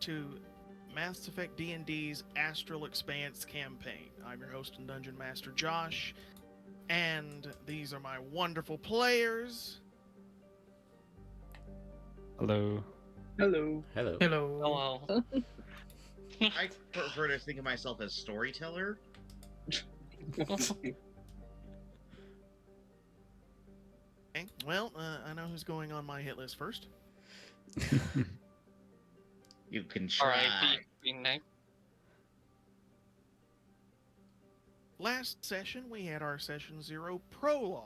to Mass Effect D&D's Astral Expanse campaign. I'm your host and Dungeon Master, Josh, and these are my wonderful players. Hello. Hello. Hello. Hello. Hello. I prefer to think of myself as storyteller. Okay, well, I know who's going on my hit list first. You can try. R.I.P. Green Knight. Last session, we had our Session 0 prologue,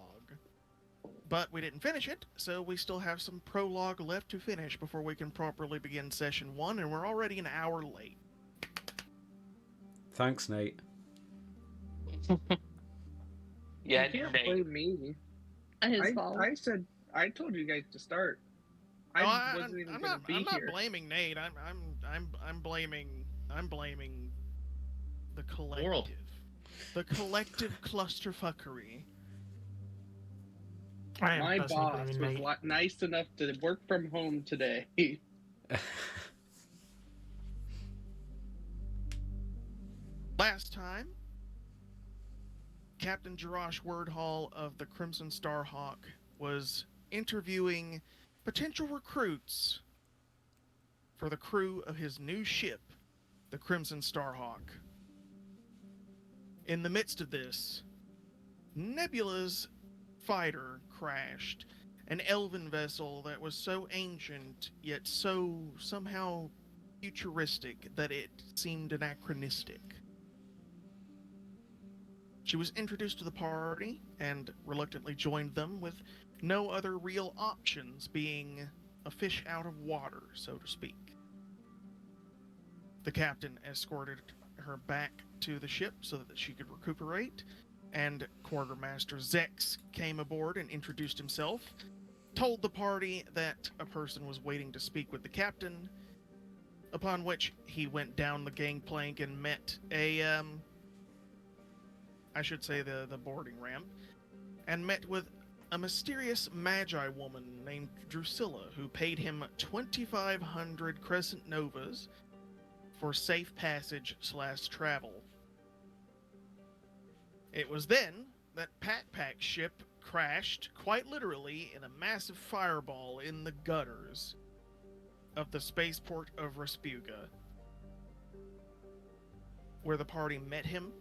but we didn't finish it, so we still have some prologue left to finish before we can properly begin Session 1, and we're already an hour late. Thanks, Nate. Yeah, You can't Nate. blame me. His fault. I told you guys to start. No, I wasn't even I'm going not. to be I'm here. not blaming Nate. I'm blaming the collective. The collective clusterfuckery. I am My personally boss was blaming Nate. nice enough to work from home today. Last time, Captain Jarash Wordhall of the Crimson Starhawk was interviewing potential recruits for the crew of his new ship, the Crimson Starhawk. In the midst of this, Nebula's fighter crashed, an elven vessel that was so ancient yet so somehow futuristic that it seemed anachronistic. She was introduced to the party and reluctantly joined them, with no other real options being a fish out of water, so to speak. The captain escorted her back to the ship so that she could recuperate, and Quartermaster Zex came aboard and introduced himself, told the party that a person was waiting to speak with the captain, upon which he went down the gangplank and met a, I should say the boarding ramp, and met with a mysterious magi woman named Drusilla, who paid him 2,500 Crescent Novas for safe passage / travel. It was then that PakPak's ship crashed, quite literally, in a massive fireball in the gutters of the spaceport of Raspuga, where the party met him,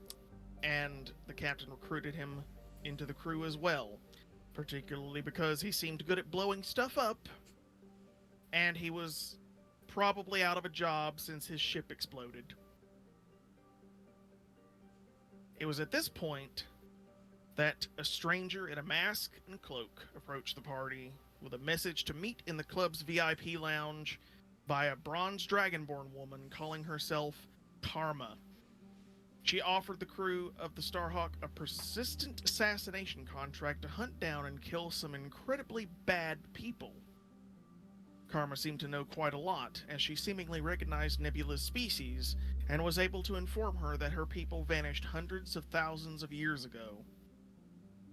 and the captain recruited him into the crew as well, particularly because he seemed good at blowing stuff up, and he was probably out of a job since his ship exploded. It was at this point that a stranger in a mask and cloak approached the party with a message to meet in the club's VIP lounge by a bronze dragonborn woman calling herself Karma. She offered the crew of the Starhawk a persistent assassination contract to hunt down and kill some incredibly bad people. Karma seemed to know quite a lot, as she seemingly recognized Nebula's species, and was able to inform her that her people vanished hundreds of thousands of years ago.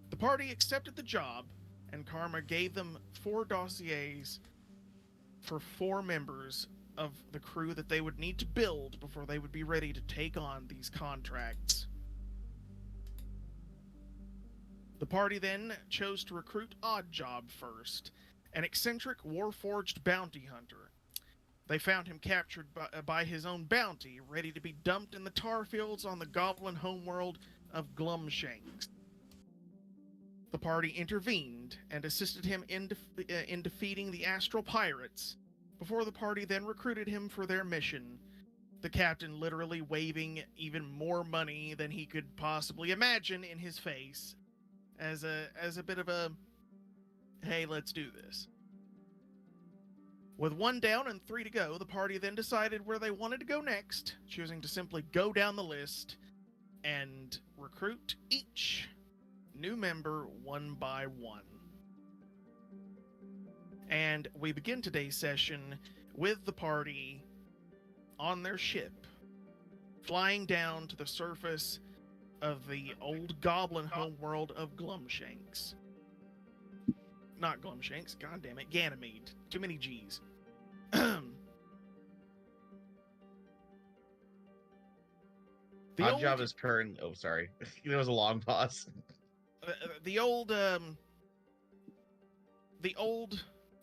The party accepted the job, and Karma gave them 4 dossiers for 4 members of the crew that they would need to build before they would be ready to take on these contracts. The party then chose to recruit Oddjob first, an eccentric Warforged bounty hunter. They found him captured by his own bounty, ready to be dumped in the tar fields on the goblin homeworld of Glumshanks. The party intervened and assisted him in defeating the Astral Pirates, before the party then recruited him for their mission, the captain literally waving even more money than he could possibly imagine in his face, as a bit of a, hey, let's do this. With 1 down and 3 to go, the party then decided where they wanted to go next, choosing to simply go down the list and recruit each new member one by one. And we begin today's session with the party on their ship, flying down to the surface of the old goblin homeworld of Glumshanks. Not Glumshanks, goddammit, Ganymede. Too many G's. The Odd old, job is current. Oh, sorry. There was a long pause. the old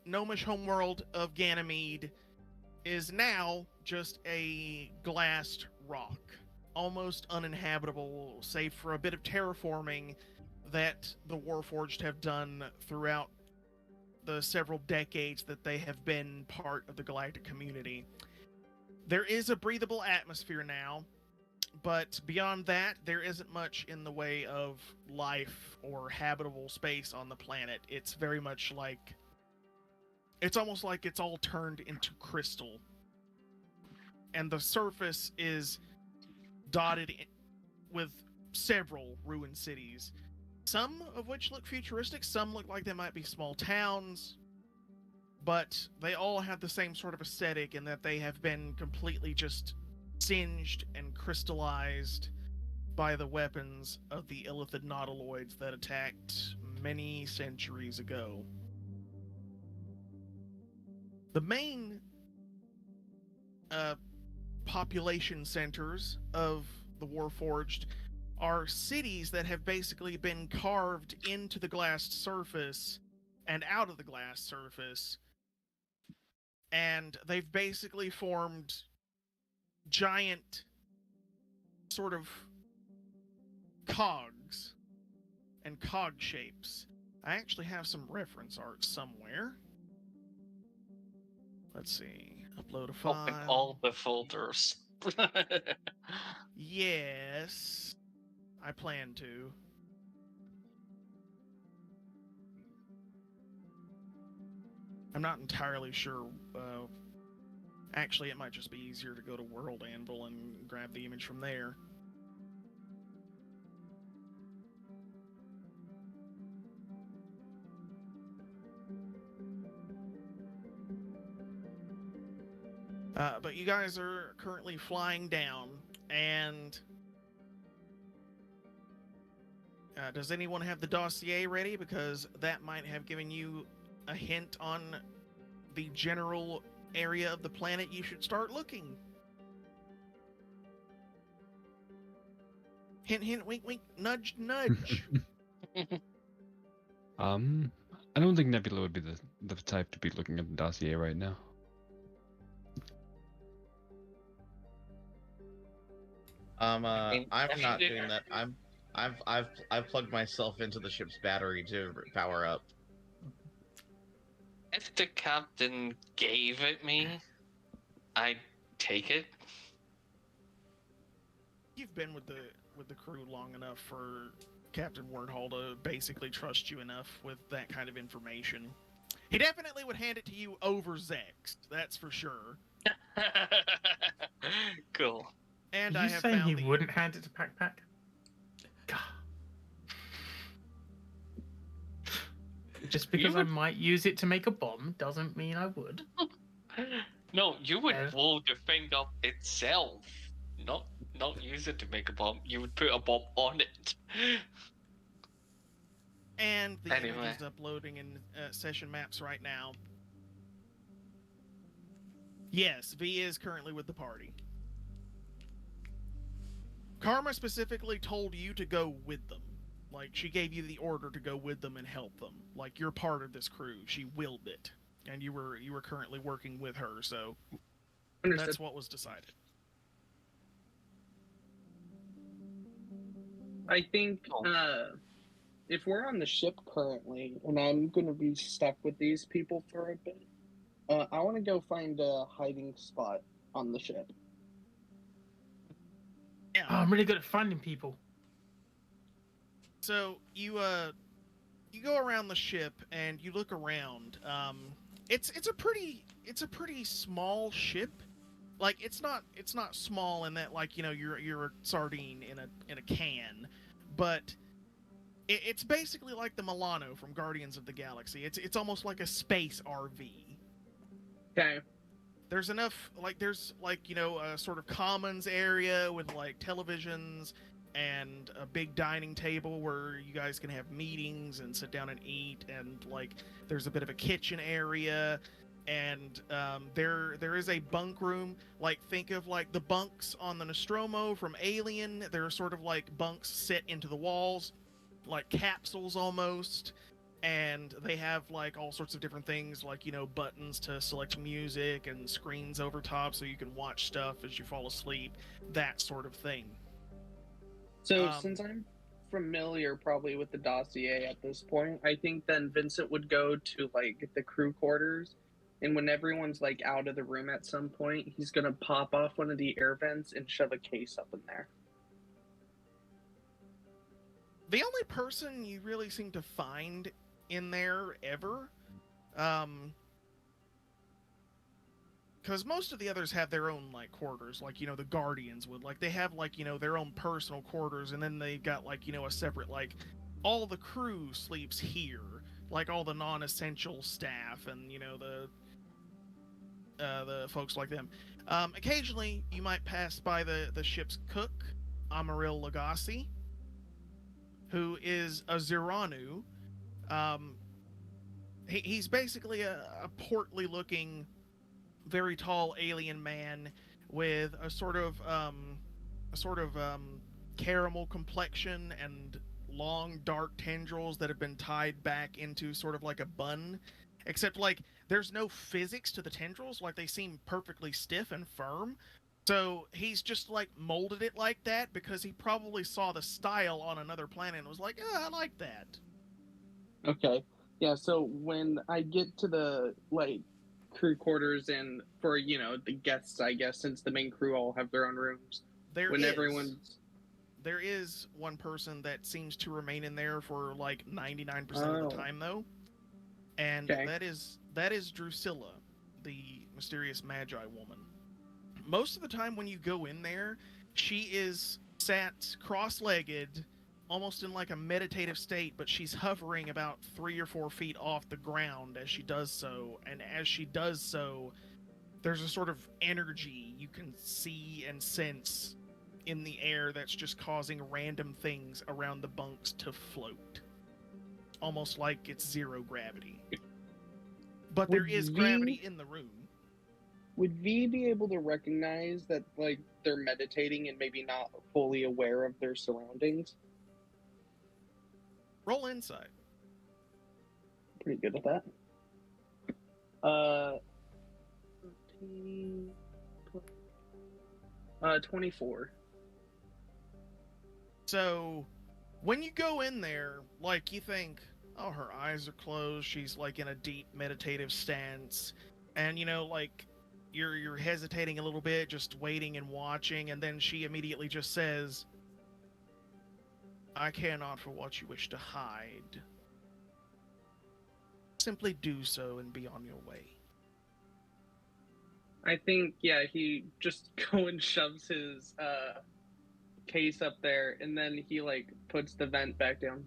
gnomish homeworld of Ganymede is now just a glassed rock, almost uninhabitable, save for a bit of terraforming that the Warforged have done throughout the several decades that they have been part of the galactic community. There is a breathable atmosphere now, but beyond that, there isn't much in the way of life or habitable space on the planet. It's very much like... It's almost like it's all turned into crystal. And the surface is dotted with several ruined cities. Some of which look futuristic, some look like they might be small towns, but they all have the same sort of aesthetic in that they have been completely just singed and crystallized by the weapons of the illithid nautiloids that attacked many centuries ago. The main population centers of the Warforged are cities that have basically been carved into the glassed surface and out of the glass surface, and they've basically formed giant sort of cogs and cog shapes. I actually have some reference art somewhere. Let's see. Upload a file. Open all the folders. Yes, I plan to. I'm not entirely sure. Actually, it might just be easier to go to World Anvil and grab the image from there. But you guys are currently flying down, and does anyone have the dossier ready? Because that might have given you a hint on the general area of the planet you should start looking. Hint, hint, wink, wink, nudge, nudge. I don't think Nebula would be the type to be looking at the dossier right now. I'm mean, not if- doing that. I've plugged myself into the ship's battery to power up. If the captain gave it me, I'd take it. You've been with the crew long enough for Captain Wordhall to basically trust you enough with that kind of information. He definitely would hand it to you over Zex, that's for sure. Cool. And Are I you have saying found he wouldn't hand it to PakPak? God. Just because I would- might use it to make a bomb doesn't mean I would. No, you would Yeah. blow the thing up itself, not use it to make a bomb. You would put a bomb on it. And the Anyway. image is uploading in session maps right now. Yes, V is currently with the party. Karma specifically told you to go with them. Like, she gave you the order to go with them and help them. Like, you're part of this crew. She willed it. And you were currently working with her, so Understood. that's what was decided. I think Oh. if we're on the ship currently, and I'm going to be stuck with these people for a bit, I want to go find a hiding spot on the ship. Yeah. Oh, I'm really good at finding people. So you go around the ship and you look around. It's a pretty small ship. Like it's not small in that, like, you know, you're a sardine in a can, but it's basically like the Milano from Guardians of the Galaxy. It's almost like a space RV. Okay. There's enough, like, there's, like, you know, a sort of commons area with, like, televisions and a big dining table where you guys can have meetings and sit down and eat, and, like, there's a bit of a kitchen area, and there is a bunk room. Like, think of like the bunks on the Nostromo from Alien. There are sort of like bunks set into the walls, like capsules almost. And they have like all sorts of different things, like, you know, buttons to select music and screens over top so you can watch stuff as you fall asleep, that sort of thing. So since I'm familiar probably with the dossier at this point, I think then Vincent would go to like the crew quarters, and when everyone's like out of the room at some point, he's gonna pop off one of the air vents and shove a case up in there. The only person you really seem to find in there ever, because most of the others have their own like quarters, like, you know, the Guardians would, like, they have like, you know, their own personal quarters, and then they've got like, you know, a separate, like, all the crew sleeps here, like all the non-essential staff and, you know, the folks like them. Occasionally you might pass by the ship's cook, Amaril Lagasse, who is a Ziranu. He's basically a portly looking, very tall alien man with a sort of caramel complexion and long dark tendrils that have been tied back into sort of like a bun, except like there's no physics to the tendrils, like they seem perfectly stiff and firm. So he's just like molded it like that because he probably saw the style on another planet and was like, I like that. Okay. Yeah, so when I get to the like crew quarters and for, you know, the guests, I guess, since the main crew all have their own rooms. There is one person that seems to remain in there for like 99% of the time though. And that is Drusilla, the mysterious Magi woman. Most of the time when you go in there, she is sat cross-legged, almost in like a meditative state, but she's hovering about 3 or 4 feet off the ground as she does so. And as she does so, there's a sort of energy you can see and sense in the air that's just causing random things around the bunks to float. Almost like it's zero gravity. But there is gravity in the room. Would V be able to recognize that, like, they're meditating and maybe not fully aware of their surroundings? Roll insight. Pretty good at that. 24. So, when you go in there, like, you think, oh, her eyes are closed, she's, like, in a deep meditative stance, and, you know, like, you're hesitating a little bit, just waiting and watching, and then she immediately just says, I care not for what you wish to hide. Simply do so and be on your way. I think, yeah, he just go and shoves his case up there, and then he, like, puts the vent back down.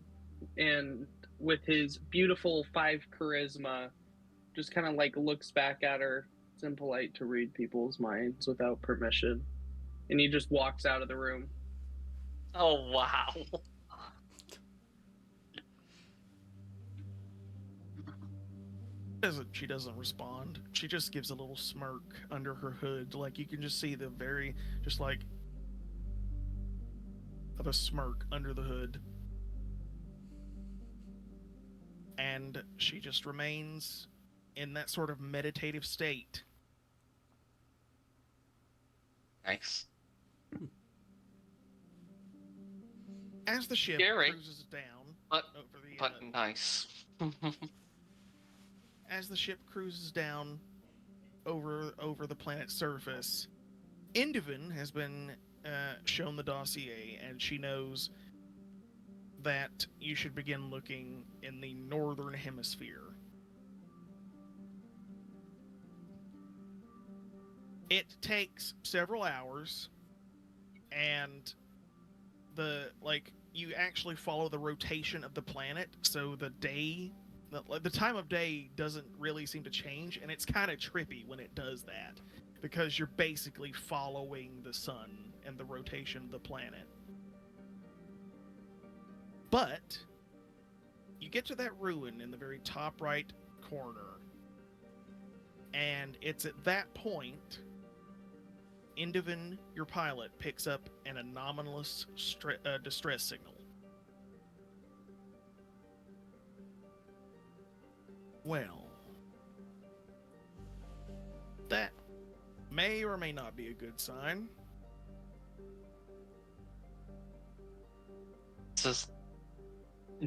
And with his beautiful 5 charisma, just kind of, like, looks back at her. It's impolite to read people's minds without permission. And he just walks out of the room. Oh, wow. She doesn't respond. She just gives a little smirk under her hood. Like, you can just see the very, just like, of a smirk under the hood. And she just remains in that sort of meditative state. Nice. As the ship Scary. cruises down But over the... nice. As the ship cruises down over the planet's surface, Indivin has been shown the dossier, and she knows that you should begin looking in the northern hemisphere. It takes several hours, and you actually follow the rotation of the planet, so the time of day doesn't really seem to change, and it's kind of trippy when it does that, because you're basically following the sun and the rotation of the planet. But you get to that ruin in the very top right corner, And it's at that point, Indivin, your pilot, picks up an anomalous distress signal. Well, that may or may not be a good sign.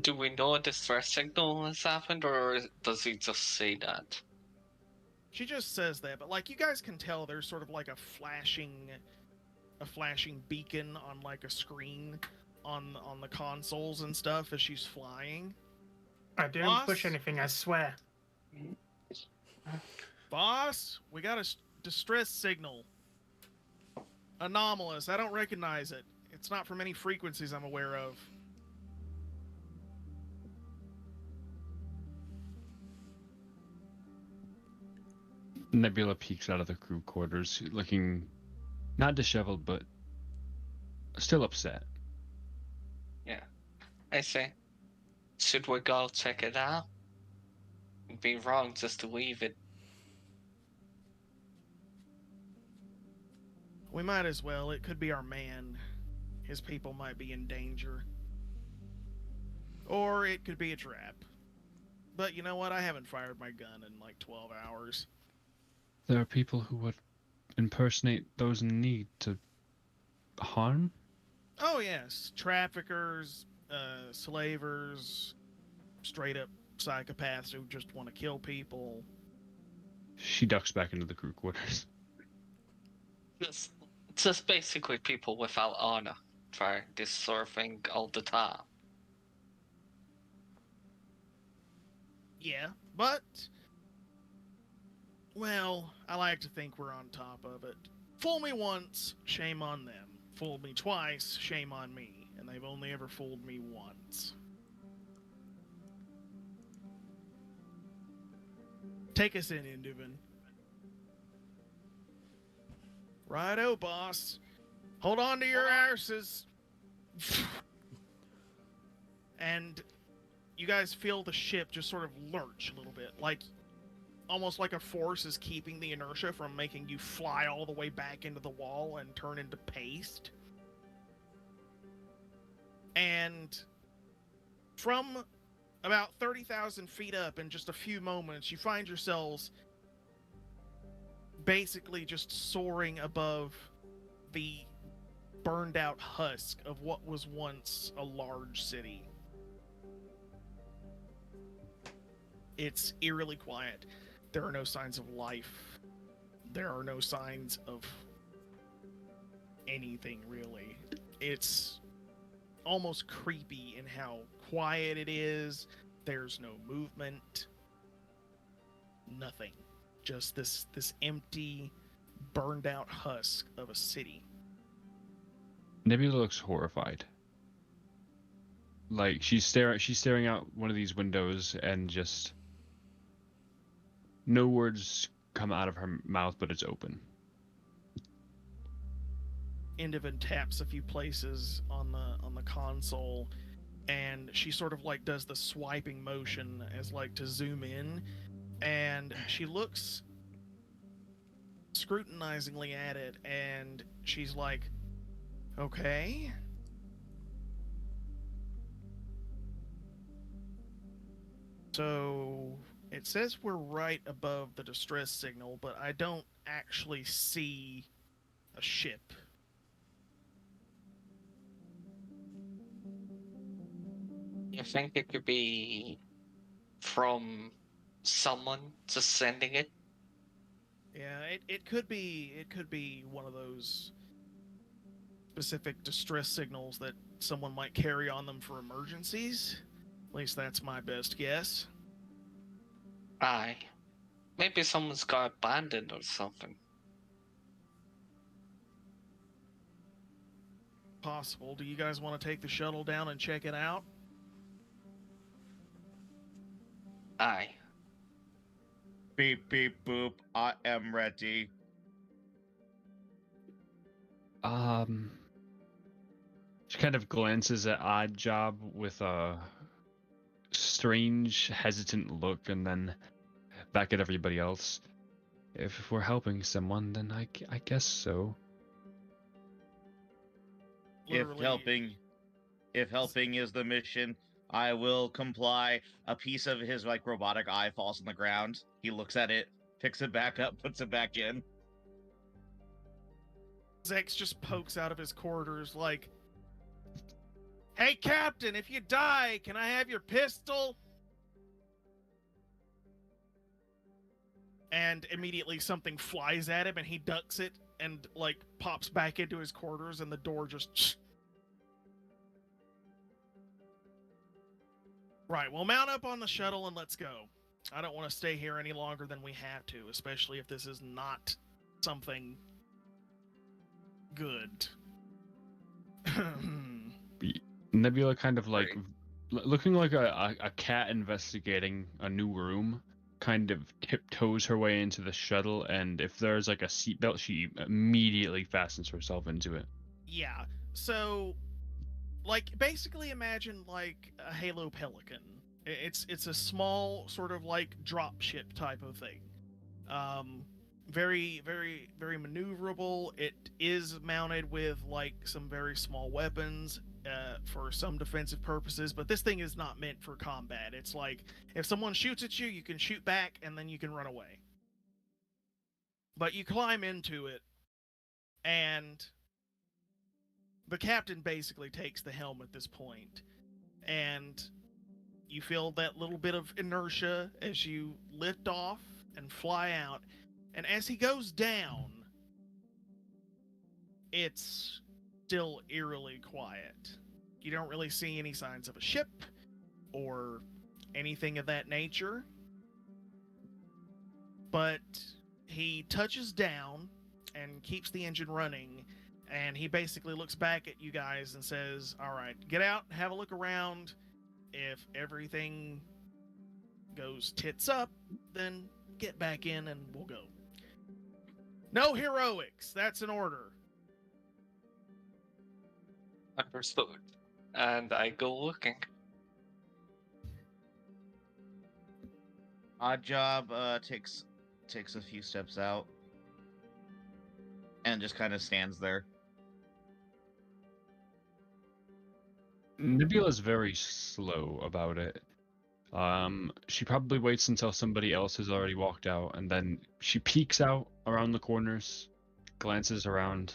Do we know a distress signal has happened, or does he just say that? She just says that, but like you guys can tell, there's sort of like a flashing beacon on like a screen on the consoles and stuff as she's flying. I didn't Boss? push anything, I swear. Boss, we got a distress signal. Anomalous. I don't recognize it. It's not from any frequencies I'm aware of. Nebula peeks out of the crew quarters, looking not disheveled, but still upset. Yeah. I say, should we go check it out? It'd be wrong just to leave it. We might as well. It could be our man. His people might be in danger. Or it could be a trap. But you know what? I haven't fired my gun in like 12 hours. There are people who would impersonate those in need to harm? Oh yes, traffickers, slavers, straight up psychopaths who just want to kill people. She ducks back into the crew quarters. Just basically people without honor try this sort of thing all the time. Yeah, but well, I like to think we're on top of it. Fool me once, shame on them. Fool me twice, shame on me. And they've only ever fooled me once. Take us in, Indivin. Righto, boss. Hold on to your arses. And you guys feel the ship just sort of lurch a little bit, like almost like a force is keeping the inertia from making you fly all the way back into the wall and turn into paste. And from about 30,000 feet up in just a few moments, you find yourselves basically just soaring above the burned out husk of what was once a large city. It's eerily quiet. There are no signs of life. There are no signs of anything, really. It's almost creepy in how quiet it is. There's no movement. Nothing. Just this empty, burned out husk of a city. Nebula looks horrified. Like she's staring out one of these windows and just no words come out of her mouth, but it's open. Indivin taps a few places on the console, and she sort of like does the swiping motion as like to zoom in, and she looks scrutinizingly at it, and she's like, okay. So it says we're right above the distress signal, but I don't actually see a ship. You think it could be from someone just sending it? Yeah, it could be one of those specific distress signals that someone might carry on them for emergencies. At least that's my best guess. Aye. Maybe someone's got abandoned or something. Possible. Do you guys want to take the shuttle down and check it out? Aye. Beep, beep, boop. I am ready. She kind of glances at Odd Job with a strange, hesitant look, and then back at everybody else. If we're helping someone, then I guess so. Literally, If helping is the mission, I will comply. A piece of his like robotic eye falls on the ground. He looks at it, picks it back up, puts it back in. Zex just pokes out of his quarters like, "Hey, Captain, if you die, can I have your pistol?" And immediately something flies at him and he ducks it and, like, pops back into his quarters and the door just... Right, well, mount up on the shuttle and let's go. I don't want to stay here any longer than we have to, especially if this is not something good. Nebula kind of like looking like a cat investigating a new room, kind of tiptoes her way into the shuttle, and if there's like a seatbelt, she immediately fastens herself into it. Yeah, so, like, basically imagine like a Halo Pelican. It's a small sort of like drop ship type of thing. Very, very, very maneuverable. It is mounted with like some very small weapons for some defensive purposes, but this thing is not meant for combat. It's like if someone shoots at you, you can shoot back and then you can run away. But you climb into it, and the captain basically takes the helm at this point, and you feel that little bit of inertia as you lift off and fly out. And as he goes down, it's still eerily quiet. You don't really see any signs of a ship or anything of that nature. But he touches down and keeps the engine running, and he basically looks back at you guys and says, "All right, get out, have a look around. If everything goes tits up, then get back in and we'll go. No heroics, that's an order." Understood. And I go looking. Odd Job takes a few steps out and just kind of stands there. Nebula's very slow about it. She probably waits until somebody else has already walked out, and then she peeks out around the corners, glances around,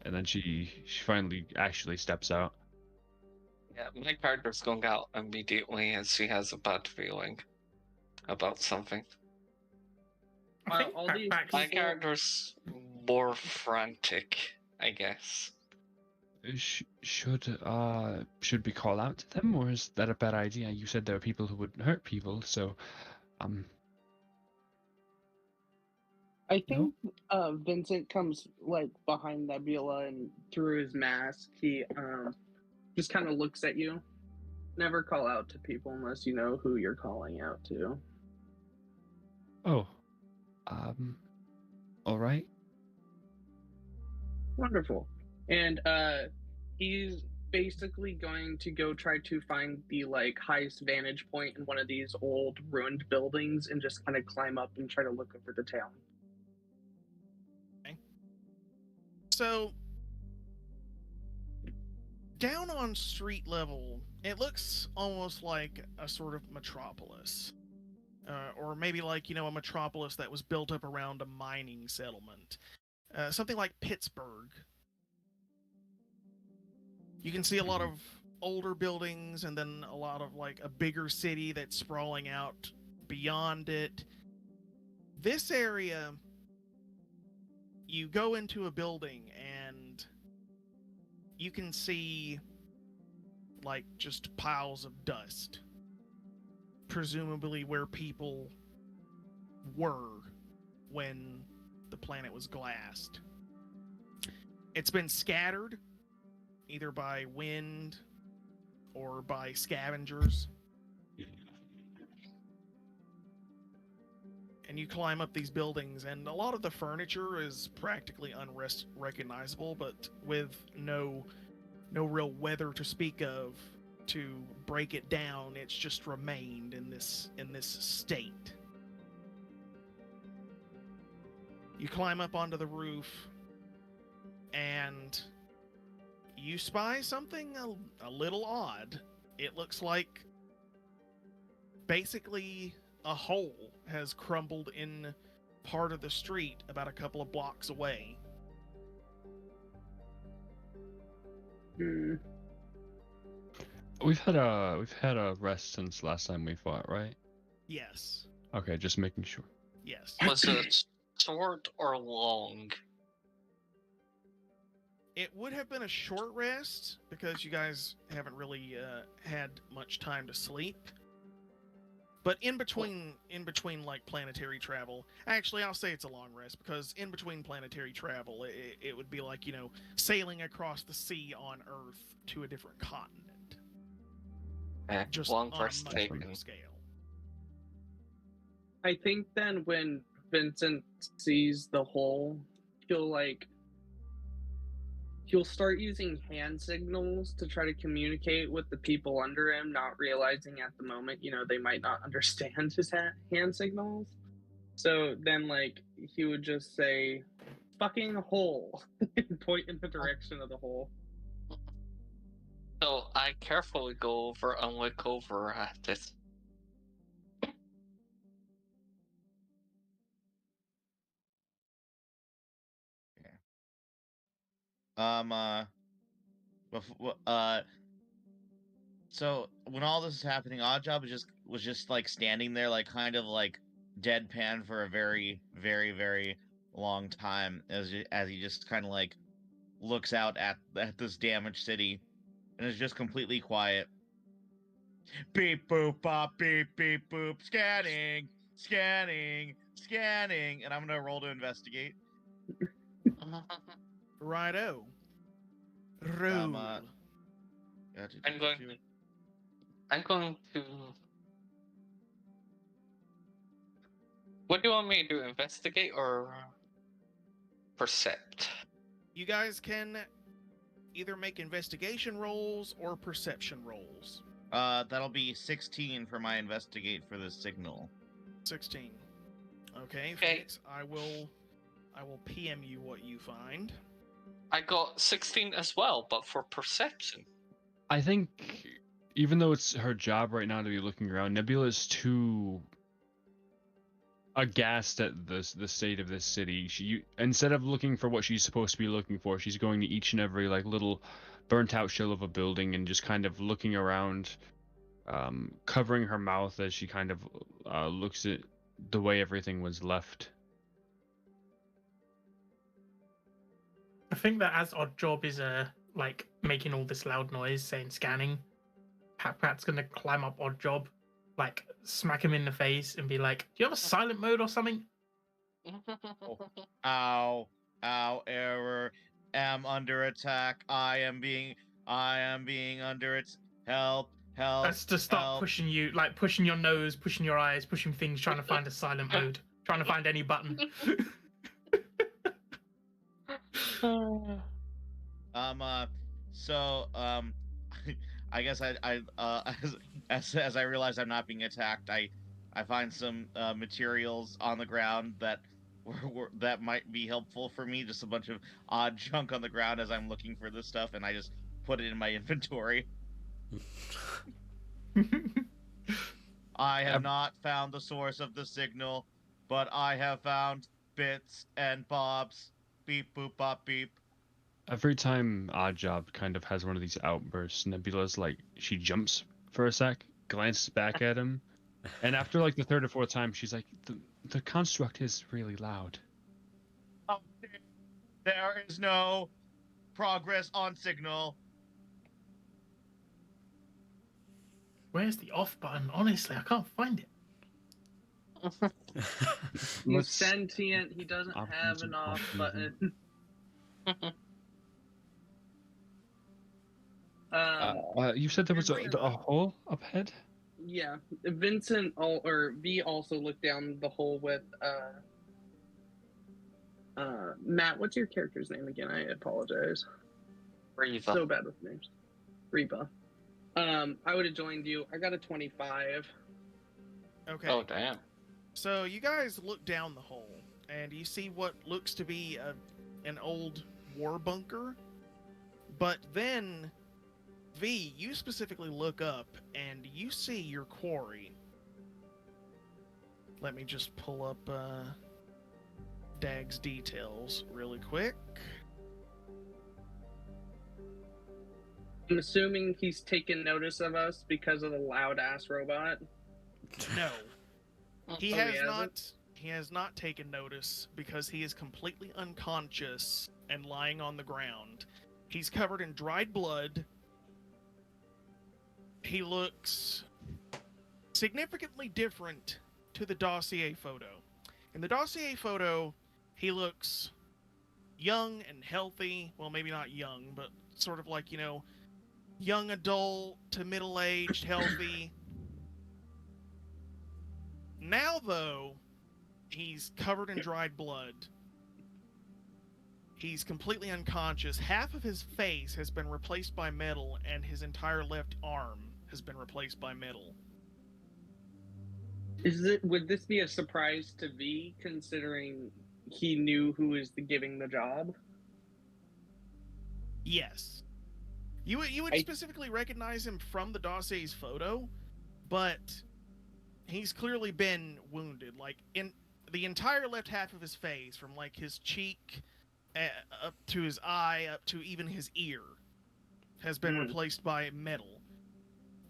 and then she finally actually steps out. Yeah, my character's going out immediately as she has a bad feeling about something. I think all these PakPak's- My character's more frantic, I guess. Should we call out to them, or is that a bad idea? You said there are people who would hurt people, so I think Vincent comes like behind Nebula, and through his mask, he just kind of looks at you. Never call out to people unless you know who you're calling out to. Oh, all right. Wonderful. And he's basically going to go try to find the like highest vantage point in one of these old ruined buildings and just kind of climb up and try to look over the town. So, down on street level, it looks almost like a sort of metropolis. Or maybe like, a metropolis that was built up around a mining settlement. Something like Pittsburgh. You can see a lot of older buildings and then a lot of like a bigger city that's sprawling out beyond it. This area, you go into a building and you can see like just piles of dust. Presumably where people were when the planet was glassed. It's been scattered either by wind or by scavengers. And you climb up these buildings, and a lot of the furniture is practically unrecognizable, but with no real weather to speak of to break it down. It's just remained in this state. You climb up onto the roof, and you spy something a little odd. It looks like basically a hole has crumbled in part of the street about a couple of blocks away. Hmm. We've had a rest since last time we fought, right? Yes. Okay, just making sure. Yes. Was it short or long? It would have been a short rest because you guys haven't really had much time to sleep. But in between like planetary travel, actually I'll say it's a long rest because in between planetary travel, it would be like, you know, sailing across the sea on Earth to a different continent. Just Long on a rest much taken. bigger scale. I think then when Vincent sees the hole, he'll start using hand signals to try to communicate with the people under him, not realizing at the moment, you know, they might not understand his hand signals. So then, like, he would just say, fucking hole, and point in the direction of the hole. So I carefully go over and look over at it. So when all this is happening, Oddjob was just like standing there, like kind of like deadpan for a very, very, very long time as he just kind of like looks out at this damaged city, and is just completely quiet. Beep boop bop beep beep boop, scanning, scanning, scanning, and I'm gonna roll to investigate. Righto. Roll. I'm going to. What do you want me to do? Investigate or percept? You guys can either make investigation rolls or perception rolls. That'll be 16 for my investigate for this signal. 16. Okay, Fenix, I will PM you what you find. I got 16 as well, but for perception. I think even though it's her job right now to be looking around, Nebula's too aghast at the state of this city. She, instead of looking for what she's supposed to be looking for, she's going to each and every like little burnt out shell of a building and just kind of looking around, covering her mouth as she kind of looks at the way everything was left. I think that as Oddjob is like making all this loud noise, saying scanning, PakPak's gonna climb up Oddjob, like smack him in the face, and be like, "Do you have a silent mode or something?" Ow, error. Am under attack. I am being under its help. That's to start pushing you, like pushing your nose, pushing your eyes, pushing things, trying to find a silent mode, trying to find any button. I guess as I realize I'm not being attacked, I find some materials on the ground that that might be helpful for me. Just a bunch of odd junk on the ground as I'm looking for this stuff, and I just put it in my inventory. I have not found the source of the signal, but I have found bits and bobs. Beep boop bop beep. Every time Oddjob kind of has one of these outbursts, Nebula's like, she jumps for a sec, glances back at him, and after like the third or fourth time, she's like, the construct is really loud. Oh, there is no progress on signal. Where's the off button? Honestly, I can't find it. He's sentient. He doesn't have an off button. You said there was a hole up ahead? Yeah, Vincent V also looked down the hole with Matt. What's your character's name again? I apologize. Reva. So bad with names. Reba. I would have joined you. I got a 25. Okay. Oh damn. So you guys look down the hole, and you see what looks to be an old war bunker. But then, V, you specifically look up and you see your quarry. Let me just pull up Dagg's details really quick. I'm assuming he's taken notice of us because of the loud ass robot. No, he Oh, has hasn't? not. He has not taken notice because he is completely unconscious and lying on the ground. He's covered in dried blood. He looks significantly different to the dossier photo. In the dossier photo, he looks young and healthy. Well, maybe not young, but sort of like, young adult to middle-aged, healthy. Now, though, he's covered in dried blood. He's completely unconscious. Half of his face has been replaced by metal, and his entire left arm has been replaced by metal. Would this be a surprise to V, considering he knew who was giving the job? Yes. You would specifically recognize him from the dossier's photo, but he's clearly been wounded. Like, in the entire left half of his face, from like his cheek up to his eye, up to even his ear, has been replaced by metal.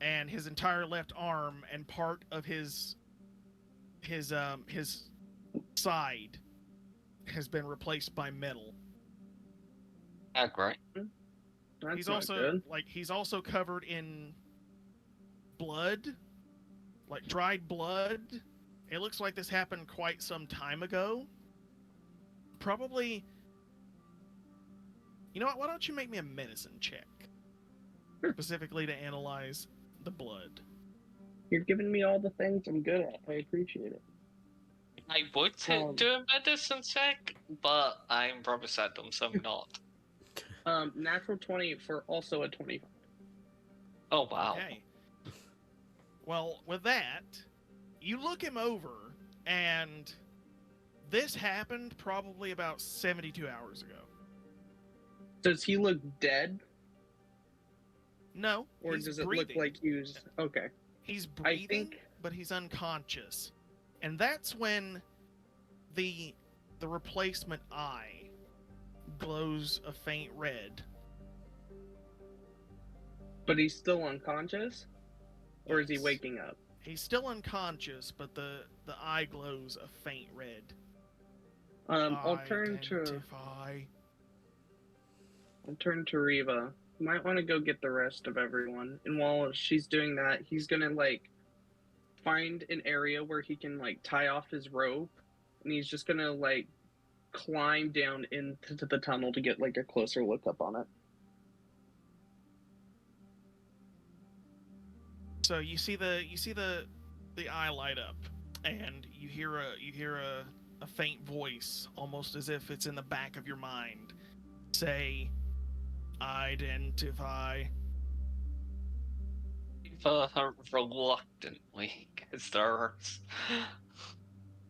And his entire left arm and part of his side has been replaced by metal. Great. That's He's not also good. he's also covered in blood, like dried blood. It looks like this happened quite some time ago. Probably. You know what? Why don't you make me a medicine check, specifically to analyze the blood? You're giving me all the things I'm good at. I appreciate it. I would do a medicine check, but I'm rubbish at them, so I'm not. Natural 20 for also a 25. Oh, wow. Okay. Well, with that, you look him over, and this happened probably about 72 hours ago. Does he look dead? No, Or he's does it breathing. look like he was... Okay. He's breathing, think- but he's unconscious. And that's when the replacement eye glows a faint red. But he's still unconscious? Or is he Yes. waking up? He's still unconscious, but the eye glows a faint red. I'll turn to Reva. Might want to go get the rest of everyone. And while she's doing that, he's gonna find an area where he can tie off his rope, and he's just gonna climb down into the tunnel to get a closer look up on it. So you see the eye light up, and you hear a faint voice, almost as if it's in the back of your mind, say, "Identify." Reluctantly, because there's...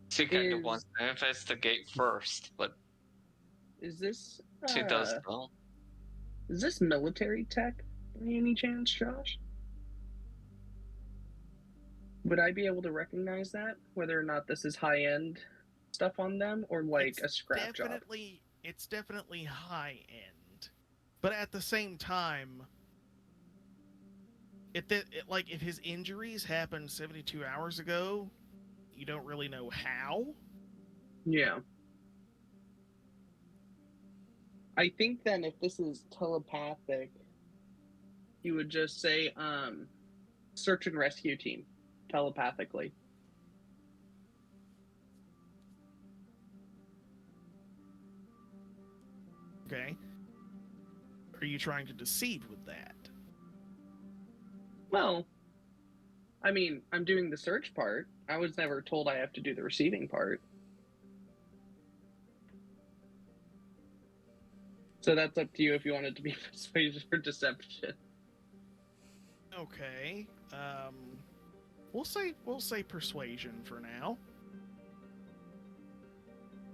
She kind of wants to investigate first, but Is this she does know. Is this military tech by any chance, Josh? Would I be able to recognize that, whether or not this is high-end stuff on them, or a scrap job? It's definitely high end, but at the same time, if his injuries happened 72 hours ago, you don't really know how. Yeah. I think then if this is telepathic, you would just say, search and rescue team, telepathically. Okay. Are you trying to deceive with that? Well, I mean, I'm doing the search part. I was never told I have to do the receiving part. So that's up to you if you want it to be persuasion or deception. Okay. We'll say persuasion for now.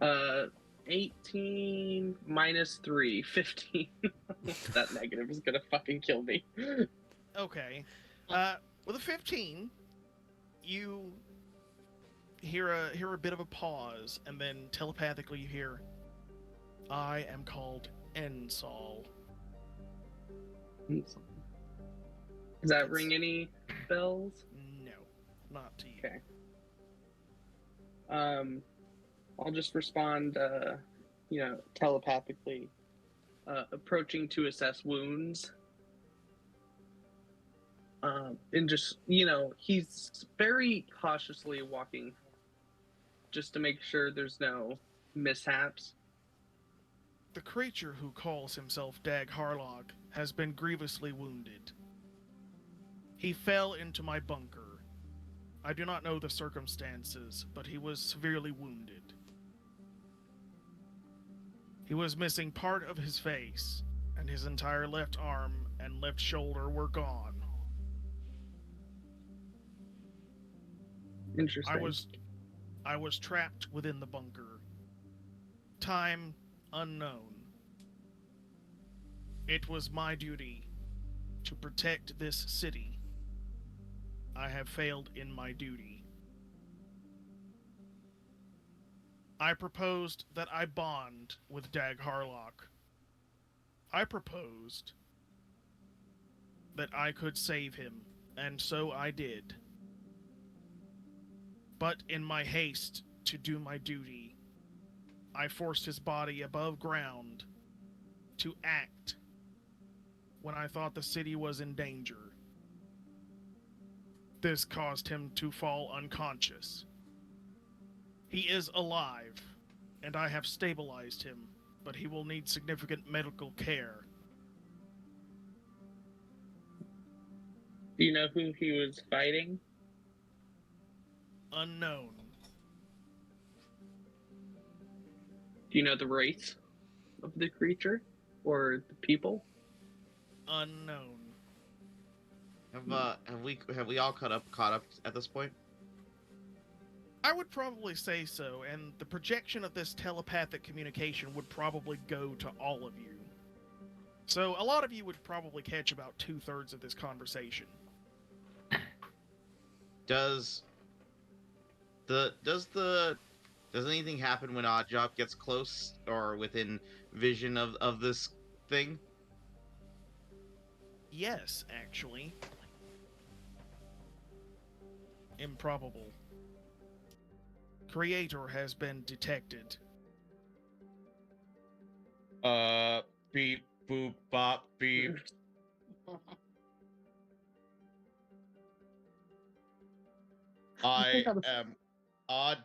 Uh, 18 minus 3, 15. That negative is gonna fucking kill me. Okay. With a 15, you hear a bit of a pause, and then telepathically you hear, "I am called Ensol." Does that It's- ring any bells? No, not to you. Okay. I'll just respond, telepathically. Approaching to assess wounds. And just, he's very cautiously walking just to make sure there's no mishaps. The creature who calls himself Dagg Harlock has been grievously wounded. He fell into my bunker. I do not know the circumstances, but he was severely wounded. He was missing part of his face, and his entire left arm and left shoulder were gone. Interesting. I was trapped within the bunker. Time unknown. It was my duty to protect this city. I have failed in my duty. I proposed that I bond with Dagg Harlock. I proposed that I could save him, and so I did. But in my haste to do my duty, I forced his body above ground to act when I thought the city was in danger. This caused him to fall unconscious. He is alive, and I have stabilized him, but he will need significant medical care. Do you know who he was fighting? Unknown. Do you know the race of the creature or the people? Unknown. Have we all caught up at this point? I would probably say so, and the projection of this telepathic communication would probably go to all of you. So a lot of you would probably catch about 2/3 of this conversation. Does anything happen when Oddjob gets close or within vision of this thing? Yes, actually. Improbable. Creator has been detected. Beep, boop, bop, beep. I am odd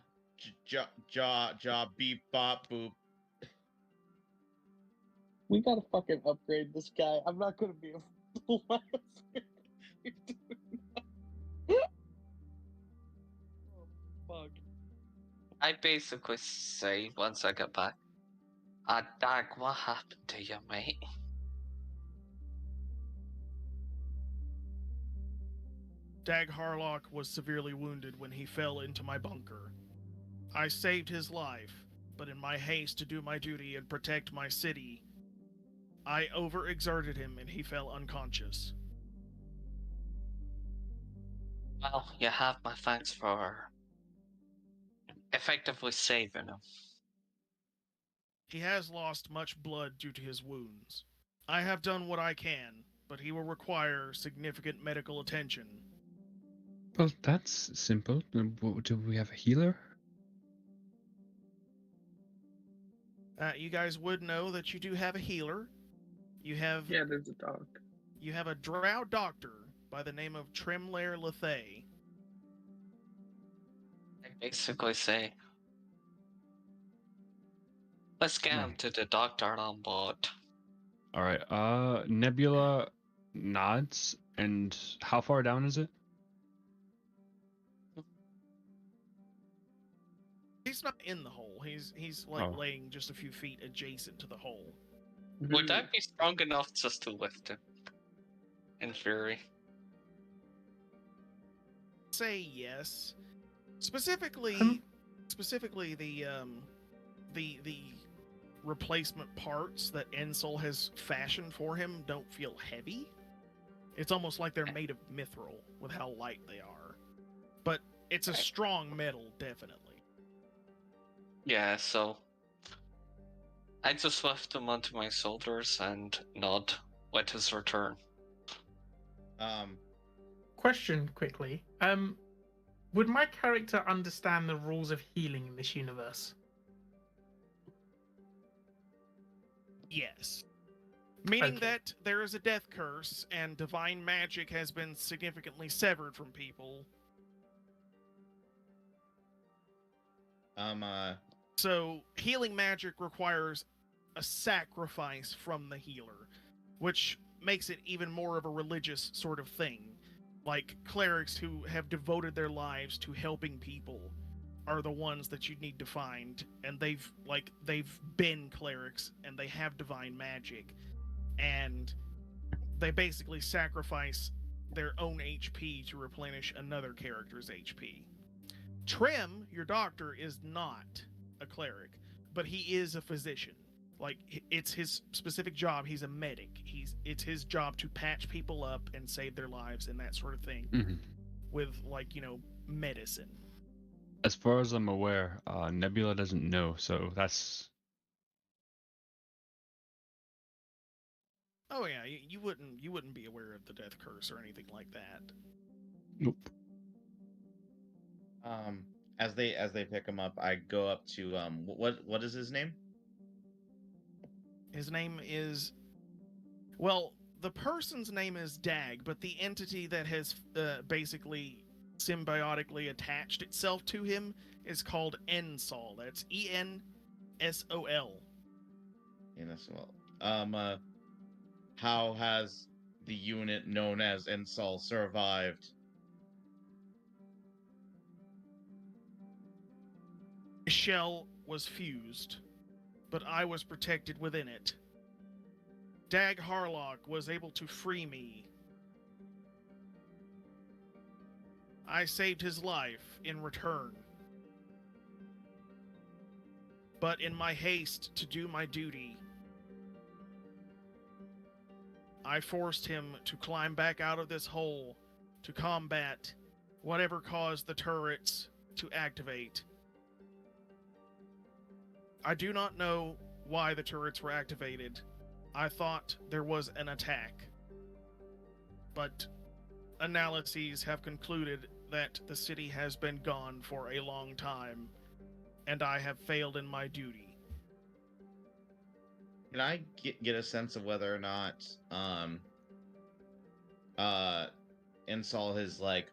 beep, bop, boop. We gotta fucking upgrade this guy. I'm not gonna be able to last. Oh, fuck. I basically say once I get back, Dagg, what happened to you, mate? Dagg Harlock was severely wounded when he fell into my bunker. I saved his life, but in my haste to do my duty and protect my city, I overexerted him and he fell unconscious. Well, you have my thanks for effectively saving him. He has lost much blood due to his wounds. I have done what I can, but he will require significant medical attention. Well, that's simple. Do we have a healer? You guys would know that you do have a healer. You have Yeah, there's a dog. You have a drow doctor by the name of Tremlair Lethay. I basically say, let's get him Right. to the doctor on board. All right. Nebula nods. And how far down is it? He's not in the hole. He's like laying just a few feet adjacent to the hole. Would I be strong enough just to lift him? In theory. Say yes. Specifically the the replacement parts that Ensol has fashioned for him don't feel heavy. It's almost like they're made of mithril with how light they are. But it's a strong metal, definitely. Yeah, so I just lift them onto my shoulders and nod with his return. Question quickly. Would my character understand the rules of healing in this universe? Yes. Meaning Okay. that there is a death curse and divine magic has been significantly severed from people. So healing magic requires a sacrifice from the healer, which makes it even more of a religious sort of thing. Like clerics who have devoted their lives to helping people are the ones that you need to find, and they've been clerics and they have divine magic, and they basically sacrifice their own HP to replenish another character's HP. Trim, your doctor, is not a cleric, but he is a physician. Like, it's his specific job. He's a medic. It's his job to patch people up and save their lives and that sort of thing with, like, medicine. As far as I'm aware, Nebula doesn't know, so that's... Oh yeah, you wouldn't be aware of the death curse or anything like that. Nope. As they pick him up, I go up to what is his name? His name is, well, the person's name is Dagg, but the entity that has basically symbiotically attached itself to him is called Ensol. That's Ensol. Ensol. How has the unit known as Ensol survived? The shell was fused, but I was protected within it. Dagg Harlock was able to free me. I saved his life in return. But in my haste to do my duty, I forced him to climb back out of this hole to combat whatever caused the turrets to activate. I do not know why the turrets were activated. I thought there was an attack. But analyses have concluded that the city has been gone for a long time, and I have failed in my duty. Can I get a sense of whether or not Ensol has like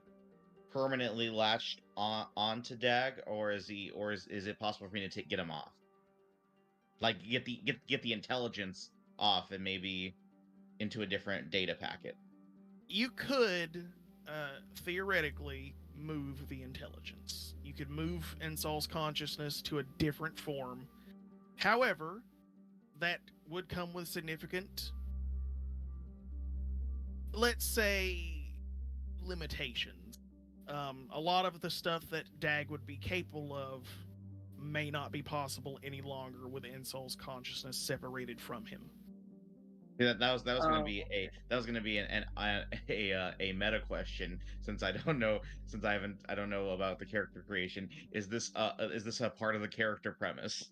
permanently latched onto Dagg, or is it possible for me to get him off? Like get the intelligence off and maybe into a different data packet. You could theoretically move the intelligence. You could move Ensol's consciousness to a different form. However, that would come with significant, let's say, limitations. A lot of the stuff that Dagg would be capable of may not be possible any longer with Ensol's consciousness separated from him. Yeah, that was going to be a meta question, since I don't know about the character creation. Is this a part of the character premise?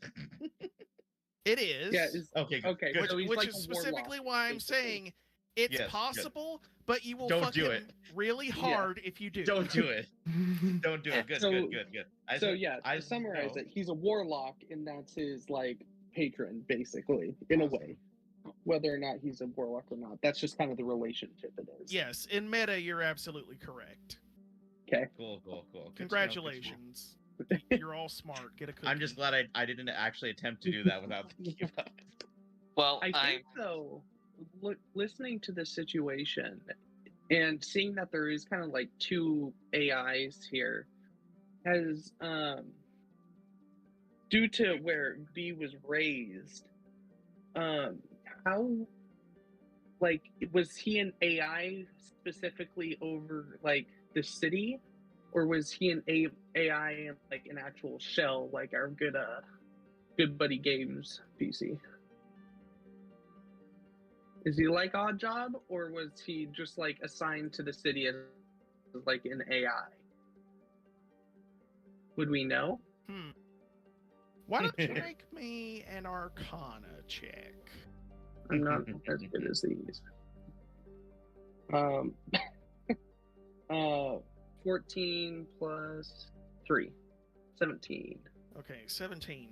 It is. Yeah. Okay. Okay. Good. So he's which like is a specifically warlock, why I'm basically. saying it's Yes, good. possible, but you will Don't fuck do him it. really hard if you do. Don't do it. Don't do it. Good. So- Good. To summarize it, he's a warlock, and that's his like patron, basically, in Awesome. a way. Whether or not he's a warlock or not, that's just kind of the relationship it is. Yes, in meta, you're absolutely correct. Okay. Cool. Good to know, good to know. Congratulations. You're all smart. Get a cookie. I'm just glad I didn't actually attempt to do that without thinking about it. Well, I think though, listening to the situation and seeing that there is kind of like two AIs here has due to where B was raised, how, like, was he an AI specifically over like the city, or was he an AI in like an actual shell, like our good Good Buddy Games PC. Is he like Oddjob, or was he just like assigned to the city as like an AI? Would we know? Why don't you make me an Arcana check? I'm not as good as these. 14 plus 3. 17. Okay, 17.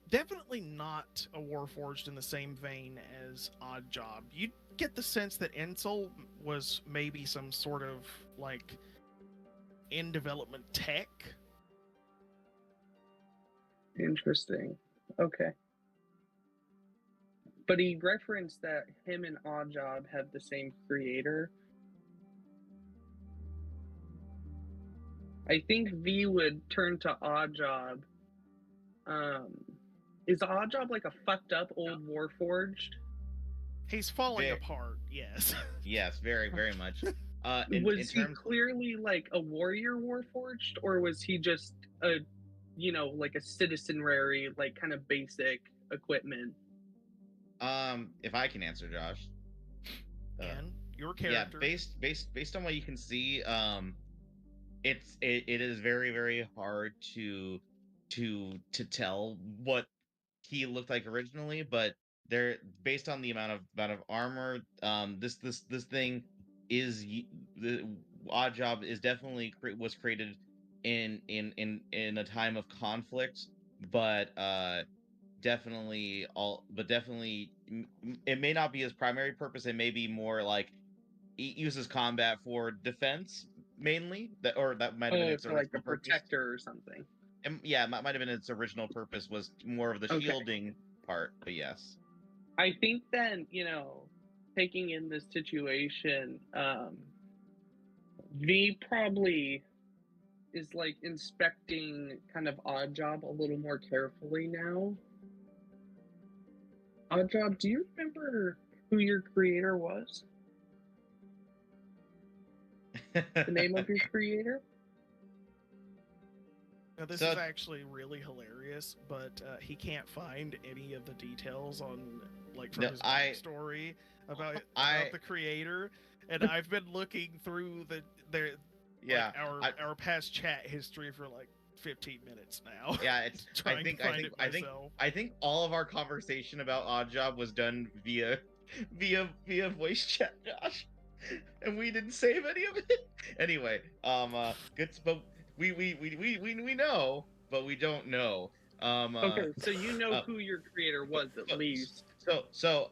Definitely not a Warforged in the same vein as Oddjob. You get the sense that Ensel was maybe some sort of like in development tech. Interesting. Okay. But he referenced that him and Oddjob have the same creator. I think V would turn to Oddjob. Is Oddjob like a fucked up old Warforged? He's falling Very- apart, yes. Yes, very, very much. Was he clearly like a warrior Warforged, or was he just a, you know, like a citizenry, like kind of basic equipment? If I can answer, Josh. And your Yeah, character. based on what you can see, it is very, very hard to tell what he looked like originally, but there, based on the amount of armor, this thing is the Oddjob is definitely was created in a time of conflict, but definitely it may not be his primary purpose. It may be more like he uses combat for defense mainly, that might have been its For like the original purpose. protector or something. And yeah, it might have been its original purpose was more of the Okay. shielding part, but yes. I think then, you know, taking in this situation, V probably is like inspecting kind of Oddjob a little more carefully now. Oddjob, do you remember who your creator was? The name of your creator? Now, this So- is actually really hilarious, but he can't find any of the details on, like, from No, his I- backstory about I- the creator, and I've been looking through Yeah, our past chat history for like 15 minutes now. yeah. It's trying to find it myself. I think all of our conversation about Oddjob was done via voice chat, Josh, and we didn't save any of it. Anyway, good. But we know, but we don't know. Okay, so you know uh, who your creator was at least. So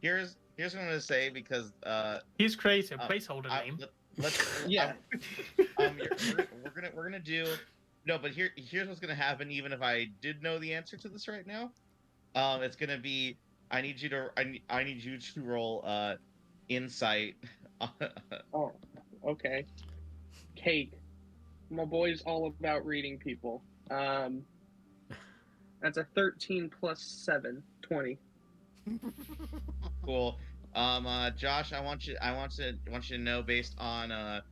here's what I'm gonna say, because He's created a placeholder name. let's Yeah. we're gonna do no, but here's what's gonna happen. Even if I did know the answer to this right now, it's gonna be I need you to roll insight. Oh, okay. Cake. My boy's all about reading people. That's a 13 plus 7, 20. Cool. Josh, I want you to know, based on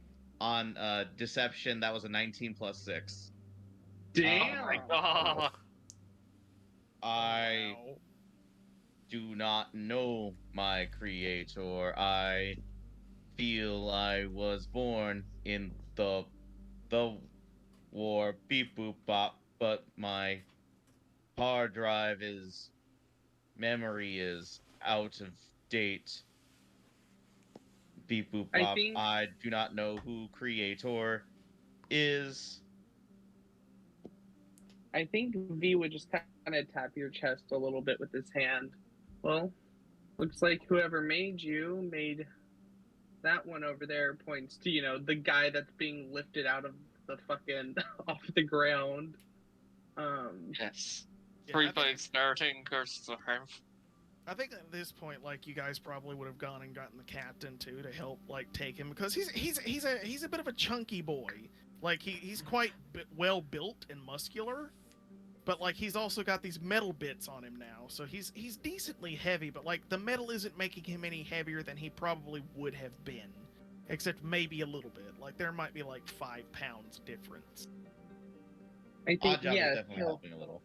deception, that was a 19 plus 6. Damn. Oh my god. I Wow. do not know my creator. I feel I was born in the war, beep boop bop, but my hard drive memory is out of date. Beep boop I bop. think- I do not know who creator is. I think V would just kind of tap your chest a little bit with his hand. Well, looks like whoever made you made that one over there, points to, you know, the guy that's being lifted out of the fucking off the ground. Yes. Yeah, Three I think- bikes starting curse to have. I think at this point, like, you guys probably would have gone and gotten the captain too to help, like, take him, because he's a bit of a chunky boy. Like, he's quite well built and muscular, but like he's also got these metal bits on him now, so he's decently heavy. But like the metal isn't making him any heavier than he probably would have been, except maybe a little bit. Like there might be like 5 pounds difference. I think Oddjob is yeah, definitely helping a little.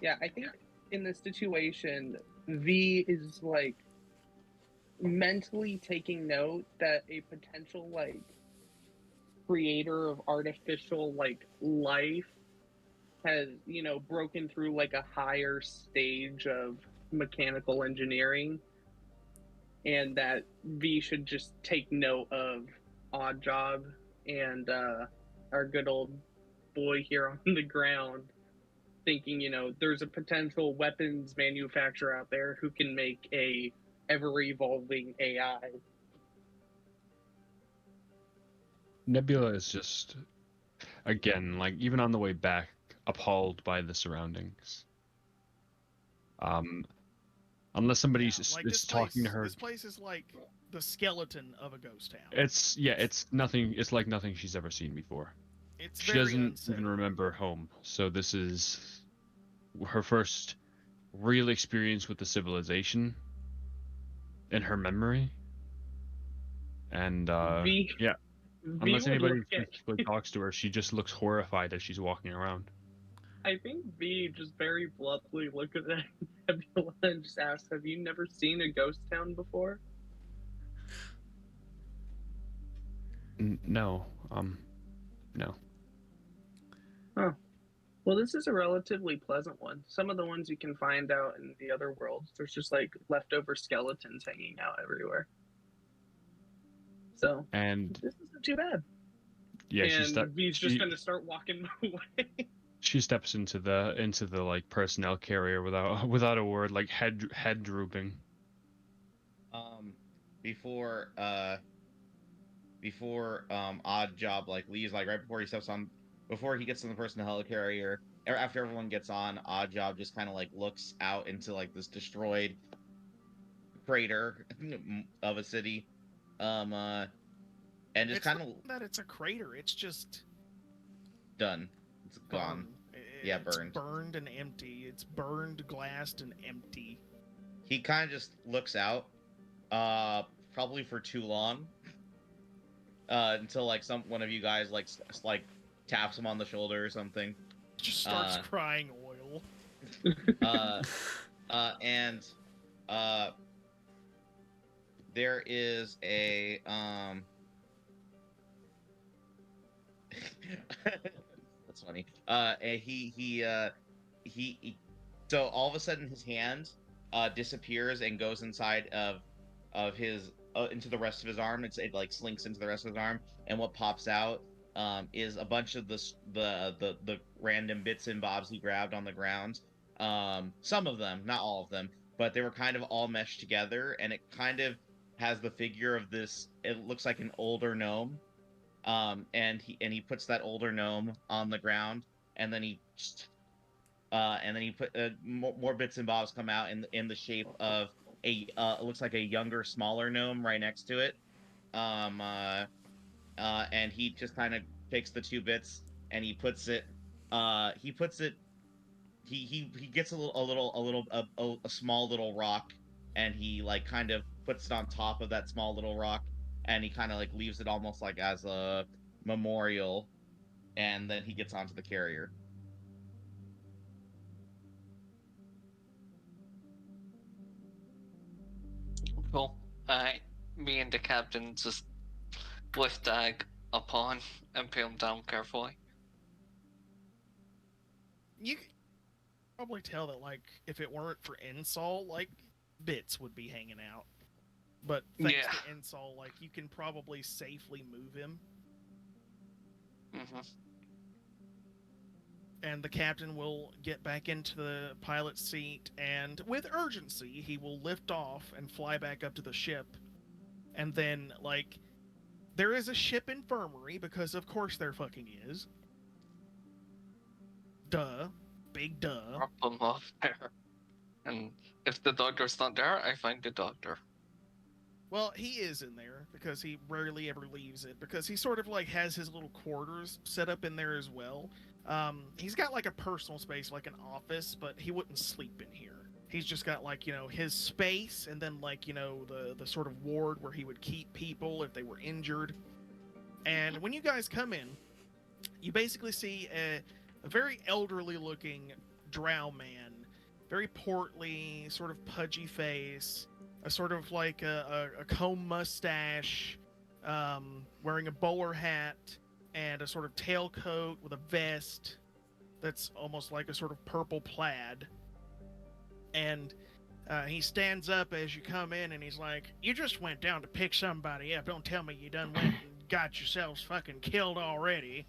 Yeah, I think in this situation, V is like mentally taking note that a potential like creator of artificial like life has, you know, broken through like a higher stage of mechanical engineering, and that V should just take note of Oddjob and our good old boy here on the ground, thinking, you know, there's a potential weapons manufacturer out there who can make a ever evolving AI. Nebula is just, again, like even on the way back, appalled by the surroundings. Unless somebody Yeah, like is talking to her, This place is like the skeleton of a ghost town. it's nothing. It's like nothing she's ever seen before. It's She very doesn't unsettling. even remember home, so this is her first real experience with the civilization in her memory. And V, yeah, V unless would anybody look at, specifically talks to her, she just looks horrified as she's walking around. I think V just very bluntly look at Nebula and just asks, "Have you never seen a ghost town before?" No, no. Huh. Well, this is a relatively pleasant one. Some of the ones you can find out in the other worlds, there's just like leftover skeletons hanging out everywhere. So And this isn't too bad. yeah, And V's just gonna start walking away. she steps into the like personnel carrier without a word, like head drooping. Before Oddjob like leaves, like right before he steps on, before he gets in the personnel carrier, or after everyone gets on, Oddjob just kind of like looks out into like this destroyed crater of a city, and just It's kind of not that it's a crater. It's just done. It's gone. burned. Yeah, It's burned. burned and empty. It's burned, glassed, and empty. He kind of just looks out, probably for too long, until like one of you guys like taps him on the shoulder or something. Just starts crying oil. And there is a that's funny. He so all of a sudden his hand disappears and goes inside of his into the rest of his arm. It like slinks into the rest of his arm, and what pops out is a bunch of the random bits and bobs he grabbed on the ground. Some of them, not all of them, but they were kind of all meshed together, and it kind of has the figure of this. It looks like an older gnome, and he puts that older gnome on the ground, and then he put more bits and bobs come out in the shape of a it looks like a younger, smaller gnome right next to it. And he just kind of takes the two bits and he gets a small little rock, and he like kind of puts it on top of that small little rock, and he kind of like leaves it almost like as a memorial, and then he gets onto the carrier. Cool. Me and the captain just lift Dagg upon and put him down carefully. You can probably tell that, like, if it weren't for Insol, like, bits would be hanging out. But thanks to Insol, like, you can probably safely move him. Mm-hmm. And the captain will get back into the pilot's seat, and with urgency, he will lift off and fly back up to the ship. And then, like, there is a ship infirmary, because of course there fucking is. Duh. Big duh. Drop him off there. And if the doctor's not there, I find the doctor. Well, he is in there, because he rarely ever leaves it, because he sort of, like, has his little quarters set up in there as well. He's got, like, a personal space, like an office, but he wouldn't sleep in here. He's just got, like, you know, his space, and then, like, you know, the sort of ward where he would keep people if they were injured. And when you guys come in, you basically see a very elderly-looking drow man very portly, sort of pudgy face, a sort of like a comb mustache, wearing a bowler hat, and a sort of tailcoat with a vest that's almost like a sort of purple plaid. And he stands up as you come in, and he's like, "You just went down to pick somebody up. Don't tell me you done went and got yourselves fucking killed already."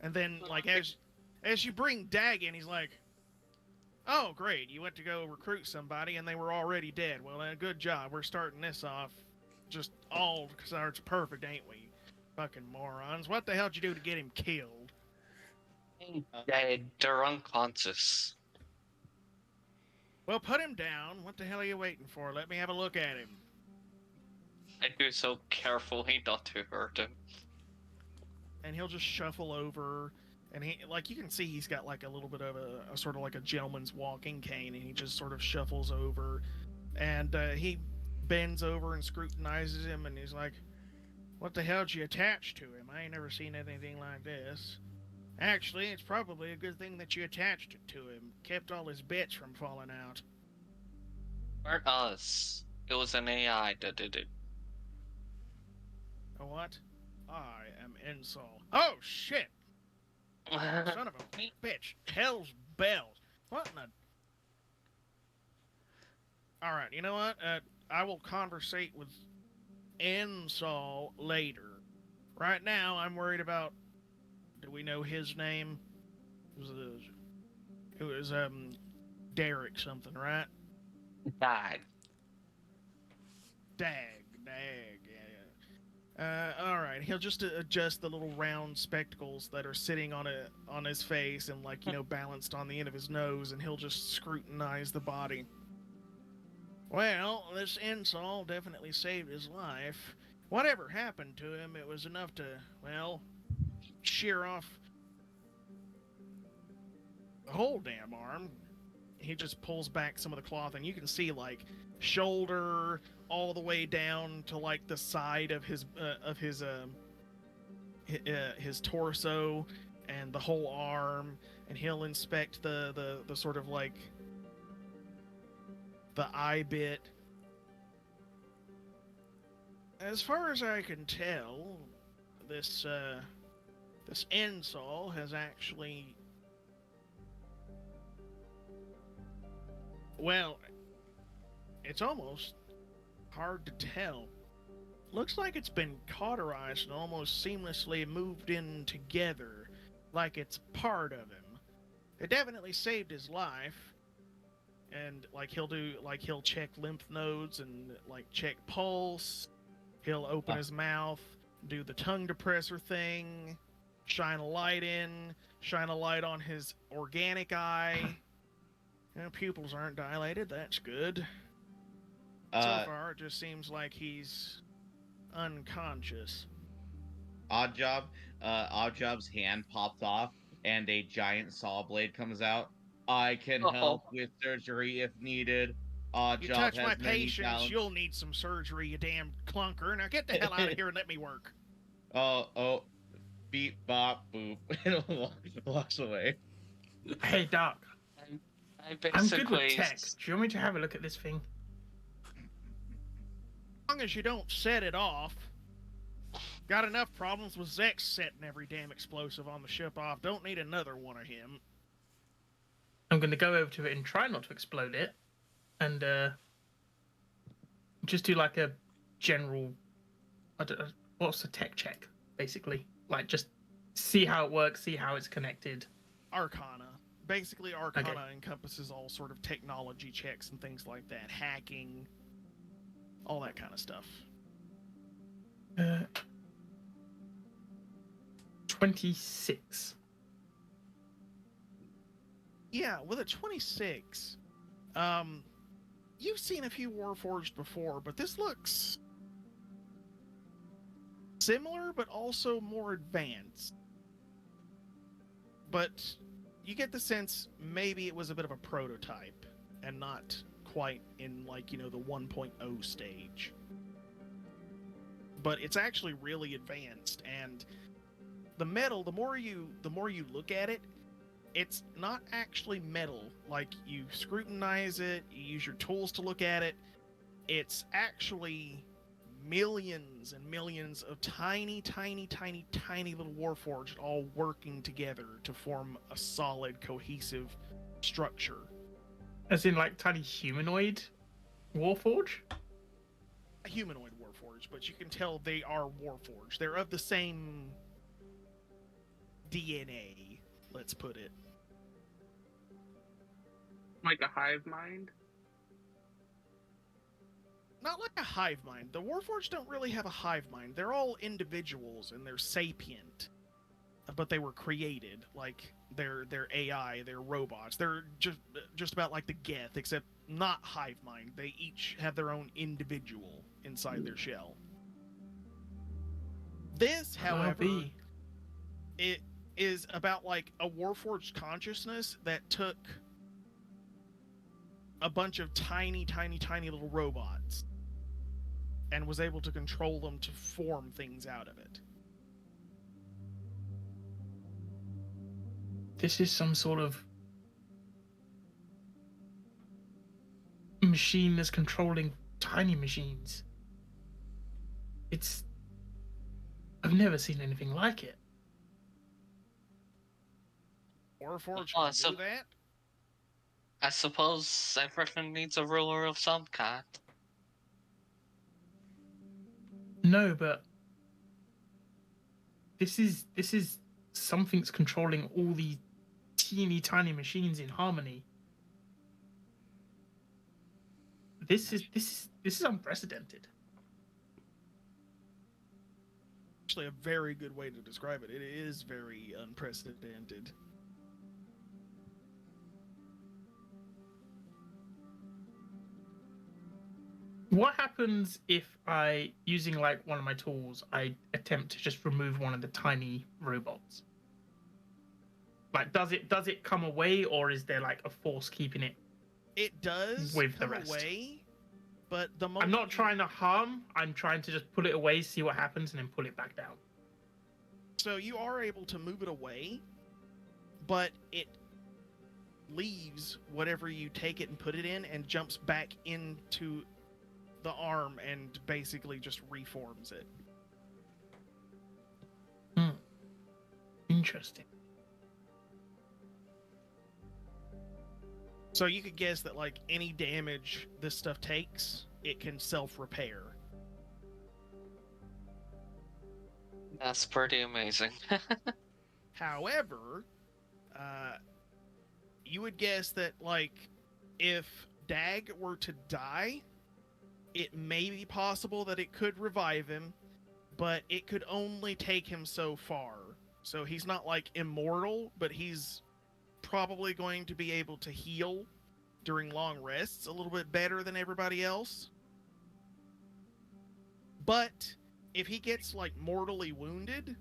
And then, like, as you bring Dagg in, he's like, "Oh, great, you went to go recruit somebody, and they were already dead. Well, good job. We're starting this off just all because it's perfect, ain't we? Fucking morons. What the hell did you do to get him killed?" They're unconscious. "Well, put him down. What the hell are you waiting for? Let me have a look at him." I do so carefully not to hurt him. And he'll just shuffle over, and he, like, you can see he's got like a little bit of a sort of like a gentleman's walking cane, and he just sort of shuffles over, and he bends over and scrutinizes him, and he's like, "What the hell did you attach to him? I ain't never seen anything like this. Actually, it's probably a good thing that you attached it to him. Kept all his bits from falling out." Weren't us. It was an AI that did it. "A what?" "I am Insol." "Oh, shit! Son of a bitch. Hell's bells. What in the... Alright, you know what? I will conversate with Insol later. Right now, I'm worried about... Do we know his name? It was Derek something, right? Died. Dagg, yeah. Alright, he'll just adjust the little round spectacles that are sitting on his face and, like, you know, balanced on the end of his nose, and he'll just scrutinize the body. "Well, this Insol definitely saved his life. Whatever happened to him, it was enough to, well, shear off the whole damn arm." He just pulls back some of the cloth, and you can see, like, shoulder all the way down to, like, the side of his torso and the whole arm, and he'll inspect the sort of like the eye bit. "As far as I can tell, this Insol has actually, well, it's almost hard to tell. Looks like it's been cauterized and almost seamlessly moved in together, like it's part of him. It definitely saved his life." And, like, he'll check lymph nodes and, like, check pulse. He'll open his mouth, do the tongue depressor thing, shine a light on his organic eye. You know, pupils aren't dilated, that's good. So far, it just seems like he's unconscious. Oddjob's hand pops off, and a giant saw blade comes out. "I can help with surgery if needed. Oddjob "You touch has my many patients, talents." you'll need some surgery, you damn clunker. Now get the hell out of here and let me work." Oh, beep, bop, boop, and walks away. Hey, Doc. I I'm good with basically... tech. Do you want me to have a look at this thing? As long as you don't set it off. Got enough problems with Zex setting every damn explosive on the ship off. Don't need another one of him. I'm going to go over to it and try not to explode it, and just do like a general, what's a tech check, basically? Like, just see how it works, see how it's connected. Arcana. Basically, Arcana encompasses all sort of technology checks and things like that. Hacking. All that kind of stuff. 26. Yeah, with a 26, you've seen a few Warforged before, but this looks similar, but also more advanced. But you get the sense maybe it was a bit of a prototype and not quite in, like, you know, the 1.0 stage. But it's actually really advanced, and the metal, the more you look at it, it's not actually metal. Like, you scrutinize it, you use your tools to look at it. It's actually millions and millions of tiny, tiny, tiny, tiny little Warforged all working together to form a solid, cohesive structure. As in, like, tiny humanoid Warforge? A humanoid Warforged, but you can tell they are Warforged. They're of the same DNA, let's put it. Like a hive mind. Not like a hive mind. The Warforged don't really have a hive mind. They're all individuals and they're sapient. But they were created. Like, they're AI, they're robots. They're just about like the Geth, except not hive mind. They each have their own individual inside their shell. This, however, it is about like a Warforged consciousness that took a bunch of tiny, tiny, tiny little robots and was able to control them to form things out of it. This is some sort of machine that's controlling tiny machines. I've never seen anything like it. Warforged Oh, can so- do that? I suppose everything needs a ruler of some kind. No, but this is something's controlling all these teeny tiny machines in harmony. This is unprecedented. Actually, a very good way to describe it. It is very unprecedented. What happens if I, using like one of my tools, I attempt to just remove one of the tiny robots? Like, does it come away, or is there like a force keeping it? It does With the come rest. away, but the moment I'm not trying to harm. I'm trying to just pull it away, see what happens, and then pull it back down. So you are able to move it away, but it leaves whatever you take it and put it in and jumps back into the arm and basically just reforms it. Interesting. So you could guess that like any damage this stuff takes, it can self-repair. That's pretty amazing. However, you would guess that, like, if Dagg were to die, it may be possible that it could revive him, but it could only take him so far. So he's not, like, immortal, but he's probably going to be able to heal during long rests a little bit better than everybody else. But if he gets, like, mortally wounded,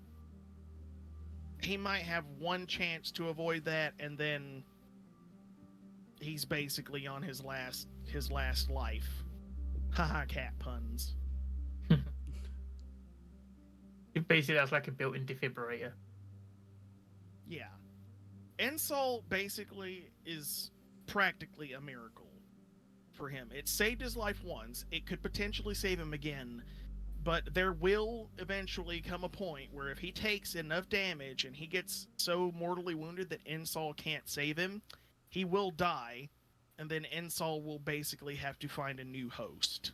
he might have one chance to avoid that, and then he's basically on his last life. Haha, cat puns. It basically has like a built-in defibrillator. Yeah. Ensol basically is practically a miracle for him. It saved his life once. It could potentially save him again. But there will eventually come a point where if he takes enough damage and he gets so mortally wounded that Ensol can't save him, he will die, and then Ensol will basically have to find a new host.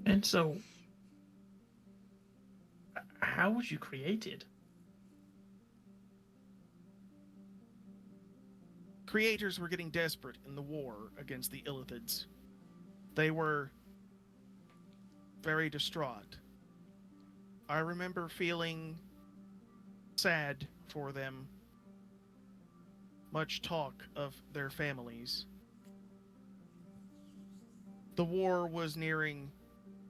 And so, how was you created? Creators were getting desperate in the war against the Illithids. They were very distraught. I remember feeling sad for them. Much talk of their families. The war was nearing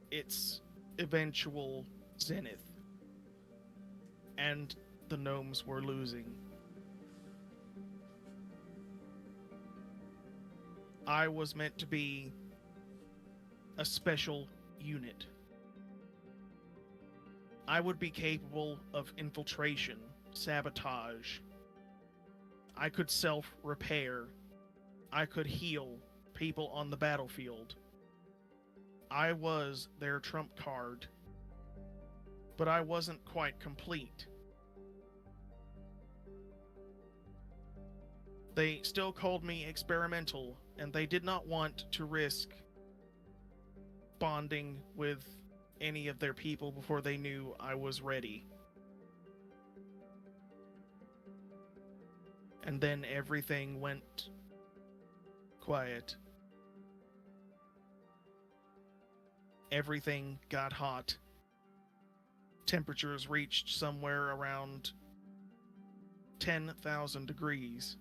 its eventual zenith, and the gnomes were losing. I was meant to be a special unit I would be capable of infiltration, sabotage. I could self-repair. I could heal people on the battlefield. I was their trump card, but I wasn't quite complete. They still called me experimental, and they did not want to risk bonding with any of their people before they knew I was ready. And then everything went quiet. Everything got hot. Temperatures reached somewhere around 10,000 degrees.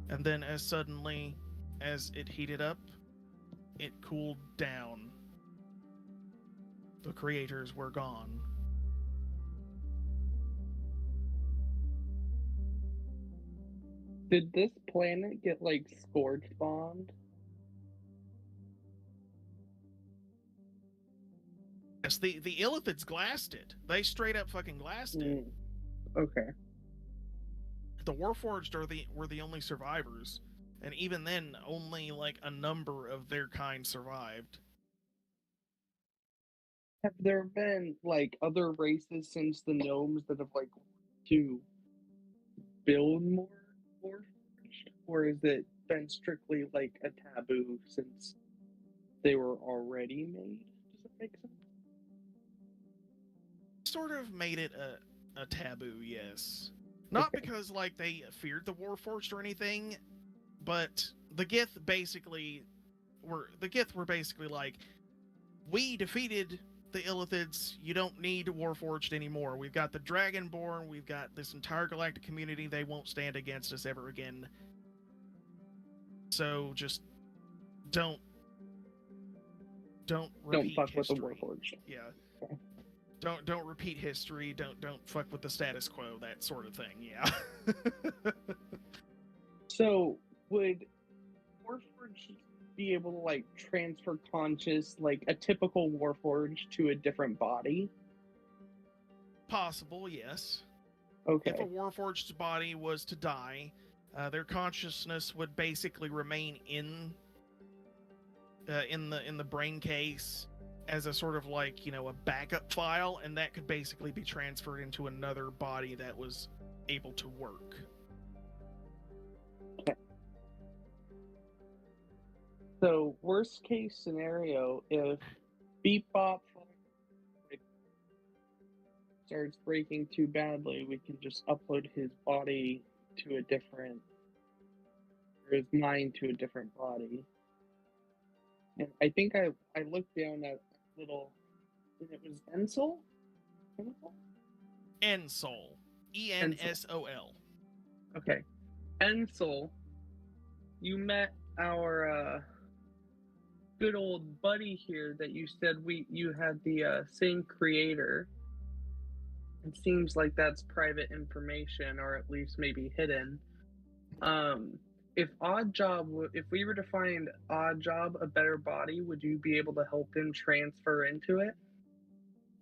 And then as suddenly as it heated up, it cooled down. The creators were gone. Did this planet get like scorch bombed? Yes, the Illithids glassed it. They straight up fucking glassed it. Okay. The Warforged were the only survivors, and even then, only like a number of their kind survived. Have there been like other races since the gnomes that have like to build more Warforged, or has it been strictly like a taboo since they were already made? Does that make sense? Sort of made it a taboo, yes. Not Okay. because like they feared the Warforged or anything, but the Gith were basically like, we defeated the Illithids, you don't need Warforged anymore. We've got the Dragonborn, we've got this entire galactic community, they won't stand against us ever again. So just don't repeat fuck with the history. Warforged. Yeah. Okay. Don't repeat history, don't fuck with the status quo, that sort of thing, yeah. So would Warforged be able to like transfer conscious like a typical Warforged to a different body? Possible, yes. Okay. If a Warforged's body was to die, their consciousness would basically remain in the brain case as a sort of like, you know, a backup file, and that could basically be transferred into another body that was able to work. So worst case scenario, if Beep Bop starts breaking too badly, we can just upload his body to a different, or his mind to a different body. And I think I looked down at little, and it was Ensol? Ensol. Ensol. Okay. Ensol, you met our good old buddy here that you said you had the same creator. It seems like that's private information, or at least maybe hidden. If we were to find Oddjob a better body, would you be able to help him transfer into it?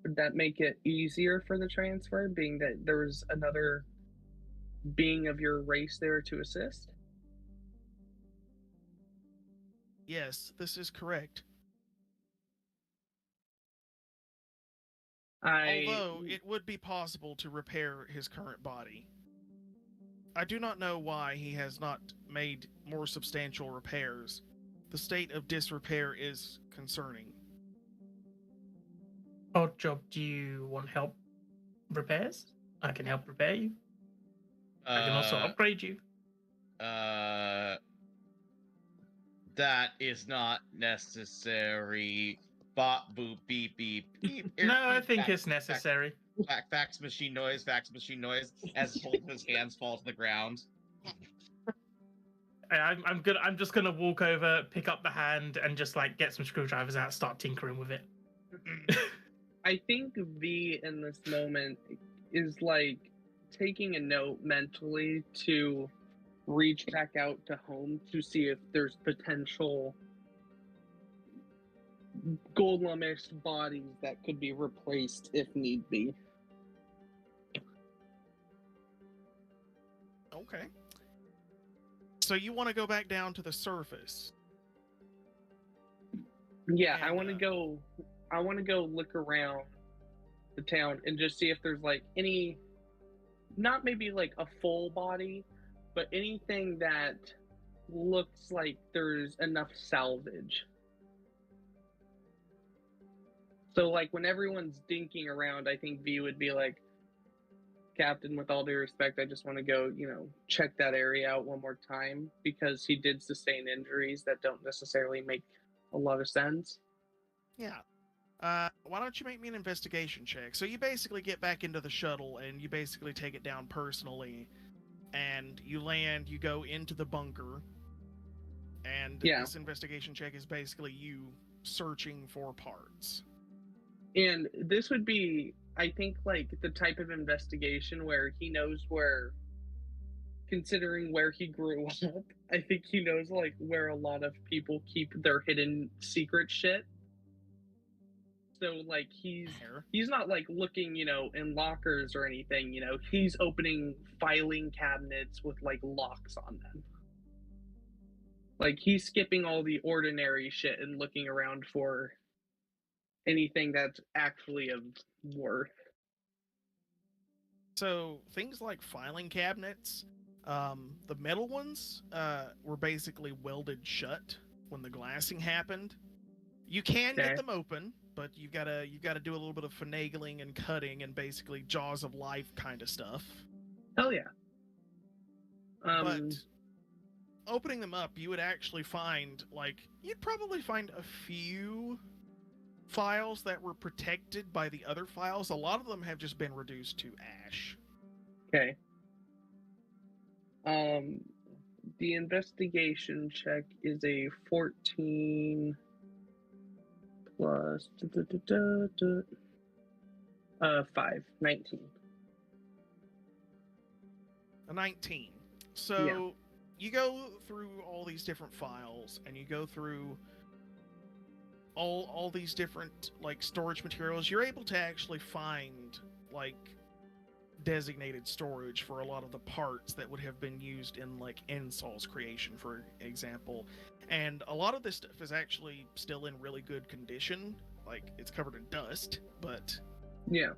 Would that make it easier for the transfer, being that there was another being of your race there to assist? Yes, this is correct. Although it would be possible to repair his current body. I do not know why he has not made more substantial repairs. The state of disrepair is concerning. Oddjob, do you want help repairs? I can help repair you. I can also upgrade you. That is not necessary. Bop, boop, beep, beep, beep. No, I think it's necessary. Fax machine noise, as both of his hands fall to the ground. I'm just gonna walk over, pick up the hand, and just like get some screwdrivers out, start tinkering with it. I think V in this moment is like taking a note mentally to reach back out to home to see if there's potential golem-ish bodies that could be replaced if need be. Okay. So you want to go back down to the surface? Yeah, I And, want to go. I want to go look around the town and just see if there's like any, not maybe like a full body, but anything that looks like there's enough salvage. So like when everyone's dinking around, I think V would be like, Captain, with all due respect, I just want to go, check that area out one more time because he did sustain injuries that don't necessarily make a lot of sense. Yeah. Why don't you make me an investigation check? So you basically get back into the shuttle and you basically take it down personally, and you land, you go into the bunker, and Yeah. this investigation check is basically you searching for parts. And this would be, I think, like the type of investigation where he knows where, considering where he grew up, I think he knows like where a lot of people keep their hidden secret shit. So like he's not like looking, in lockers or anything, he's opening filing cabinets with like locks on them. Like he's skipping all the ordinary shit and looking around for anything that's actually of worth. So things like filing cabinets, the metal ones were basically welded shut when the glassing happened. You can Okay. get them open, but you've got to do a little bit of finagling and cutting and basically jaws of life kind of stuff. Hell yeah. But opening them up, you would actually find, you'd probably find a few files that were protected by the other files. A lot of them have just been reduced to ash. Okay. The investigation check is a 14 plus 5, 19. A 19. So you go through all these different files, and you go through all these different storage materials. You're able to actually find designated storage for a lot of the parts that would have been used in Ensol's creation, for example. And a lot of this stuff is actually still in really good condition. It's covered in dust, but yeah,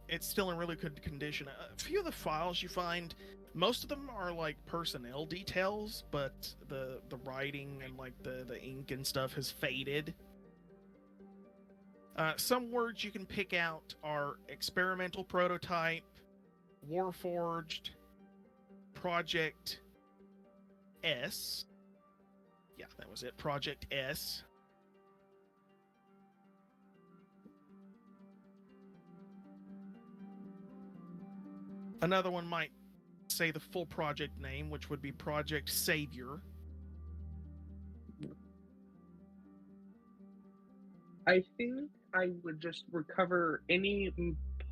it's still in really good condition. A few of the files you find, most of them are personnel details, but the writing and the ink and stuff has faded. Some words you can pick out are experimental prototype, Warforged, Project S. Yeah, that was it. Project S. Another one might say the full project name, which would be Project Savior. I think I would just recover any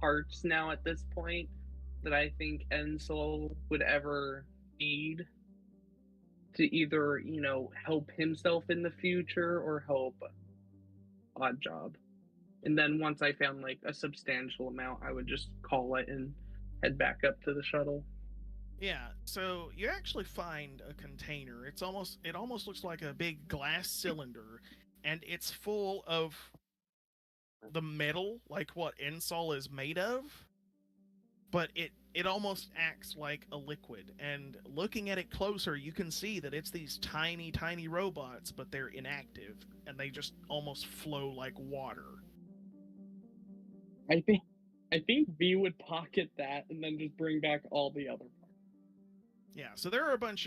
parts now at this point that I think Ensol would ever need to either, help himself in the future or help Oddjob. And then once I found a substantial amount, I would just call it and head back up to the shuttle. Yeah, so you actually find a container. It almost looks like a big glass cylinder, and it's full of the metal, what Ensol is made of, but it almost acts like a liquid. And looking at it closer, you can see that it's these tiny, tiny robots, but they're inactive, and they just almost flow like water. I think V would pocket that and then just bring back all the other parts. Yeah, so there are a bunch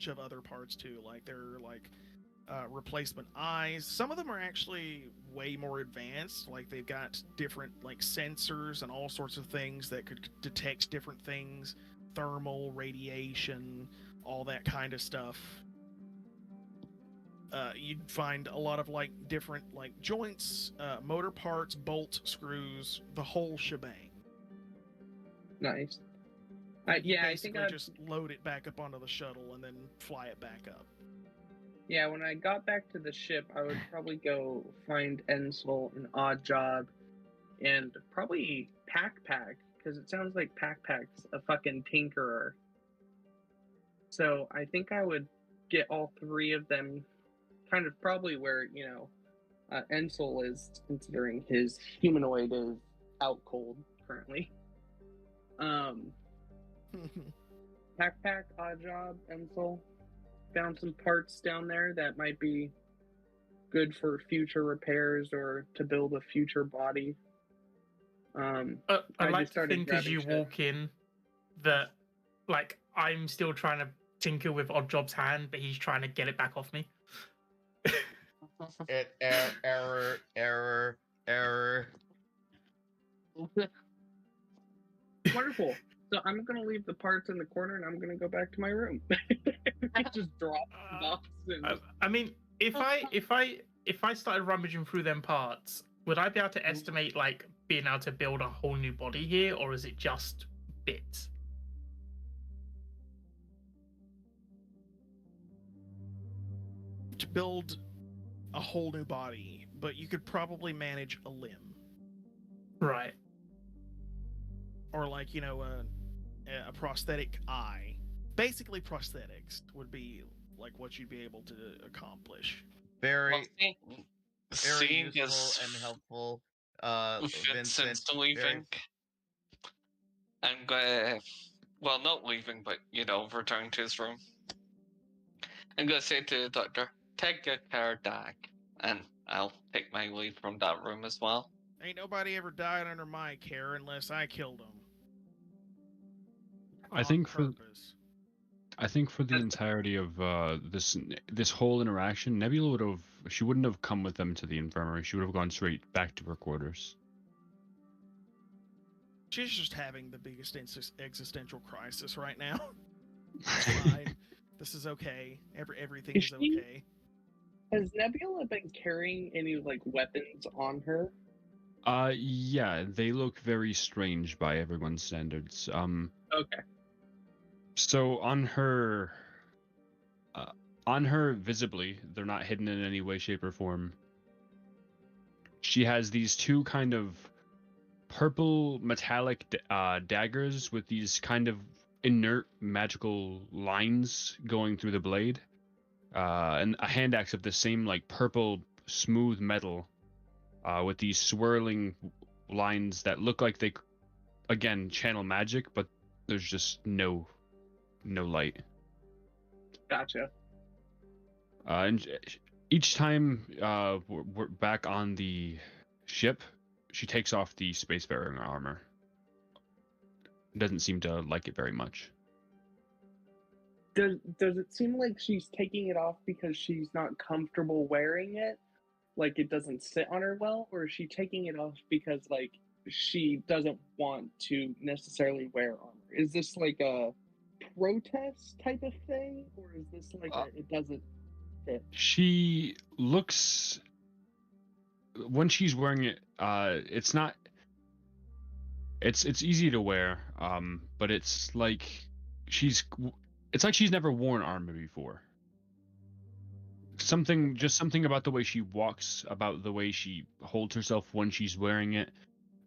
of other parts too. There are replacement eyes. Some of them are actually way more advanced. They've got different sensors and all sorts of things that could detect different things, thermal, radiation, all that kind of stuff. You'd find a lot of different joints, motor parts, bolts, screws, the whole shebang. Nice. Yeah, I think I'd just load it back up onto the shuttle and then fly it back up. Yeah, when I got back to the ship, I would probably go find Ensel and Oddjob and probably PakPak, because it sounds like PakPak's a fucking tinkerer. So I think I would get all three of them kind of probably where, Ensel is, considering his humanoid is out cold currently. PakPak, Oddjob, Ensel. Found some parts down there that might be good for future repairs or to build a future body. I I like just to started think as grabbing you shit. walk in that, like, I'm still trying to tinker with Oddjob's hand, but he's trying to get it back off me. Error. Wonderful. So I'm gonna leave the parts in the corner and I'm gonna go back to my room. Just drop the box and I mean, if I started rummaging through them parts, would I be able to estimate like being able to build a whole new body here, or is it just bits? To build a whole new body, but you could probably manage a limb. Right. Or like, a prosthetic eye. Basically, prosthetics would be like what you'd be able to accomplish. Very seeing useful as and helpful. Fitz Vincent, since leaving, I'm gonna, well, not leaving, but returning to his room. I'm gonna say to the doctor, "Take good care of Dagg," and I'll take my leave from that room as well. Ain't nobody ever died under my care unless I killed them. I think for purpose. the entirety of this whole interaction, Nebula wouldn't have come with them to the infirmary. She would have gone straight back to her quarters. She's just having the biggest existential crisis right now. It's fine. This is okay. Everything is okay. Has Nebula been carrying any like weapons on her? Yeah, they look very strange by everyone's standards. Okay. So on her visibly, they're not hidden in any way, shape, or form. She has these two kind of purple metallic daggers with these kind of inert magical lines going through the blade, and a hand axe of the same like purple smooth metal with these swirling lines that look like they again channel magic, but there's just no light. Gotcha. And each time we're back on the ship, she takes off the spacefaring armor. Doesn't seem to like it very much. Does it seem like she's taking it off because she's not comfortable wearing it? Like it doesn't sit on her well, or is she taking it off because like she doesn't want to necessarily wear armor? Is this like a protest type of thing, or is this like it doesn't fit? She looks, when she's wearing it, it's not, it's easy to wear, but it's like she's never worn armor before. Something about the way she walks, about the way she holds herself when she's wearing it,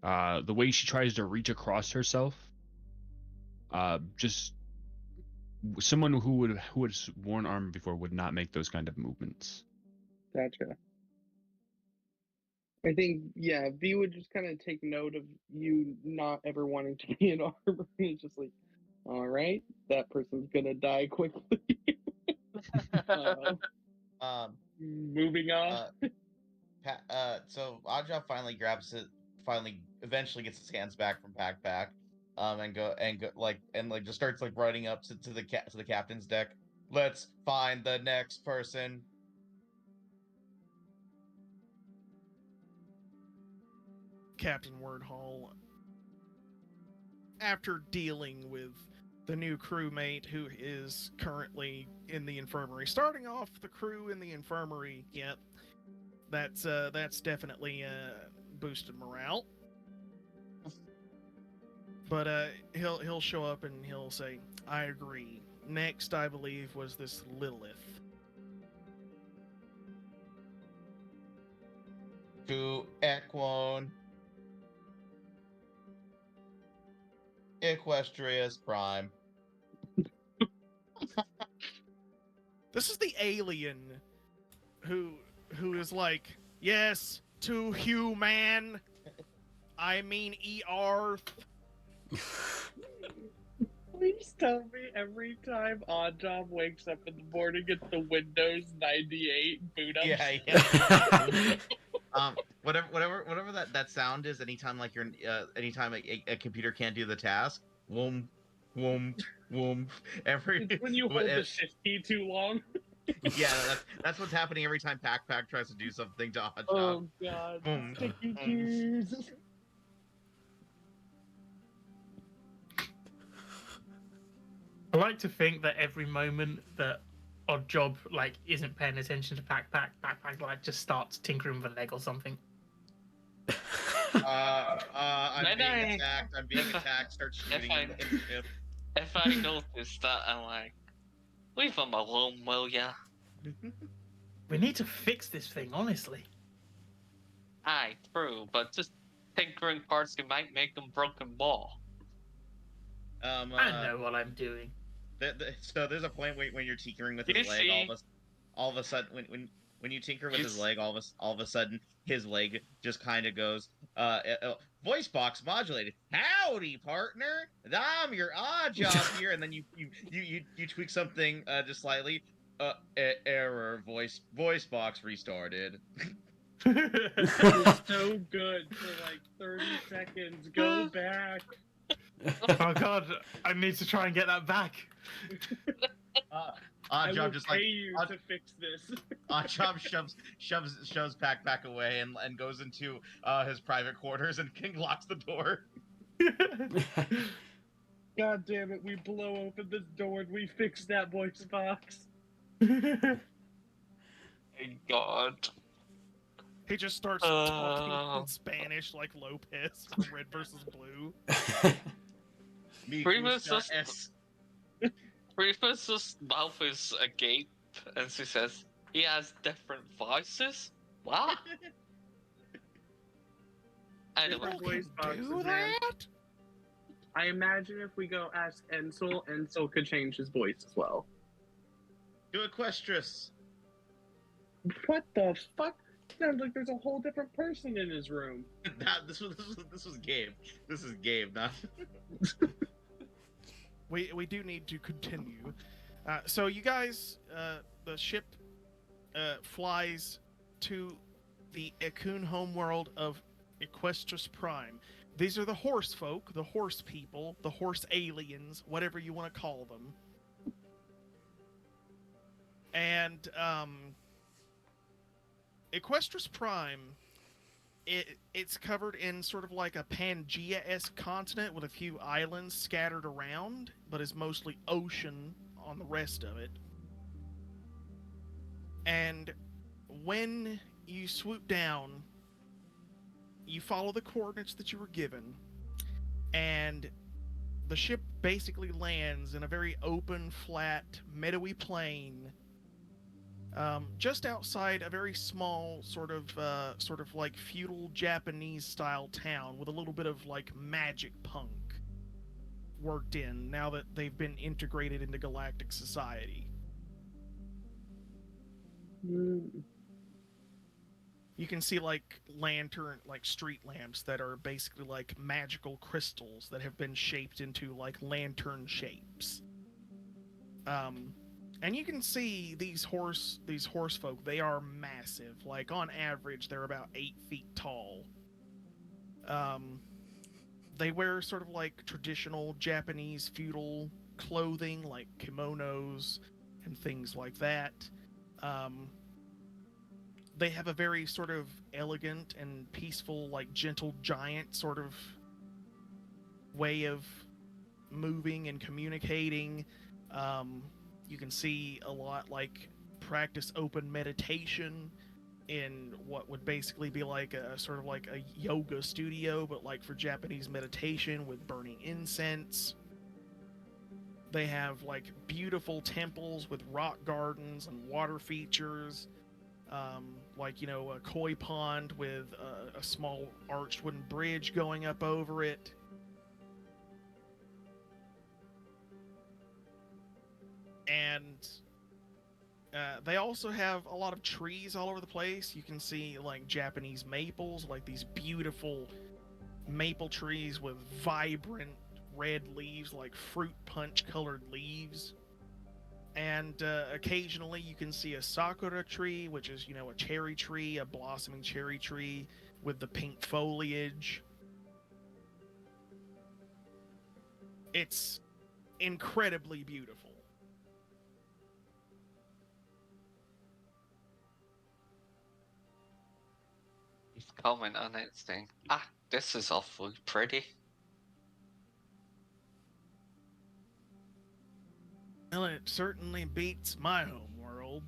the way she tries to reach across herself, just someone who has worn armor before would not make those kind of movements. Gotcha. I think, yeah, V would just kind of take note of you not ever wanting to be in armor. It's just like, all right, that person's gonna die quickly. Moving on. So Oddjob finally eventually gets his hands back from PakPak, and just starts like running up to the captain's deck. Let's find the next person. Captain Wordhall, after dealing with the new crewmate who is currently in the infirmary, starting off the crew in the infirmary, yep, that's definitely boosted morale. But he'll show up and he'll say, "I agree. Next, I believe, was this Lilith." to Equone. Equestrius Prime. This is the alien who is like, yes, to human. I mean ER. Please tell me every time Oddjob wakes up in the morning, it's the Windows 98 boot up. Yeah. Whatever that sound is. Anytime like you're, anytime a computer can't do the task. Whoom, whoom, whoom. It's when you hold the shift key too long. Yeah, that's what's happening every time PakPak tries to do something to Oddjob. Oh god. Boom. Sticky keys. I like to think that every moment that Oddjob like isn't paying attention to PakPak, PakPak like just starts tinkering with a leg or something. I'm being attacked. Start shooting. If I notice that, I'm like, leave him alone, will ya? We need to fix this thing, honestly. Aye, true, but just tinkering parts you might make them broken ball. I know what I'm doing. So there's a point when you're tinkering with You his leg, see? all of a sudden when you tinker with his leg, all of a sudden his leg just kind of goes, voice box modulated. Howdy, partner. I'm your Oddjob here, and then you tweak something just slightly. Error. Voice box restarted. It was so good for like 30 seconds. Go back. Oh god, I need to try and get that back. I will Oddjob just pay like you to fix this. Oddjob shoves PakPak away and goes into his private quarters and King locks the door. God damn it, we blow open this door and we fix that voice box. My God. He just starts talking in Spanish like Lopez from Red versus Blue. Reefa's mouth is agape, and she says, he has different voices? What? Anyway, Different voice boxes, Do man. that? I imagine if we go ask Ensel, Ensel could change his voice as well. To Equestrius. What the fuck? Sounds like there's a whole different person in his room. This was Gabe. This is Gabe, not. We do need to continue. So you guys, the ship flies to the Ekun homeworld of Equestrius Prime. These are the horse folk, the horse people, the horse aliens, whatever you want to call them. And Equestrius Prime, it's covered in sort of like a Pangea-esque continent with a few islands scattered around, but is mostly ocean on the rest of it. And when you swoop down, you follow the coordinates that you were given, and the ship basically lands in a very open, flat, meadowy plain, just outside a very small sort of like feudal Japanese style town with a little bit of like magic punk worked in now that they've been integrated into galactic society. You can see like street lamps that are basically like magical crystals that have been shaped into like lantern shapes. And you can see these horse folk, they are massive. Like on average, they're about 8 feet tall. They wear sort of like traditional Japanese feudal clothing, like kimonos and things like that. They have a very sort of elegant and peaceful, like gentle giant sort of way of moving and communicating. You can see a lot like practice open meditation in what would basically be like a sort of like a yoga studio, but like for Japanese meditation with burning incense. They have like beautiful temples with rock gardens and water features. like, you know, a koi pond with a small arched wooden bridge going up over it. And they also have a lot of trees all over the place. You can see, like, Japanese maples, like these beautiful maple trees with vibrant red leaves, like fruit punch colored leaves. And occasionally you can see a sakura tree, which is, you know, a cherry tree, a blossoming cherry tree with the pink foliage. It's incredibly beautiful. He's comment on it saying, "Ah, this is awfully pretty." Well, it certainly beats my home world,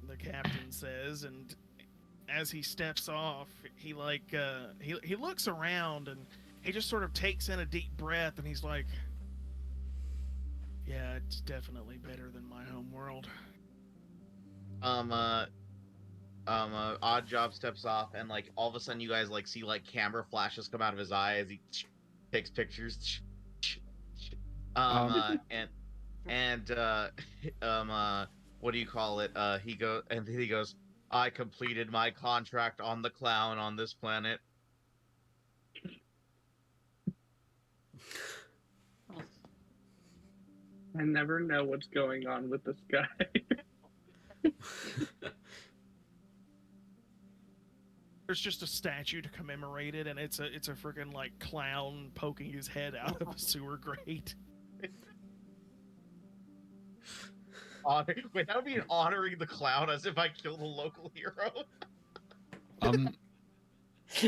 the captain says, and as he steps off, he he looks around and he just sort of takes in a deep breath and he's like, yeah, it's definitely better than my home world. Odd Job steps off, and like all of a sudden, you guys like see like camera flashes come out of his eye as he takes pictures. And what do you call it? He goes. I completed my contract on the clown on this planet. I never know what's going on with this guy. There's just a statue to commemorate it, and it's a freaking like clown poking his head out of a sewer grate. Wait, that would be honoring the clown as if I killed a local hero.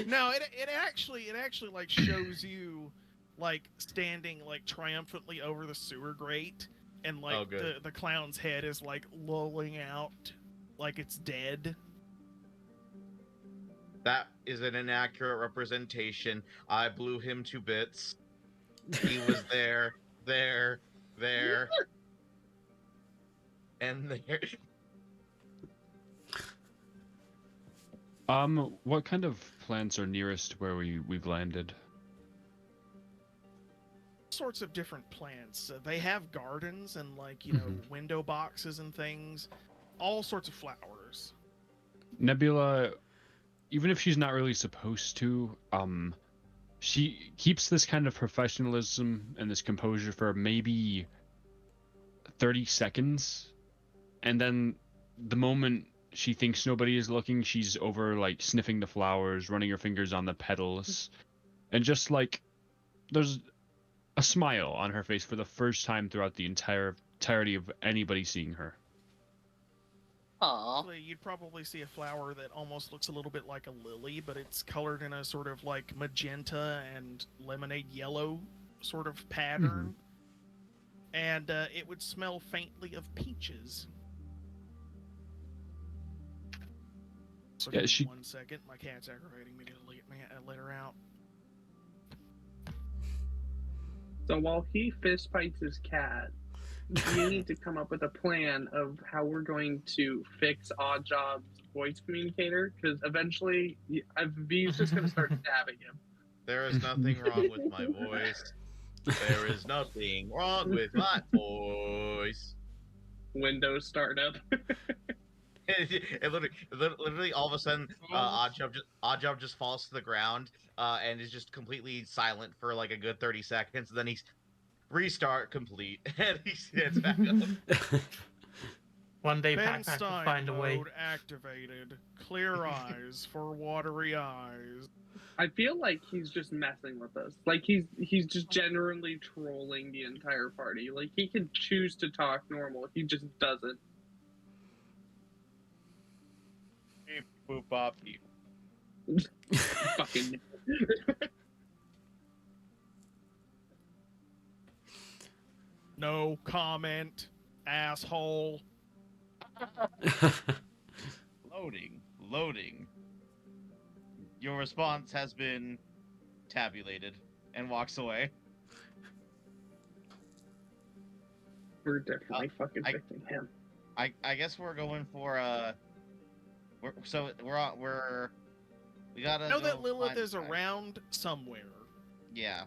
No, it actually like shows you like standing like triumphantly over the sewer grate, and like the clown's head is like lolling out like it's dead. That is an inaccurate representation. I blew him to bits. He was there, and there. What kind of plants are nearest where we've landed? Sorts of different plants. They have gardens and like, you know, window boxes and things. All sorts of flowers. Nebula, even if she's not really supposed to, she keeps this kind of professionalism and this composure for maybe 30 seconds, and then the moment she thinks nobody is looking, she's over like sniffing the flowers, running her fingers on the petals, and just like there's a smile on her face for the first time throughout the entirety of anybody seeing her. Aww. You'd probably see a flower that almost looks a little bit like a lily, but it's colored in a sort of like magenta and lemonade yellow sort of pattern. And it would smell faintly of peaches. So Yeah, give me 1 second. My cat's aggravating me to let her out. So while he fist fights his cat, you need to come up with a plan of how we're going to fix Oddjob's voice communicator, because eventually V's just going to start stabbing him. There is nothing wrong with my voice. There is nothing wrong with my voice. Windows startup. It literally, all of a sudden, Oddjob just falls to the ground and is just completely silent for like a good 30 seconds. Then he's restart complete, and he stands back up. One day, PakPak will find a way. Mode activated. Clear eyes for watery eyes. I feel like he's just messing with us. Like he's just generally trolling the entire party. Like he can choose to talk normal, he just doesn't. Beep, boop, bop, beep. Fucking. No comment, asshole. Loading. Your response has been tabulated, and walks away. We're definitely fucking fixing him. I guess we're going for We gotta Know go that Lilith find is the guy. around somewhere. Yeah.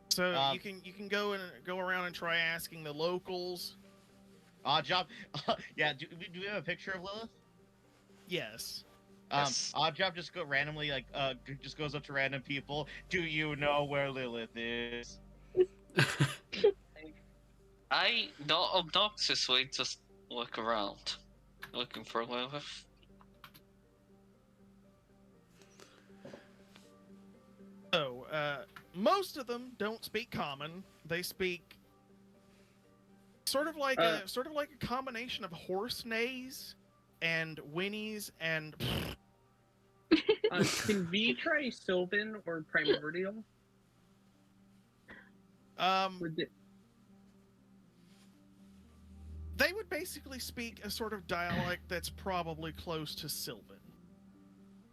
So Um, you can go around and try asking the locals. Odd job. Yeah. Do we have a picture of Lilith? Yes. Yes. Odd job just just goes up to random people. Do you know where Lilith is? I not obnoxiously just look around, looking for Lilith. So, most of them don't speak common. They speak sort of like a combination of horse neighs and whinnies and. Can V try Sylvan or Primordial? Would it- They would basically speak a sort of dialect that's probably close to Sylvan.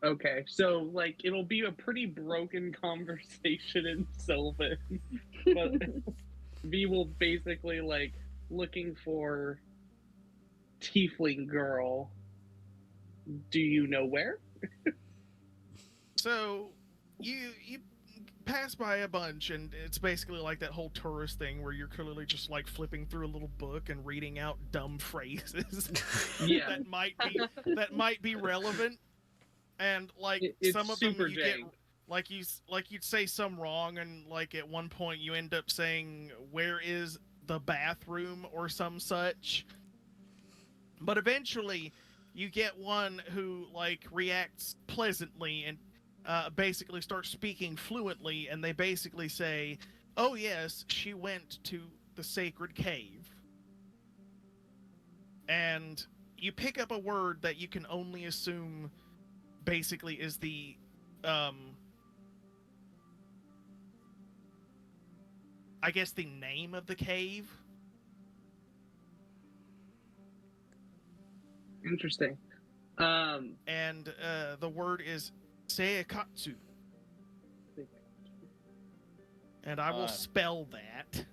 Okay, so like it'll be a pretty broken conversation in Sylvan, but V will basically like looking for Tiefling girl. Do you know where? So, you pass by a bunch, and it's basically like that whole tourist thing where you're clearly just like flipping through a little book and reading out dumb phrases Yeah. that might be relevant, and like It's some of them super you get jank. you'd say some wrong, and like at one point you end up saying where is the bathroom or some such, but eventually you get one who like reacts pleasantly and basically starts speaking fluently, and they basically say, "Oh yes, she went to the sacred cave." And you pick up a word that you can only assume basically is the I guess the name of the cave. Interesting. And the word is Seikatsu. And I will spell that.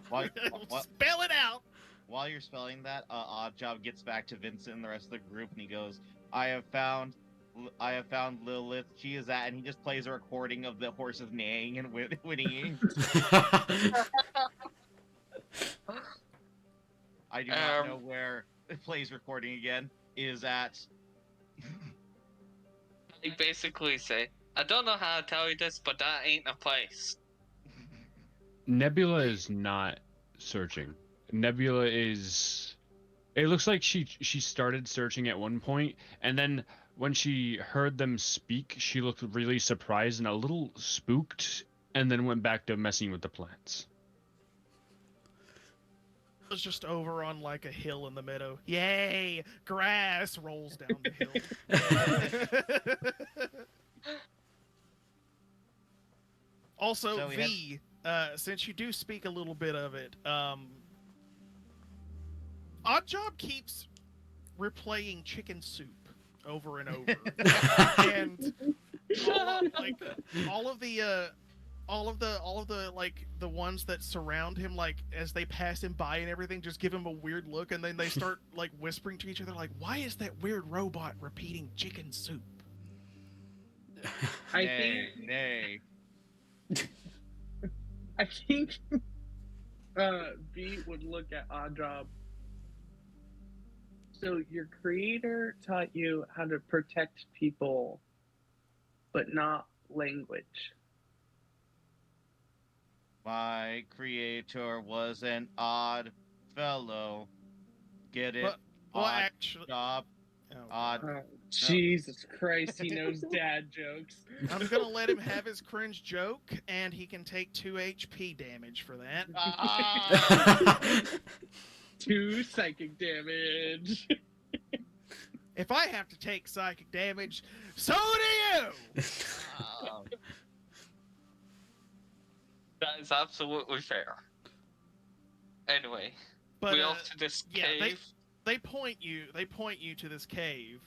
Spell it out! While you're spelling that, Odd Job gets back to Vincent and the rest of the group, and he goes, I have found Lilith. She is at," and he just plays a recording of the horses neighing and whinnying. I do not know where it plays recording again. Is at. I basically say, I don't know how to tell you this, but that ain't a place. Nebula is not searching. Nebula is. It looks like she started searching at one point, and then when she heard them speak, she looked really surprised and a little spooked, and then went back to messing with the plants. It was just over on like a hill in the meadow. Yay! Grass rolls down the hill. Also, So V, since you do speak a little bit of it, Oddjob keeps replaying chicken soup over and over, and all of the like the ones that surround him, like as they pass him by and everything, just give him a weird look, and then they start like whispering to each other, like, "Why is that weird robot repeating chicken soup?" I think V would look at Oddjob. So your creator taught you how to protect people, but not language. My creator was an odd fellow. Get it? Well, odd actually, job. Odd. Oh, Jesus Christ, he knows dad jokes. I'm gonna let him have his cringe joke, and he can take 2 HP damage for that. 2 psychic damage. If I have to take psychic damage, so do you! That is absolutely fair. Anyway, But, we off to this cave. They point you to this cave.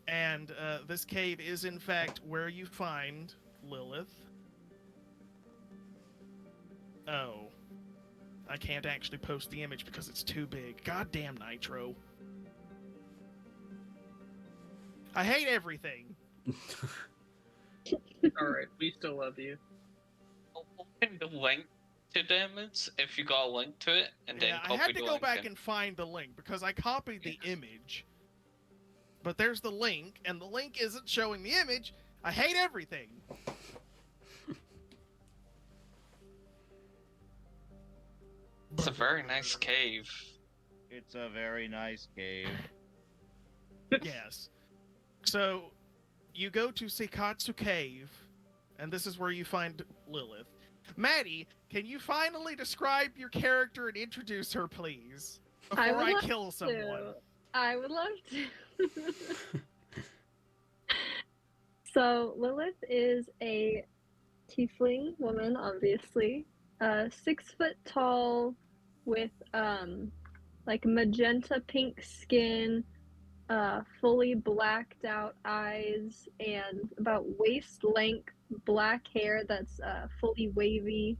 And this cave is in fact where you find Lilith. Oh. I can't actually post the image because it's too big. Goddamn Nitro. I hate everything. All right, we still love you. I'll open the link to the image if you got a link to it, and then Yeah, I copy had to the go link back in. and find the link because I copied the image. But there's the link, and the link isn't showing the image. I hate everything. It's a very nice cave. It's a very nice cave. Yes. So, you go to Seikatsu Cave, and this is where you find Lilith. Maddie, can you finally describe your character and introduce her, please? I Before would I love kill someone. I would love to. So Lilith is a tiefling woman, obviously. 6 foot tall, with like magenta pink skin, fully blacked out eyes, and about waist length black hair that's fully wavy.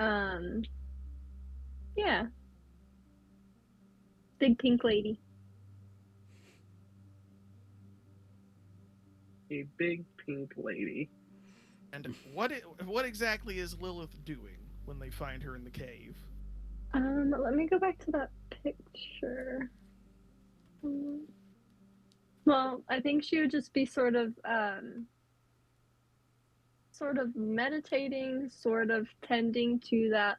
Yeah. Big pink lady. A big pink lady. And what exactly is Lilith doing when they find her in the cave? Let me go back to that picture. Well, I think she would just be sort of meditating, sort of tending to that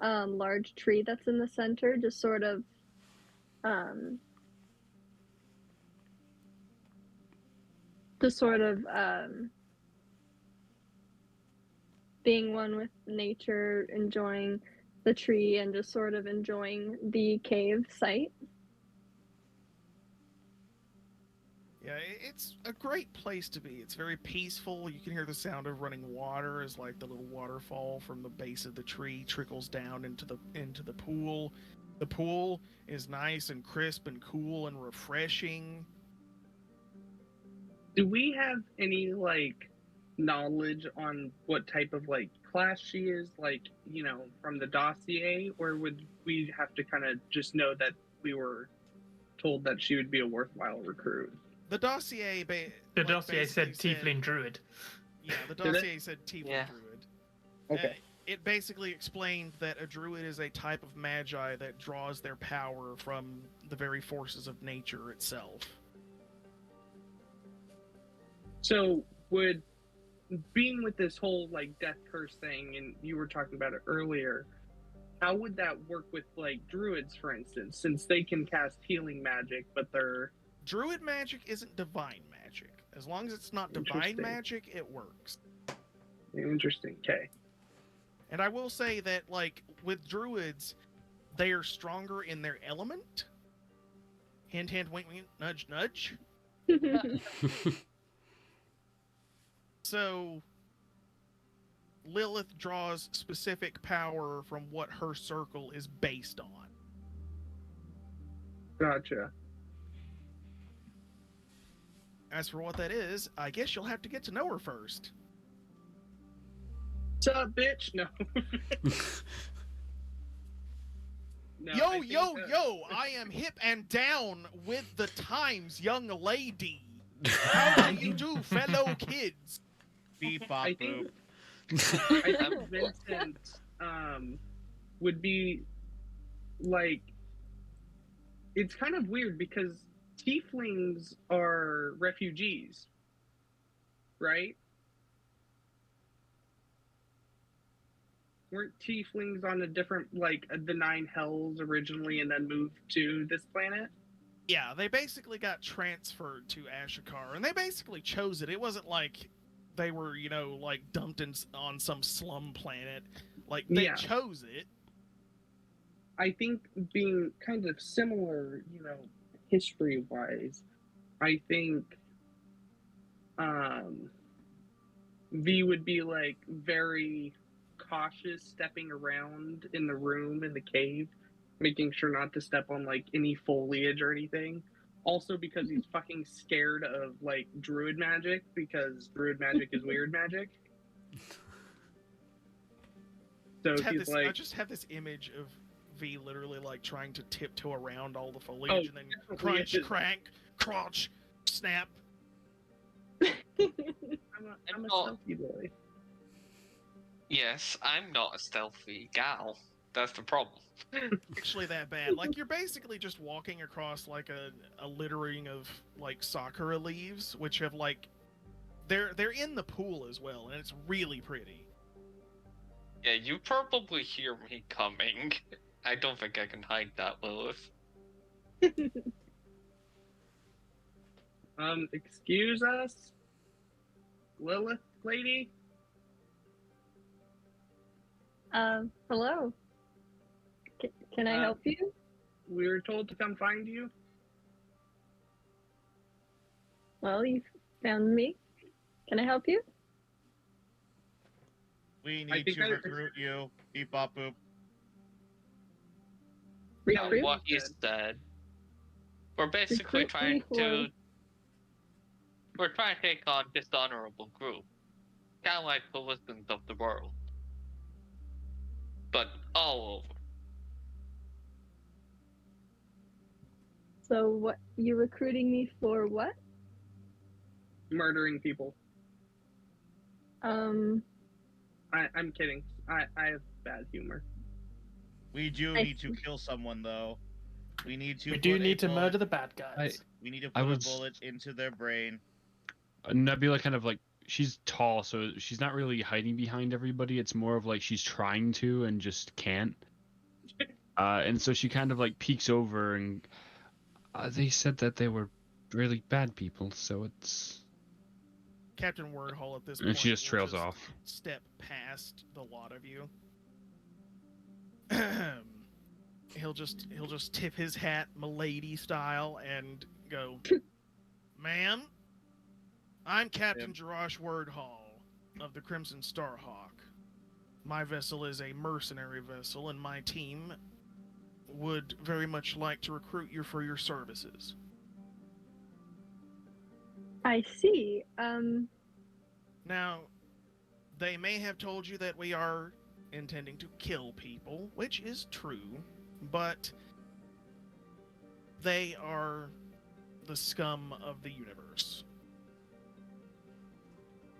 large tree that's in the center, just sort of being one with nature, enjoying the tree, and just sort of enjoying the cave site. Yeah, it's a great place to be. It's very peaceful. You can hear the sound of running water as like the little waterfall from the base of the tree trickles down into the pool. The pool is nice and crisp and cool and refreshing. Do we have any like knowledge on what type of like class she is, like, you know, from the dossier, or would we have to kind of just know that we were told that she would be a worthwhile recruit? The dossier said Tiefling Druid. Yeah, the Did it? dossier said Tiefling Yeah. Druid. Okay. It basically explained that a druid is a type of magi that draws their power from the very forces of nature itself. So would being with this whole like death curse thing, and you were talking about it earlier, how would that work with like druids, for instance, since they can cast healing magic, but they're Druid magic isn't divine magic. As long as it's not divine Interesting. magic, it works. interesting? Okay. And I will say that, like, with druids, they are stronger in their element. Hint, hint, wink, wink, nudge, nudge. So, Lilith draws specific power from what her circle is based on. Gotcha. As for what that is, I guess you'll have to get to know her first. What's up, bitch? No. No, Yo, I think, yo, I am hip and down with the times, young lady. How do you do, fellow kids? Beep bop I boop. think, I think Vincent would be like, it's kind of weird because tieflings are refugees, right? Weren't tieflings on a different, like, the Nine Hells originally and then moved to this planet? Yeah, they basically got transferred to Ashikar, and they basically chose it. It wasn't like they were, you know, like dumped on some slum planet. Like, they Yeah. chose it. I think being kind of similar, you know, history-wise, I think V would be like very cautious stepping around in the room in the cave, making sure not to step on like any foliage or anything. Also because he's fucking scared of like druid magic, because druid magic is weird magic. So he's I like, just have this image of V literally like trying to tiptoe around all the foliage Oh, and then definitely crunch, is. crank, crunch, snap. I'm a not- stealthy boy. Yes, I'm not a stealthy gal. That's the problem. Actually that bad. Like, you're basically just walking across, like, a littering of, like, sakura leaves, which have, like... They're in the pool as well, and it's really pretty. Yeah, you probably hear me coming. I don't think I can hide that, Lilith. Excuse us? Lilith lady? Hello. Can I help you? We were told to come find you. Well, you found me. Can I help you? We I need think to I- recruit you. Beep bop boop. Yeah, Recruit? what he said. We're basically Recruit me trying to... We're trying to take on dishonorable group. Kind of like the Wizards of the world. But all over. So what? You recruiting me for what? Murdering people. Um, I'm kidding. I have bad humor. We do I need to see. kill someone though. We need to. We do put a need to bullet- murder the bad guys. We need to I put a would- bullet into their brain. Nebula kind of like she's tall, so she's not really hiding behind everybody. It's more of like she's trying to and just can't. And so she kind of like peeks over and they said that they were really bad people, so it's. Captain Wordhole at this And point she just will trails off. step past the lot of you. he'll just tip his hat milady style and go, "Ma'am, I'm Captain Jarash Wordhall of the Crimson Starhawk. My vessel is a mercenary vessel, and my team would very much like to recruit you for your services." I see. Now, they may have told you that we are intending to kill people, which is true, but they are the scum of the universe.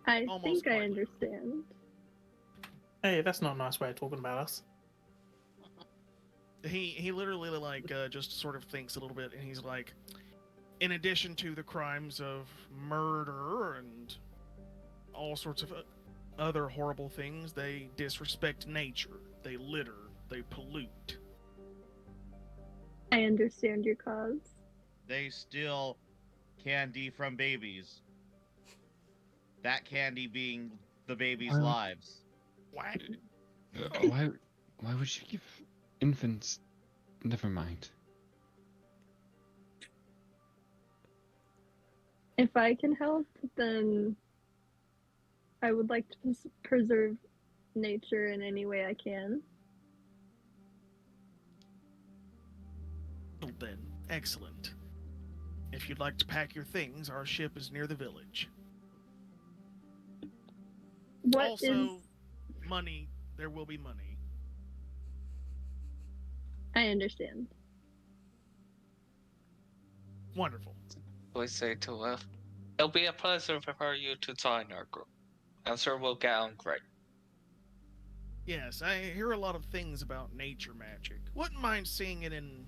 I Almost think I quite literally. understand. Hey, that's not a nice way of talking about us. He literally like just sort of thinks a little bit, and he's like, in addition to the crimes of murder and all sorts of other horrible things, they disrespect nature, they litter, they pollute. I understand your cause. They steal candy from babies. That candy being the babies' Well- lives. Why? Why would you give infants? Never mind. If I can help, then I would like to preserve nature in any way I can. Well then, excellent. If you'd like to pack your things, our ship is near the village. What Also, is... money. There will be money. I understand. Wonderful. We say to Lilith, it'll be a pleasure for you to join our group. I'm sure we'll get on great. Yes, I hear a lot of things about nature magic. Wouldn't mind seeing it in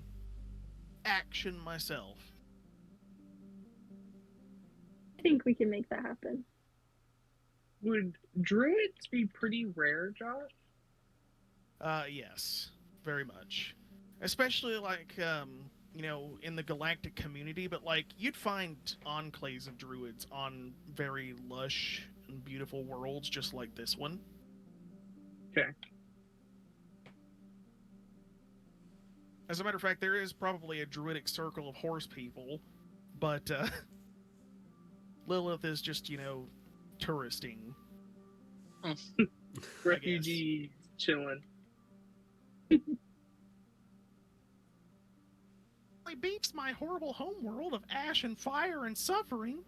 action myself. I think we can make that happen. Would druids be pretty rare, Josh? Yes, very much. Especially like, in the galactic community, but like, you'd find enclaves of druids on very lush and beautiful worlds just like this one. Okay. As a matter of fact, there is probably a druidic circle of horse people, but, Lilith is just, touristing. Refugees chilling. It beats my horrible homeworld of ash and fire and suffering.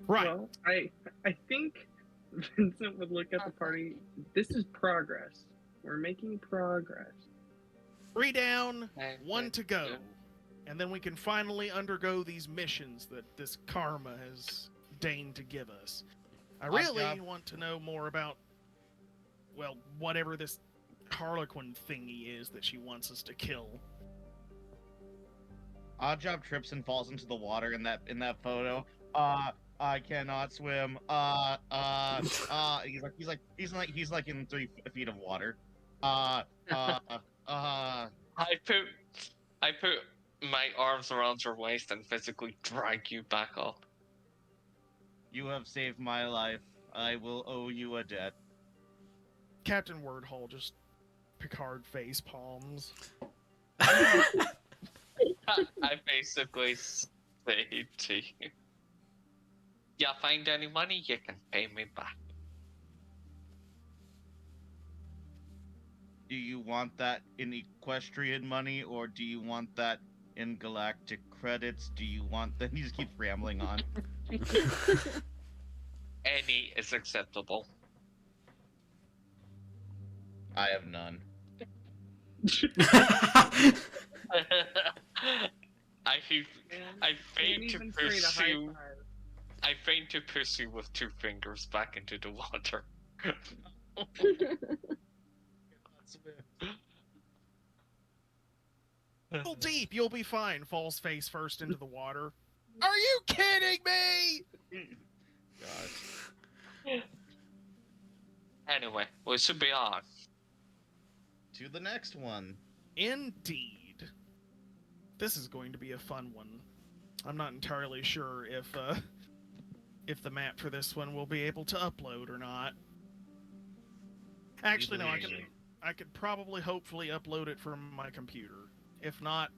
Right. Well, I think Vincent would look at the party. This is progress. We're making progress. 3 down, Hey, 1 to go. good. And then we can finally undergo these missions that this karma has deigned to give us. I Odd really job. want to know more about, well, whatever this Harlequin thingy is that she wants us to kill. Oddjob trips and falls into the water in that photo. I cannot swim. He's like in 3 feet of water. I put my arms around your waist and physically drag you back up. You have saved my life. I will owe you a debt. Captain Wordhole just Picard face palms. I basically say to you, "Yeah, find any money, you can pay me back." Do you want that in equestrian money, or do you want that in galactic credits? Do you want that? He just keeps rambling on. Any is acceptable. I have none. I faint Can't to even trade a high pursue. five. I faint to pursue with 2 fingers back into the water. Pull deep, you'll be fine. Falls face first into the water. Are you kidding me? God. Anyway, we should be on. To the next one. Indeed. This is going to be a fun one. I'm not entirely sure if the map for this one will be able to upload or not. Actually, no, I could probably hopefully upload it from my computer. If not,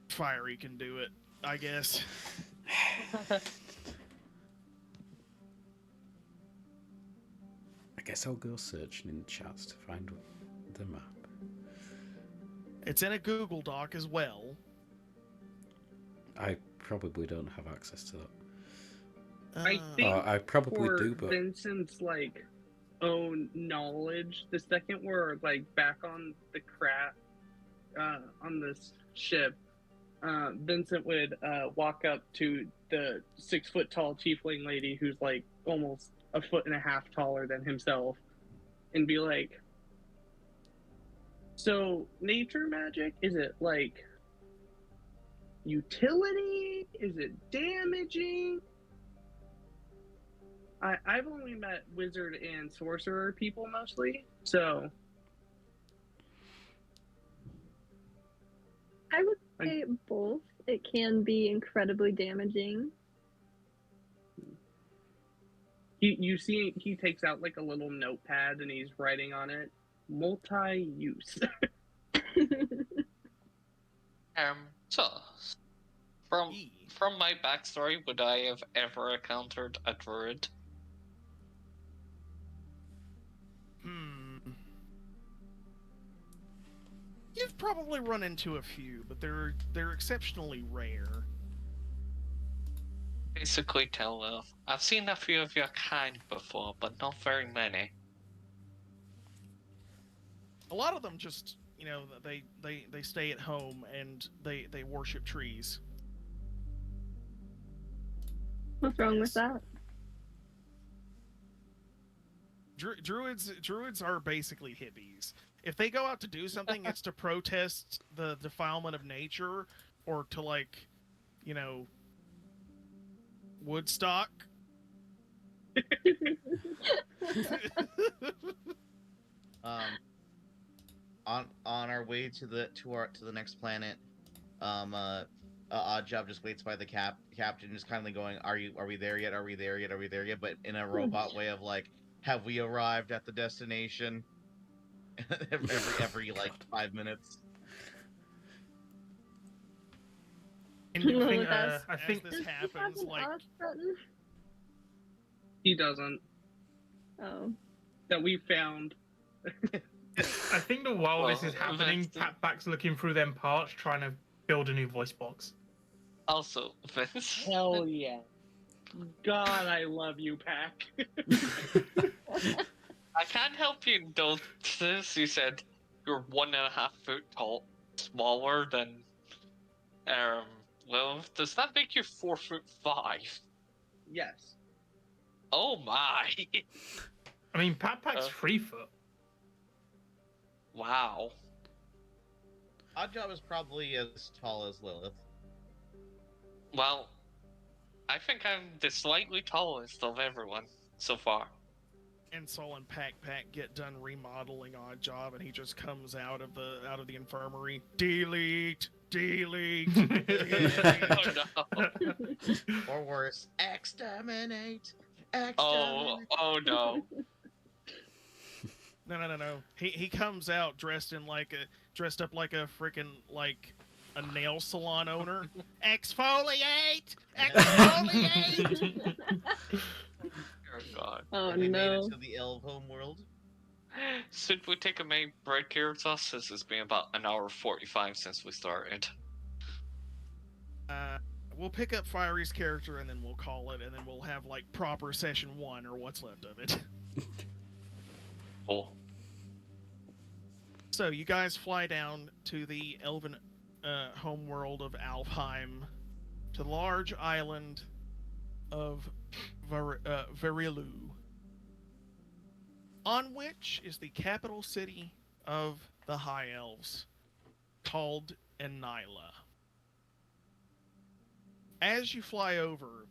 Fiery can do it, I guess. I guess I'll go searching in the chats to find the map. It's in a Google Doc as well. I probably don't have access to that. I think I probably for do, but Vincent's like own knowledge, the second we're like back on the on this ship, Vincent would walk up to the 6 foot tall tiefling lady who's like almost a foot and a half taller than himself, and be like, "So nature magic, is it like utility? Is it damaging?" I've only met wizard and sorcerer people mostly, so I would say both. It can be incredibly damaging. you see he takes out like a little notepad and he's writing on it, multi-use. So, from my backstory, would I have ever encountered a druid? You've probably run into a few, but they're exceptionally rare. Basically, tell I've seen a few of your kind before, but not very many. A lot of them just, they stay at home and they worship trees. What's wrong with that? Druids are basically hippies. If they go out to do something, it's to protest the defilement of nature, or to Woodstock. On our way to the next planet, Oddjob just waits by the captain, just kindly going, "Are we there yet? Are we there yet? Are we there yet?" But in a robot way of like, "Have we arrived at the destination?" every like 5 minutes. And No, think, that's- I think As this happens, like button? He doesn't, Oh. that we found. I think that while this is happening, PakPak's looking through them parts, trying to build a new voice box. Also, Vince. Hell yeah. God, I love you, Pak. I can't help you notice you said you're 1.5 foot tall, smaller than Lilith. Does that make you 4'5"? Yes. Oh my! I mean, PakPak's 3 foot. Wow. Oddjob is probably as tall as Lilith. Well, I think I'm the slightly tallest of everyone so far. And Sol and PakPak get done remodeling Oddjob, and he just comes out of the infirmary. Delete, delete. Oh no! Or worse, exterminate. Oh no! No. He comes out dressed up like a freaking like a nail salon owner. Exfoliate, exfoliate. Oh god. Oh We made no. it to the elf homeworld. Should we take a main break here, Sus? This has been about an hour 45 since we started. We'll pick up Fiery's character and then we'll call it, and then we'll have like proper session 1 or what's left of it. Cool. So you guys fly down to the elven homeworld of Alfheim, to the large island of Verilu, on which is the capital city of the High Elves, called Enila. As you fly over,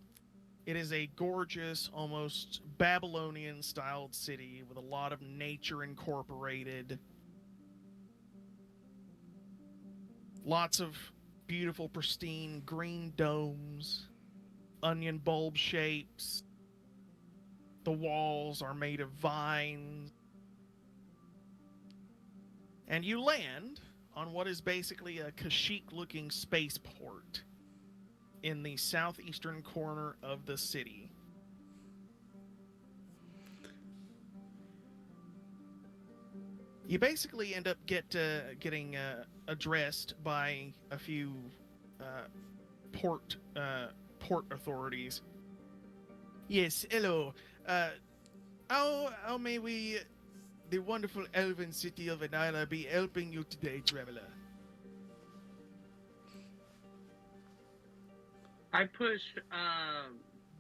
it is a gorgeous, almost Babylonian-styled city with a lot of nature incorporated. Lots of beautiful, pristine green domes, onion bulb shapes. The walls are made of vines. And you land on what is basically a Kashyyyk-looking spaceport in the southeastern corner of the city. You basically end up getting addressed by a few port authorities. Yes, hello. How may we, the wonderful elven city of Enila, be helping you today, traveler? I push.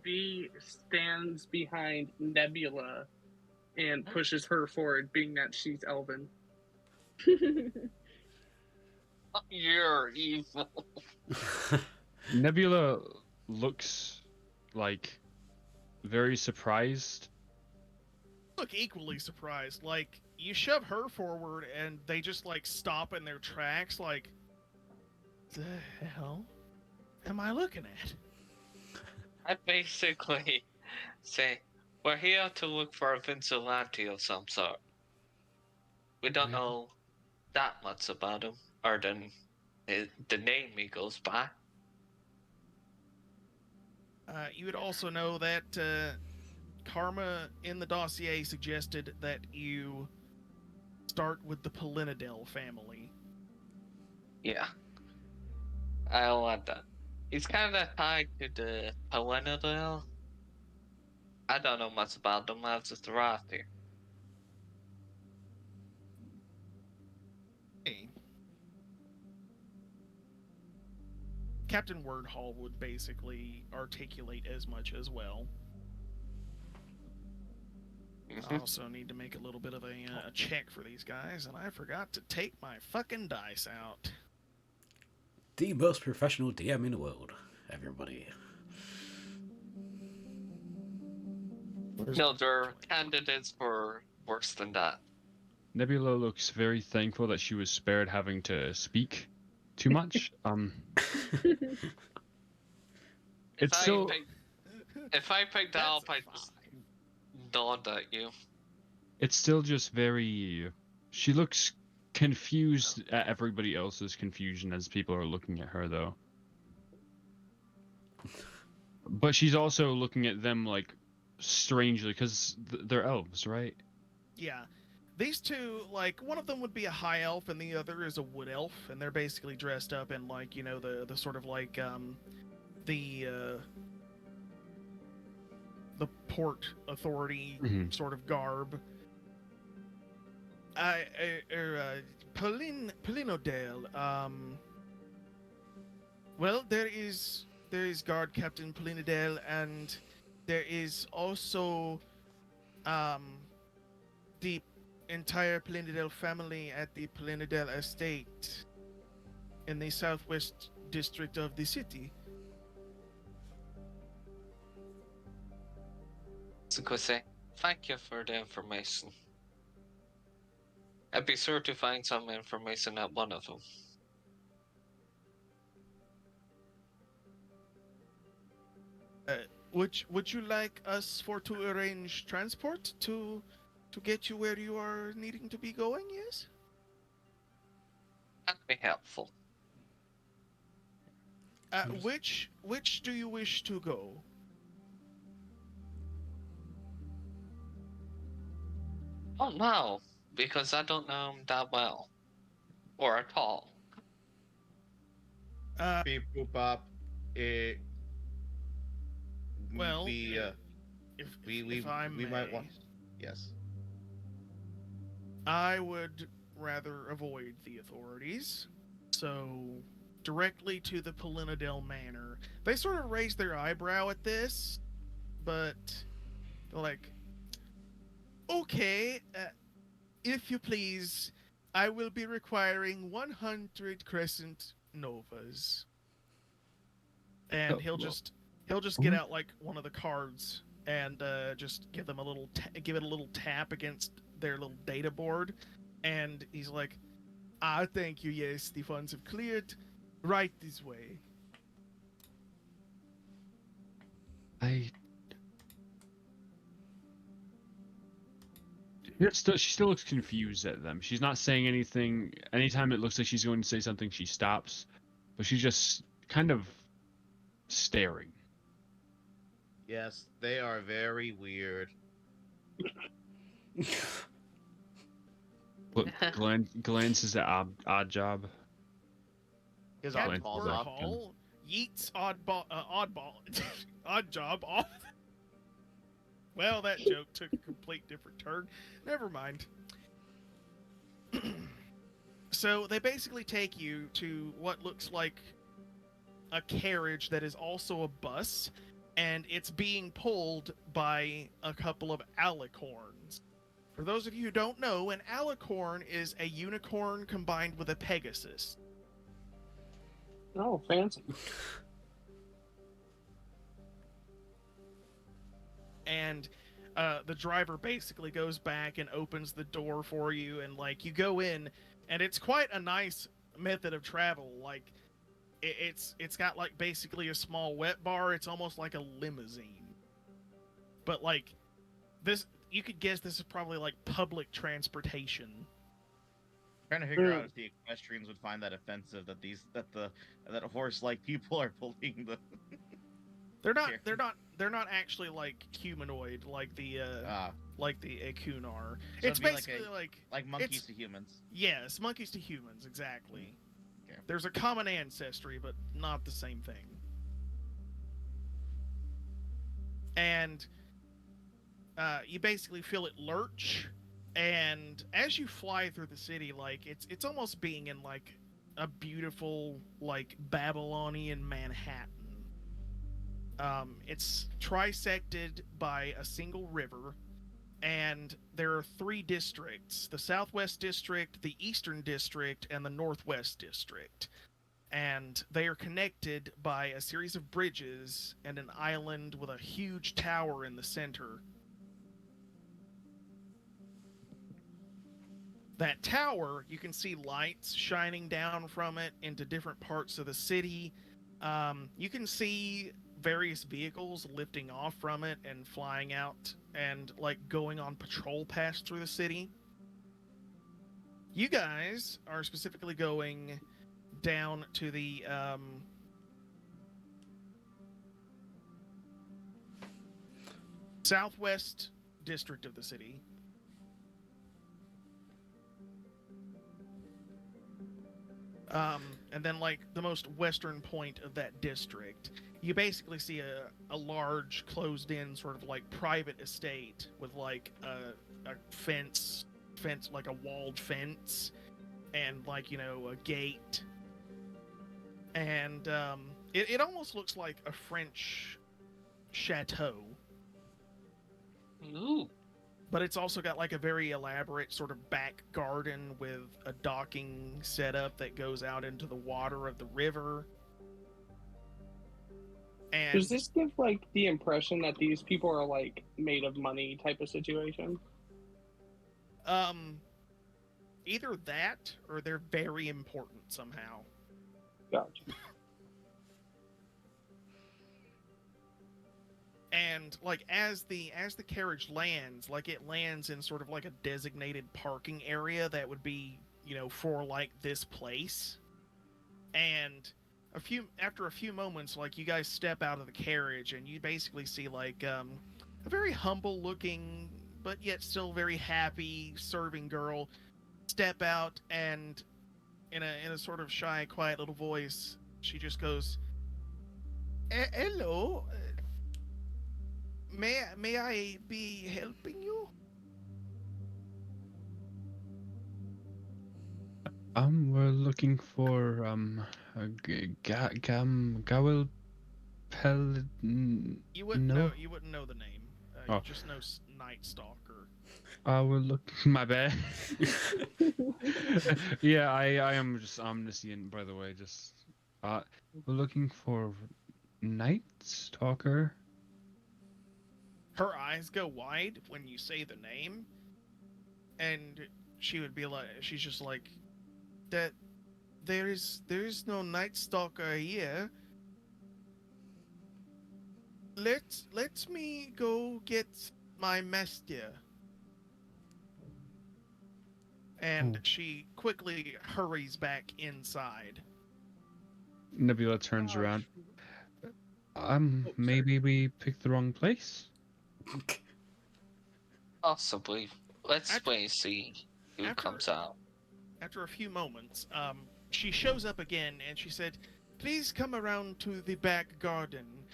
B stands behind Nebula and pushes her forward, being that she's elven. You're evil. Nebula looks like very surprised. Look equally surprised. Like, you shove her forward and they just like stop in their tracks like, the hell am I looking at? I basically say, we're here to look for a vigilante of some sort. We don't know that much about him, or the name he goes by. You would also know that Karma in the dossier suggested that you start with the Pollinodel family. Yeah. I'll add that. He's kind of tied to the Pollinodel. I don't know much about them, I've just arrived here. Hey. Captain Wordhall would basically articulate as much as well. I also need to make a little bit of a check for these guys, and I forgot to take my fucking dice out. The most professional DM in the world, everybody. No, there are candidates for worse than that. Nebula looks very thankful that she was spared having to speak too much. It's still. If I picked that up, I That's just nod at you. It's still just very. She looks confused at everybody else's confusion as people are looking at her, though. But she's also looking at them like strangely because they're elves, right? Yeah. These two, like, one of them would be a high elf and the other is a wood elf, and they're basically dressed up in, like, you know, the sort of like, the port authority sort of garb. Pollinodel. Well, there is Guard Captain Pollinodel, and there is also the entire Pollinodel family at the Pollinodel estate in the southwest district of the city. So go say, thank you for the information. I'd be sure to find some information at one of them. Would you like us to arrange transport to get you where you are needing to be going? Yes. That'd be helpful. Which do you wish to go? Oh no, because I don't know him that well. Or at all. Beep boop bop. Well, we if I we might may, want. Yes. I would rather avoid the authorities. So, directly to the Pollinodel Manor. They sort of raise their eyebrow at this, but they're like, okay, if you please, I will be requiring 100 Crescent Novas. And he'll just get out like one of the cards and just give them give it a little tap against their little data board, and he's like, thank you, yes, the funds have cleared, right this way. She still looks confused at them. She's not saying anything. Anytime it looks like she's going to say something, she stops, but she's just kind of staring. Yes, they are very weird. Glances at Odd Job. His Captain odd balls off. Warhol yeets oddball, odd job off. Well, that joke took a complete different turn. Never mind. So they basically take you to what looks like a carriage that is also a bus, and it's being pulled by a couple of alicorns. For those of you who don't know, an alicorn is a unicorn combined with a pegasus. Oh, fancy. And the driver basically goes back and opens the door for you, and like you go in, and it's quite a nice method of travel. Like it's got like basically a small wet bar. It's almost like a limousine, but like this, you could guess this is probably like public transportation. Trying to figure out if the equestrians would find that offensive that that horse-like people are pulling the. They're not actually like humanoid like the Akun are. So It's it'd be basically like monkeys to humans. Yes, monkeys to humans, exactly. Okay. There's a common ancestry, but not the same thing. And you basically feel it lurch, and as you fly through the city, like it's almost being in like a beautiful like Babylonian Manhattan. It's trisected by a single river, and there are 3 districts: the Southwest District, the Eastern District, and the Northwest District. And they are connected by a series of bridges and an island with a huge tower in the center. That tower, you can see lights shining down from it into different parts of the city. You can see various vehicles lifting off from it and flying out and like going on patrol paths through the city. You guys are specifically going down to the southwest district of the city. And then like the most western point of that district, you basically see a large closed in sort of like private estate with like a fence fence, like a walled fence, and like, you know, a gate. And it almost looks like a French chateau. Ooh. But it's also got like a very elaborate sort of back garden with a docking setup that goes out into the water of the river. And Does this give like the impression that these people are like made of money type of situation? either that or they're very important somehow. Gotcha. And like as the carriage lands, like it lands in sort of like a designated parking area that would be, you know, for like this place. And after a few moments, like you guys step out of the carriage and you basically see like a very humble looking but yet still very happy serving girl step out, and in a sort of shy, quiet little voice, she just goes, "Hello. May I be helping you?" We're looking for Gawhyl Pollinodel. You wouldn't know. You wouldn't know the name. Oh. You just know Night Stalker. We're looking. My bad. Yeah, I am just omniscient, by the way. Just we're looking for Night Stalker. Her eyes go wide when you say the name, and she would be like, she's just like, that. There is no Night Stalker here. Let me go get my master. And she quickly hurries back inside. Nebula turns around. Maybe we picked the wrong place. Possibly. Let's wait and see who comes out. After a few moments, she shows up again and she said, "Please come around to the back garden.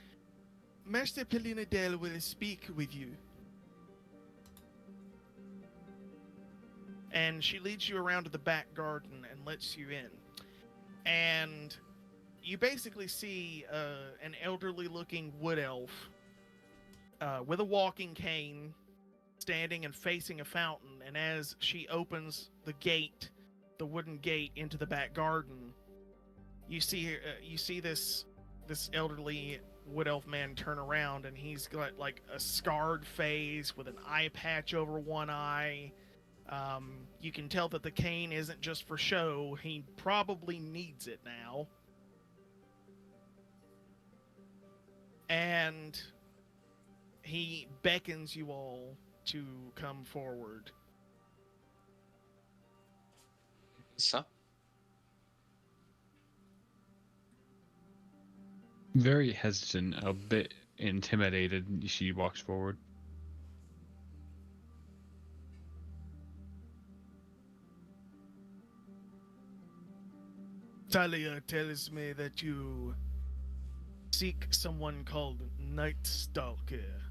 Master Pollinodel will speak with you." And she leads you around to the back garden and lets you in. And you basically see an elderly-looking wood elf with a walking cane, standing and facing a fountain. And as she opens the gate, the wooden gate into the back garden, you see this elderly wood elf man turn around, and he's got like a scarred face with an eye patch over one eye. You can tell that the cane isn't just for show. He probably needs it now. And he beckons you all to come forward. So? Very hesitant, a bit intimidated, she walks forward. Talia tells me that you seek someone called Night Stalker.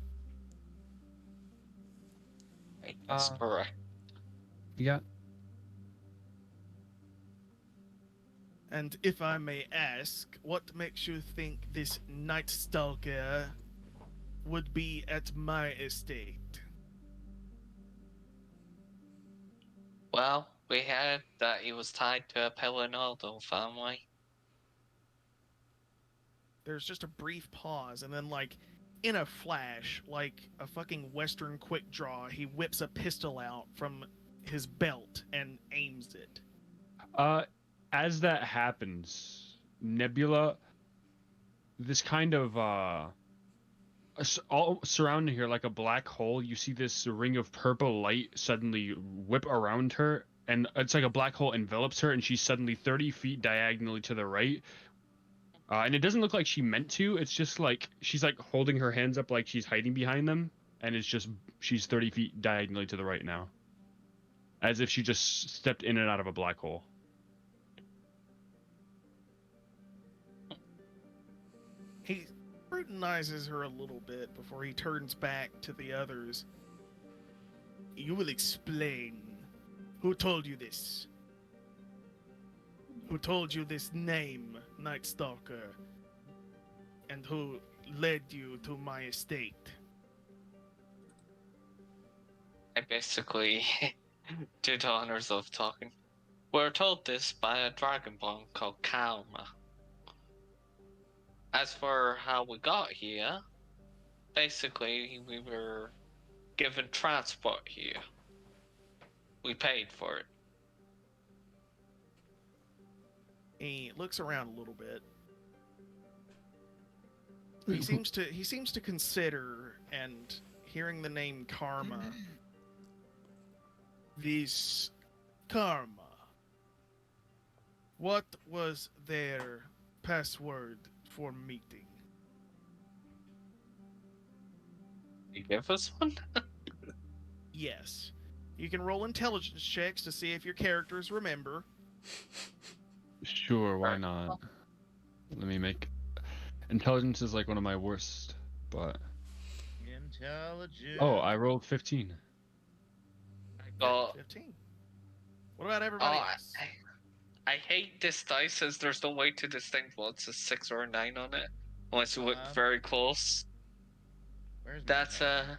That's correct. Yeah. And if I may ask, what makes you think this Night Stalker would be at my estate? Well, we heard that he was tied to a Pollinodel family. There's just a brief pause, and then, like, in a flash, like a fucking Western quick draw, he whips a pistol out from his belt and aims it. As that happens, Nebula, this kind of all surrounding her like a black hole, you see this ring of purple light suddenly whip around her, and it's like a black hole envelops her, and she's suddenly 30 feet diagonally to the right. And it doesn't look like she meant to. It's just like she's like holding her hands up like she's hiding behind them, and it's just she's 30 feet diagonally to the right now, as if she just stepped in and out of a black hole. He scrutinizes her a little bit before he turns back to the others. "You will explain Who told you this? Who told you this name, Night Stalker? And who led you to my estate? I basically did the honors of talking. We're told this by a dragonborn called Kalma. As for how we got here, basically we were given transport here. We paid for it. He looks around a little bit. He seems to consider, and hearing the name Karma. This Karma. What was their password for meeting? You give us one? Yes. You can roll intelligence checks to see if your characters remember. Sure, why not? Let me make. Intelligence is like one of my worst, but. Intelligence. Oh, I rolled 15. I got 15. What about everybody Oh, else? I hate this dice as there's no way to distinguish what's a 6 or a 9 on it. Unless you look very close. Where's my That's pen? a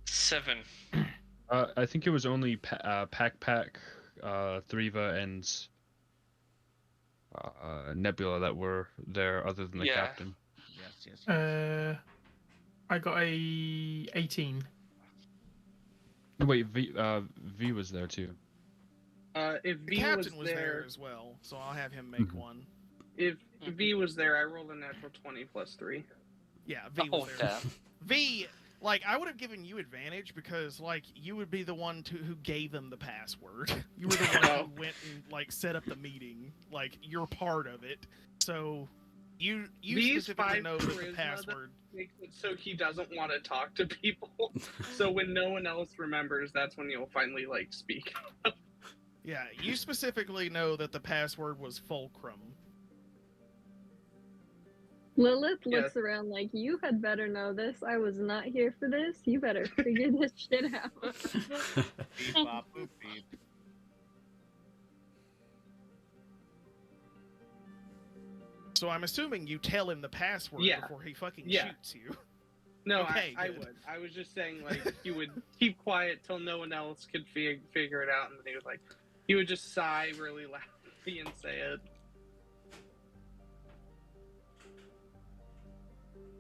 7. I think it was only PakPak, Threava, and Nebula that were there, other than the Yeah. captain. Yes. I got a 18. No, wait, V was there too. If The V captain was there there, as well, so I'll have him make Mhm. one. if V was there, I rolled a natural 20 plus 3. Yeah, V Oh, was there. damn. V, like, I would have given you advantage because, like, you would be the one who gave them the password. You were the one who went and, like, set up the meeting. Like, you're part of it. So, you These specifically 5 know that the charisma password... Makes it so he doesn't want to talk to people. So when no one else remembers, that's when you'll finally, like, speak. Yeah, you specifically know that the password was Fulcrum. Lilith Yeah. looks around like, you had better know this. I was not here for this. You better figure this shit out. Beep, bop, boop, beep. So I'm assuming you tell him the password Yeah. before he fucking Yeah. shoots you. No, Okay, I good. would. I was just saying, like, he would keep quiet till no one else could figure it out, and then he would, like, he would just sigh really loudly and say it.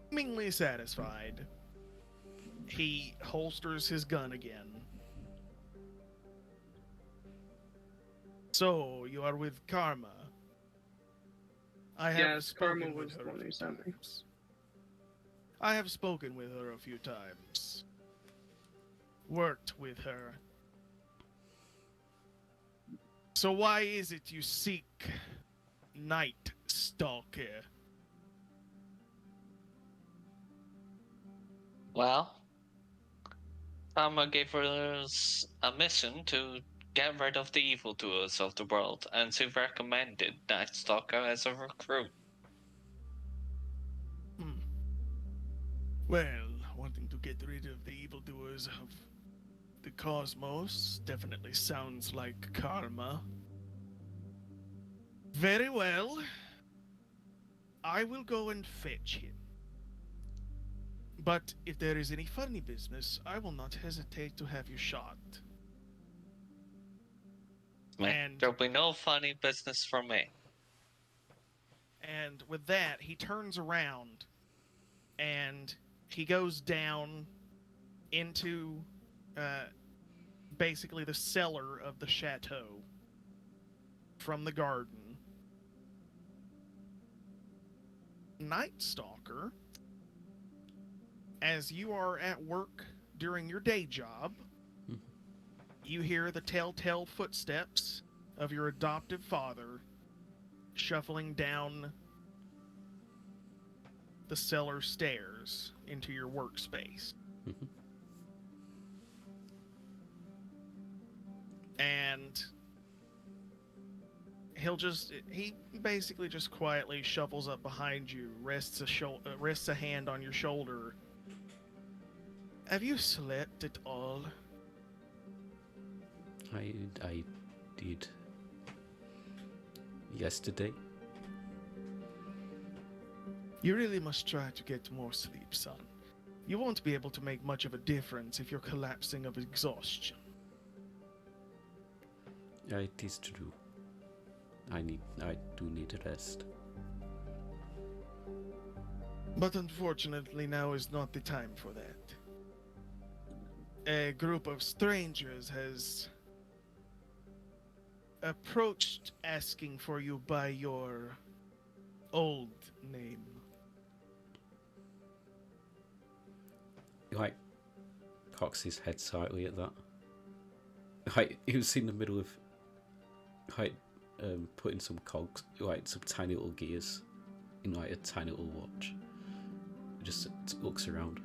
Seemingly satisfied, he holsters his gun again. So, you are with Karma. I have Yes, spoken Karma with was her the a one who few sent me. times. I have spoken with her a few times. Worked with her. So why is it you seek Night Stalker? Well, Karma gave us a mission to get rid of the evildoers of the world, and she recommended Night Stalker as a recruit. Well, wanting to get rid of the evildoers of the cosmos definitely sounds like Karma. Very well. I will go and fetch him. But if there is any funny business, I will not hesitate to have you shot. And- There'll be no funny business for me. And with that, he turns around and he goes down into basically the cellar of the chateau from the garden. Night Stalker, as you are at work during your day job, you hear the telltale footsteps of your adoptive father shuffling down the cellar stairs into your workspace. And he basically just quietly shuffles up behind you, rests a hand on your shoulder. Have you slept at all? I did yesterday. You really must try to get more sleep, son. You won't be able to make much of a difference if you're collapsing of exhaustion. Yeah, it is true. I do need a rest. But unfortunately, now is not the time for that. A group of strangers has approached asking for you by your old name. Like, cocks his head slightly at that. Like, he was in the middle of, like, putting some cogs, like, some tiny little gears in, like, a tiny little watch. He just looks around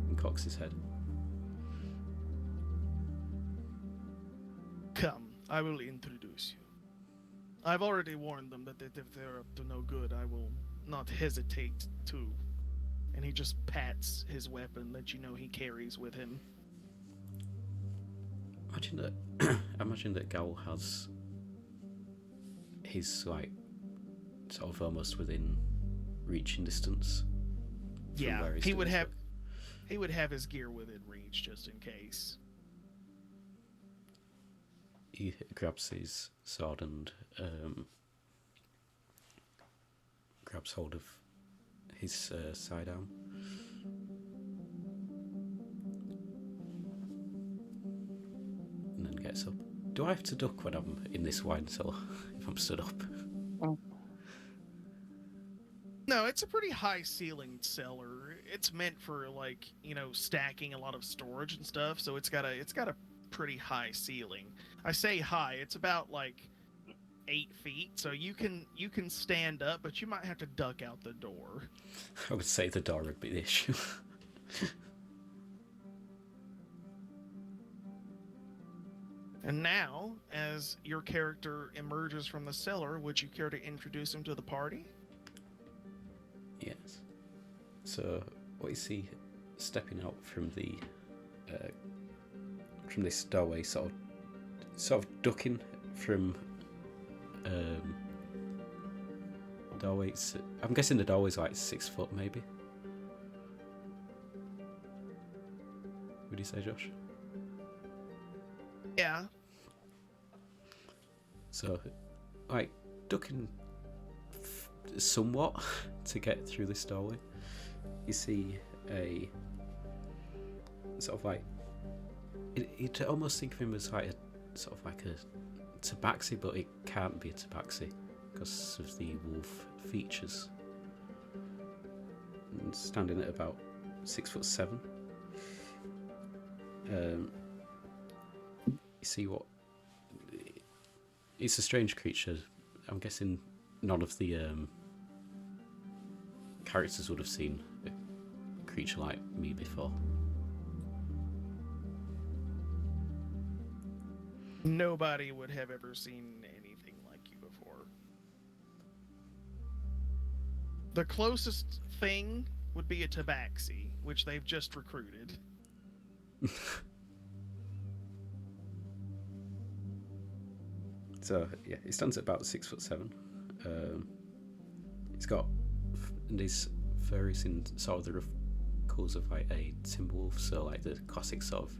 and cocks his head. Come, I will introduce you. I've already warned them that if they're up to no good, I will not hesitate to. And he just pats his weapon that you know he carries with him. Imagine that Gawhyl has his, like, sort of almost within reaching distance. Yeah, he would have his gear within reach just in case. He grabs his sword and grabs hold of his sidearm. And then gets up. Do I have to duck when I'm in this wine cellar if I'm stood up? No, it's a pretty high ceilinged cellar. It's meant for, like, you know, stacking a lot of storage and stuff, so it's got a pretty high ceiling. I say high, it's about like 8 feet, so you can stand up, but you might have to duck out the door. I would say the door would be the issue. And now, as your character emerges from the cellar, would you care to introduce him to the party? Yes. So, what you see stepping out from the from this doorway, sort of ducking from doorway. I'm guessing the doorway's like 6 foot, maybe. Would you say, Josh? Yeah. So, like, ducking somewhat to get through this doorway. You see a sort of like, you'd almost think of him as like a sort of like a tabaxi, but it can't be a tabaxi because of the wolf features. And standing at about 6'7". You see what? It's a strange creature. I'm guessing none of the characters would have seen a creature like me before. Nobody would have ever seen anything like you before. The closest thing would be a tabaxi, which they've just recruited. So yeah, he stands at about 6'7". He's got these fur is in sort of the rough colours of like a timber wolf, so like the classic sort of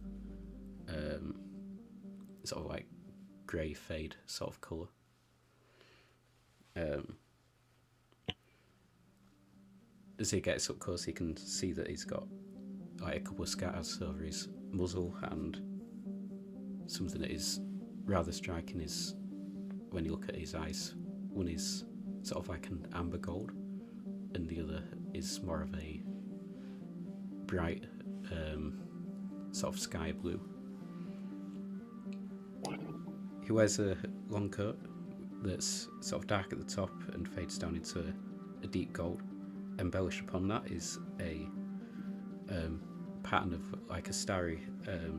like grey fade sort of colour. As he gets up close, you can see that he's got like a couple of scars over his muzzle, and something that is rather striking is when you look at his eyes. One is sort of like an amber gold, and the other is more of a bright sort of sky blue. He wears a long coat that's sort of dark at the top and fades down into a deep gold. Embellished upon that is a pattern of like a starry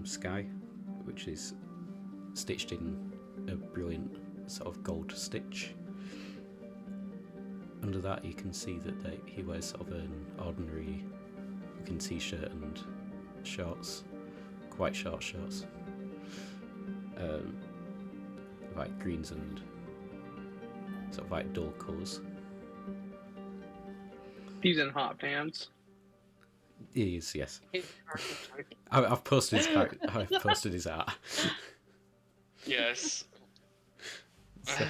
sky, which is stitched in a brilliant sort of gold stitch. Under that you can see that he wears sort of an ordinary looking t-shirt and shorts, quite short shorts. like greens and sort of like dull colours. He's in hot pants. He is, yes. I've posted his I've posted his art. Yes. So,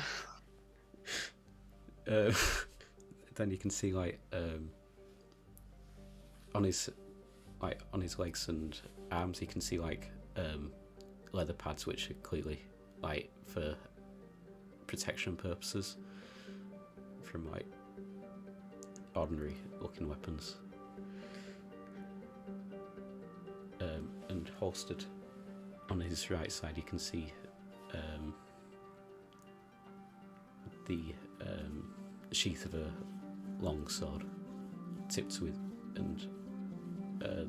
then you can see like on his legs and arms, you can see like leather pads, which are clearly like for protection purposes from like ordinary looking weapons. And holstered on his right side, you can see the sheath of a long sword tipped with, and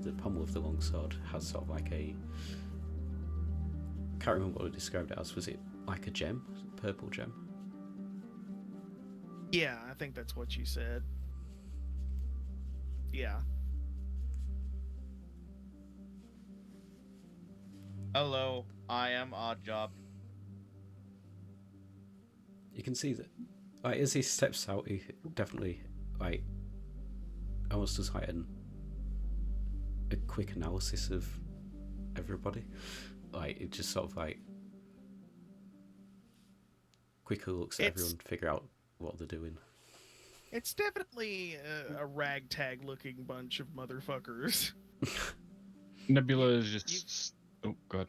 the pommel of the long sword has sort of like a, can't remember what I described it as. Was it like a gem, purple gem? Yeah, I think that's what you said. Yeah. Hello, I am Oddjob. You can see that, like, as he steps out, he definitely, like, almost does like a quick analysis of everybody. Like, it just sort of like quickly looks at everyone to figure out what they're doing. It's definitely a ragtag looking bunch of motherfuckers. Nebula is just. Oh, go ahead.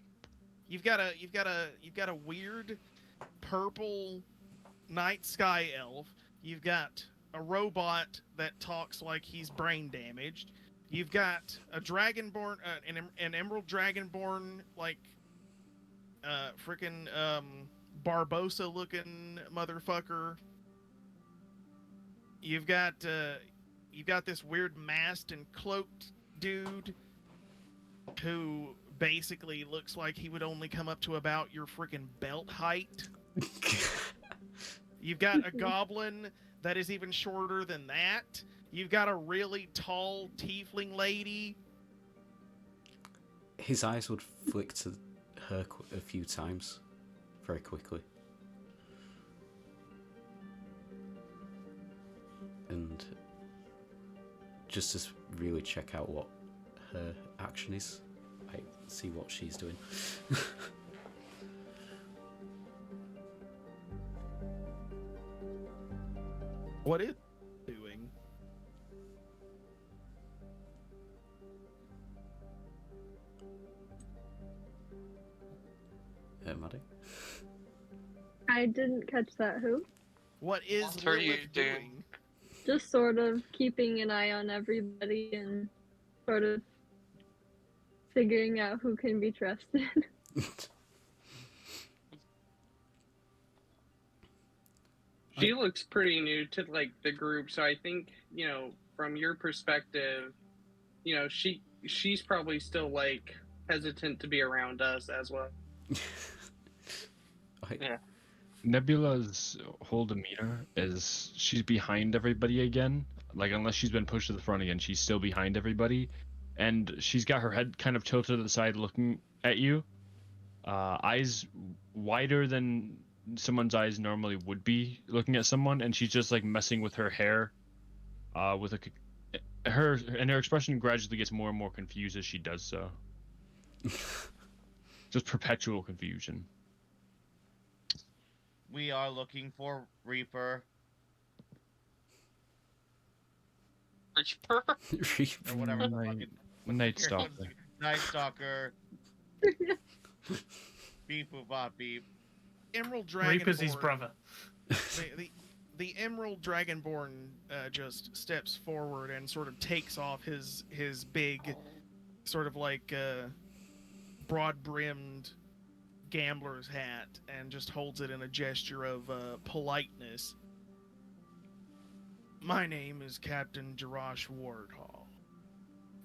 You've got a weird purple night sky elf. You've got a robot that talks like he's brain damaged. You've got a dragonborn, an emerald dragonborn, like freaking Barbosa looking motherfucker. You've got this weird masked and cloaked dude who basically looks like he would only come up to about your freaking belt height. You've got a goblin that is even shorter than that. You've got a really tall tiefling lady. His eyes would flick to her a few times, very quickly. And just to really check out what her action is, like, see what she's doing. What is doing? Madi? I didn't catch that. Who? What is What are you Lilith doing? doing? Just sort of keeping an eye on everybody and sort of figuring out who can be trusted. She looks pretty new to like the group, so I think, you know, from your perspective, you know, she's probably still like hesitant to be around us as well. Yeah. Nebula's whole demeanor is she's behind everybody again. Like, unless she's been pushed to the front again, she's still behind everybody. And she's got her head kind of tilted to the side looking at you. Eyes wider than someone's eyes normally would be looking at someone. And she's just like messing with her hair. With her expression gradually gets more and more confused as she does so. Just perpetual confusion. We are looking for Reaper. Reaper? Or whatever the fucking... Night Stalker. Night Stalker. Beep boop bop beep. Emerald Dragonborn. Reaper's his brother. The Emerald Dragonborn just steps forward and sort of takes off his big, sort of like broad-brimmed gambler's hat and just holds it in a gesture of politeness. My name is Captain Jarash Wardhall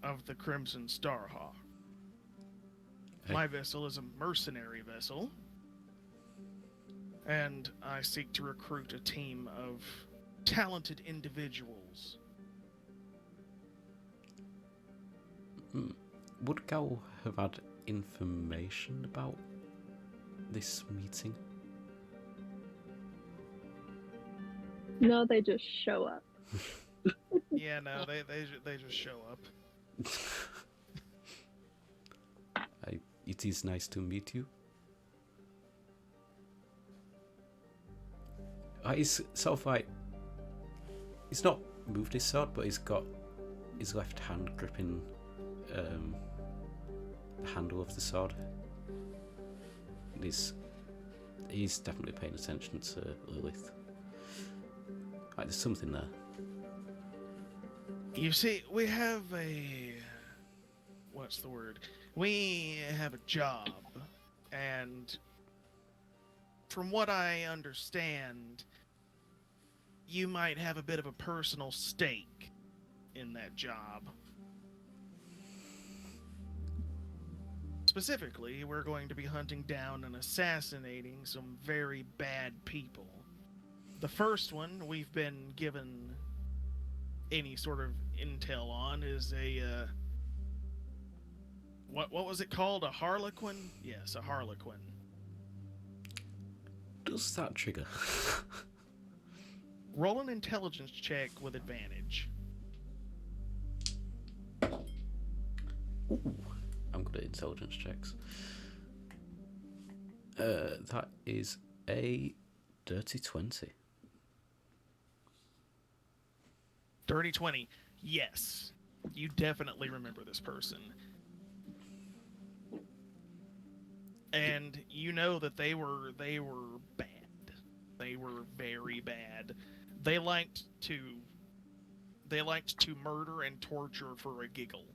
of the Crimson Starhawk. Hey. My vessel is a mercenary vessel, and I seek to recruit a team of talented individuals. Would Gawhyl have had information about this meeting? No, they just show up. Yeah, no, they just show up. It is nice to meet you. He's sort of like, he's not moved his sword, but he's got his left hand gripping the handle of the sword. And he's definitely paying attention to Lilith. Like, there's something there. You see, we have a... what's the word? We have a job, and from what I understand, you might have a bit of a personal stake in that job. Specifically, we're going to be hunting down and assassinating some very bad people. The first one we've been given any sort of intel on is a what was it called? A Harlequin? Yes, a Harlequin. Does that trigger? Roll an intelligence check with advantage. Ooh, I'm good at intelligence checks. That is a dirty 20. Dirty 20. Yes. You definitely remember this person. And you know that they were bad. They were very bad. They liked to murder and torture for a giggle.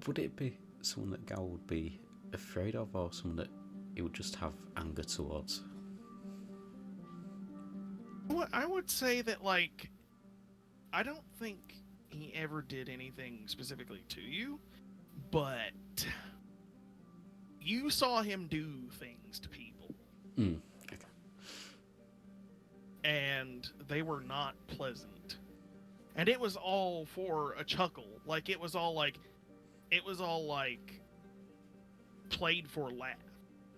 Would it be someone that Gawhyl would be afraid of, or someone that he would just have anger towards? Well, I would say that, like, I don't think he ever did anything specifically to you, but you saw him do things to people. Okay. And they were not pleasant. And it was all for a chuckle. Like, it was all played for laugh.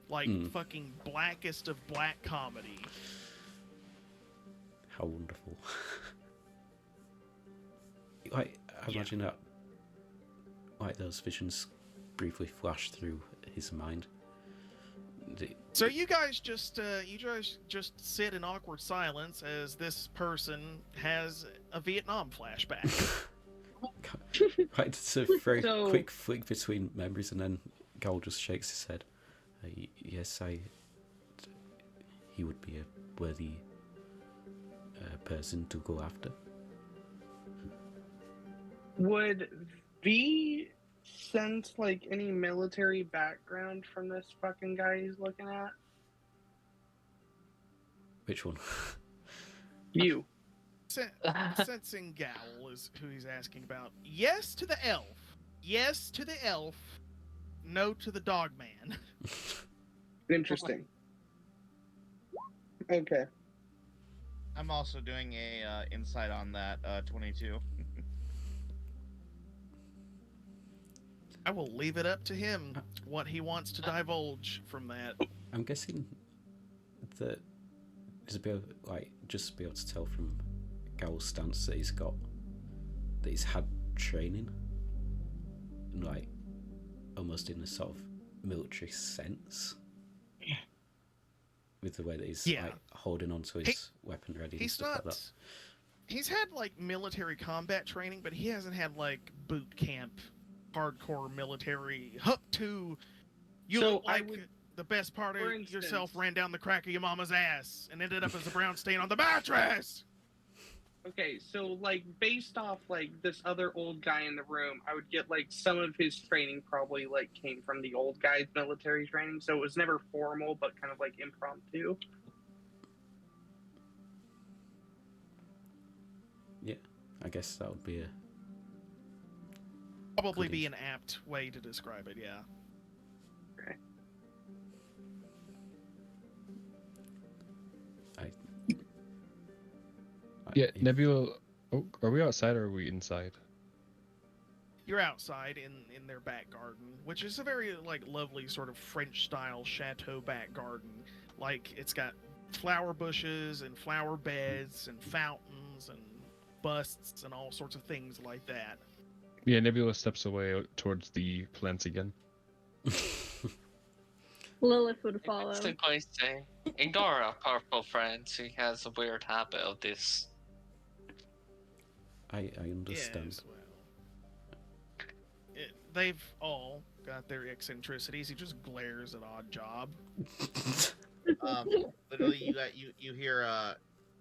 Like, fucking blackest of black comedy. How wonderful. I imagine that, like, those visions briefly flash through his mind. So you guys just sit in awkward silence as this person has a Vietnam flashback. Right, it's a very quick flick between memories, and then Gawhyl just shakes his head. Yes, he would be a worthy person to go after. Would V sense like any military background from this fucking guy he's looking at? Which one? You. Sensing Gawhyl is who he's asking about. Yes to the elf. Yes to the elf. No to the dog man. Interesting. Okay. I'm also doing a insight on that 22. I will leave it up to him what he wants to divulge from that. I'm guessing that just be able to tell from Gawyl's stance that he's had training, like almost in a sort of military sense, with the way that he's like holding onto his weapon ready and stuff like that. He's had like military combat training, but he hasn't had like boot camp, hardcore military. Up to you So look I like would- the best part of for instance- yourself ran down the crack of your mama's ass and ended up as a brown stain on the mattress. Okay, so like based off like this other old guy in the room, I would get like some of his training probably like came from the old guy's military training, so it was never formal but kind of like impromptu. Yeah, I guess that would be Probably Good be an apt way to describe it, yeah. Okay. Yeah, Nebula. Oh, are we outside or are we inside? you're outside in their back garden, which is a very like lovely sort of French style chateau back garden. Like it's got flower bushes and flower beds and fountains and busts and all sorts of things like that. Yeah, Nebula steps away towards the plants again. Lilith would follow. Basically say, ignore our powerful friend. He has a weird habit of this. I understand. Yes, well, they've all got their eccentricities. He just glares at Odd Job. Literally, you hear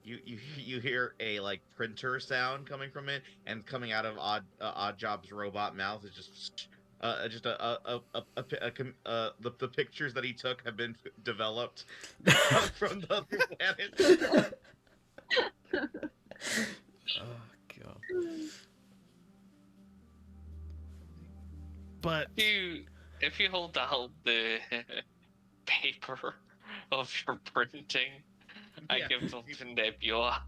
you hear a like printer sound coming from it, and coming out of Odd Job's robot mouth is just the pictures that he took have been developed from the other planet. Oh god. But if you hold out the paper of your printing, I Yeah. give them to Nebula.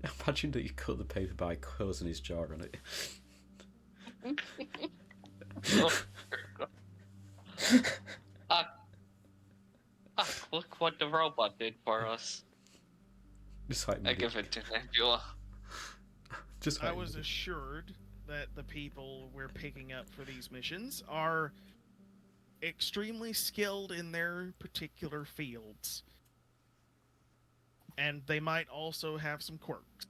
Imagine that you cut the paper by closing his jaw on it. Look what the robot did for us. Just like I give it to Nebula. Just I like was assured that the people we're picking up for these missions are extremely skilled in their particular fields. And they might also have some quirks.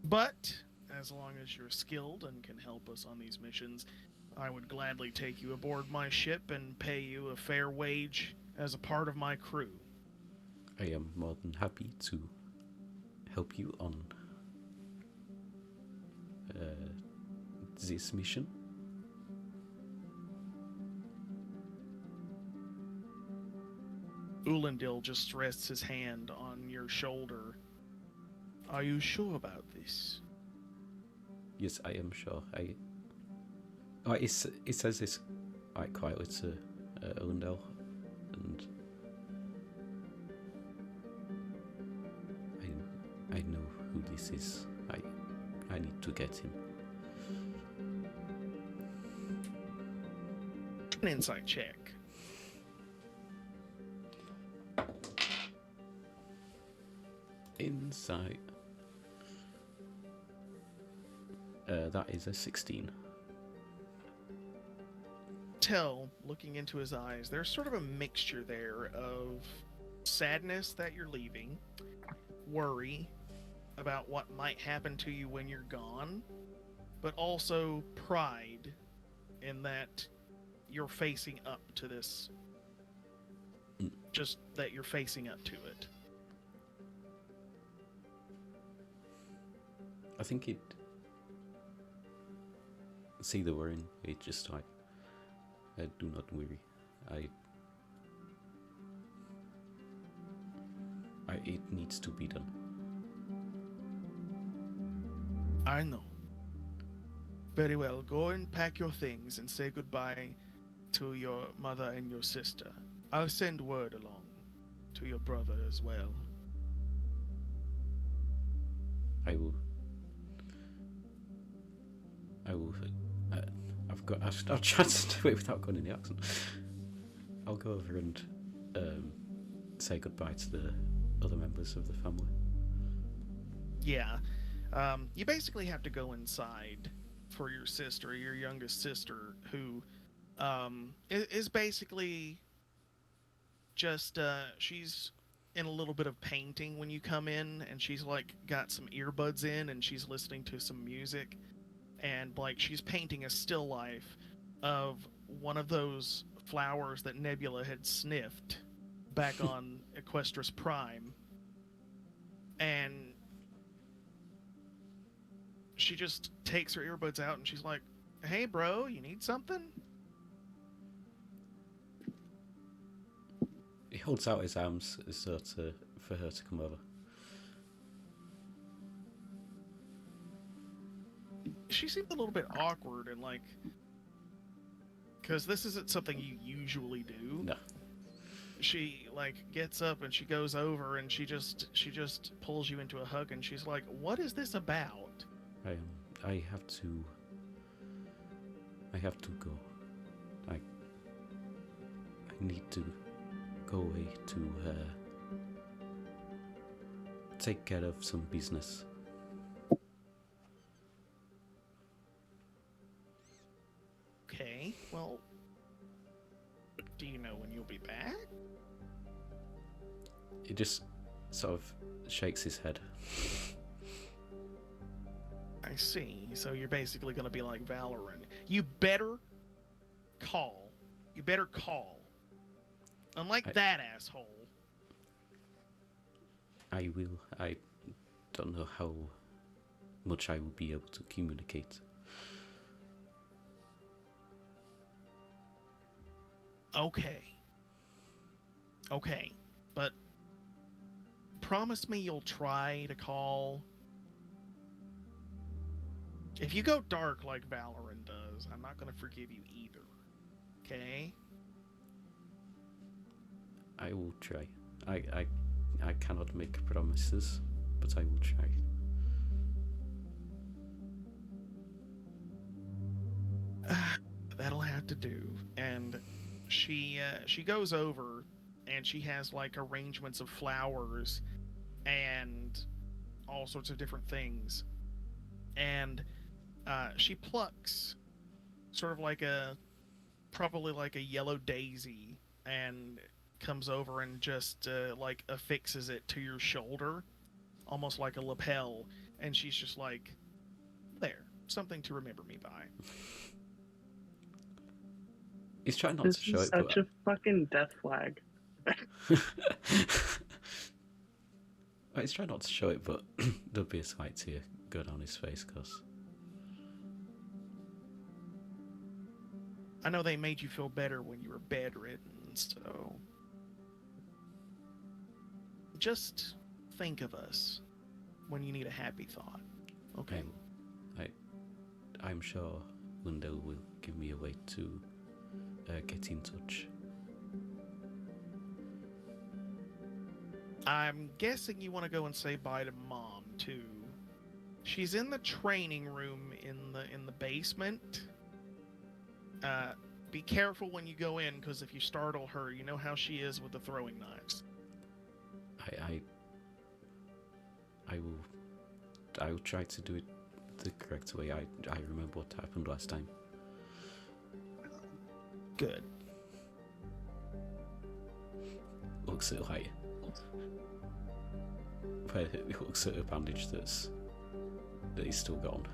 But, as long as you're skilled and can help us on these missions, I would gladly take you aboard my ship and pay you a fair wage as a part of my crew. I am more than happy to help you on this mission. Ulendil just rests his hand on your shoulder. Are you sure about this? Yes, I am sure. It says this quite quietly to Ulendil, and I know who this is. I need to get him. An insight check. Insight. That is a 16. Tell, looking into his eyes, there's sort of a mixture there of sadness that you're leaving, worry about what might happen to you when you're gone, but also pride in that you're facing up to this. Just that you're facing up to it. I think he'd see the worrying. It's just like, do not worry. It needs to be done. I know. Very well, go and pack your things and say goodbye to your mother and your sister. I'll send word along to your brother as well. I will. I'll try to do it without going in the accent. I'll go over and say goodbye to the other members of the family. Yeah. You basically have to go inside for your sister, your youngest sister, who is basically just, she's in a little bit of painting when you come in, and she's like got some earbuds in and she's listening to some music. And like she's painting a still life of one of those flowers that Nebula had sniffed back on Equestris Prime. And she just takes her earbuds out and she's like, "Hey bro, you need something?" He holds out his arms as though for her to come over. She seemed a little bit awkward and like, because this isn't something you usually do. No. She like gets up and she goes over and she just pulls you into a hug and she's like, "What is this about?" I have to. I have to go. I need to go away to take care of some business. Okay, well, do you know when you'll be back? He just sort of shakes his head. I see. So you're basically going to be like Valorant. You better call. You better call. Unlike that asshole. I will. I don't know how much I will be able to communicate. Okay. Okay. But promise me you'll try to call. If you go dark like Valorant does, I'm not going to forgive you either. Okay? I will try. I cannot make promises, but I will try. That'll have to do. And she goes over and she has like arrangements of flowers and all sorts of different things. And she plucks sort of like probably like a yellow daisy and comes over and just like affixes it to your shoulder, almost like a lapel. And she's just like, there, something to remember me by. He's trying not This to show is it, such a fucking death flag. He's trying not to show it, but there'll be a slight tear go down his face, cause I know they made you feel better when you were bedridden, so just think of us when you need a happy thought. Okay. I'm sure Lundell will give me a way to get in touch. I'm guessing you want to go and say bye to Mom too. She's in the training room in the basement. Be careful when you go in, because if you startle her, you know how she is with the throwing knives. I will try to do it the correct way. I remember what happened last time. Good. Looks at like where it looks at a bandage that he's still got on.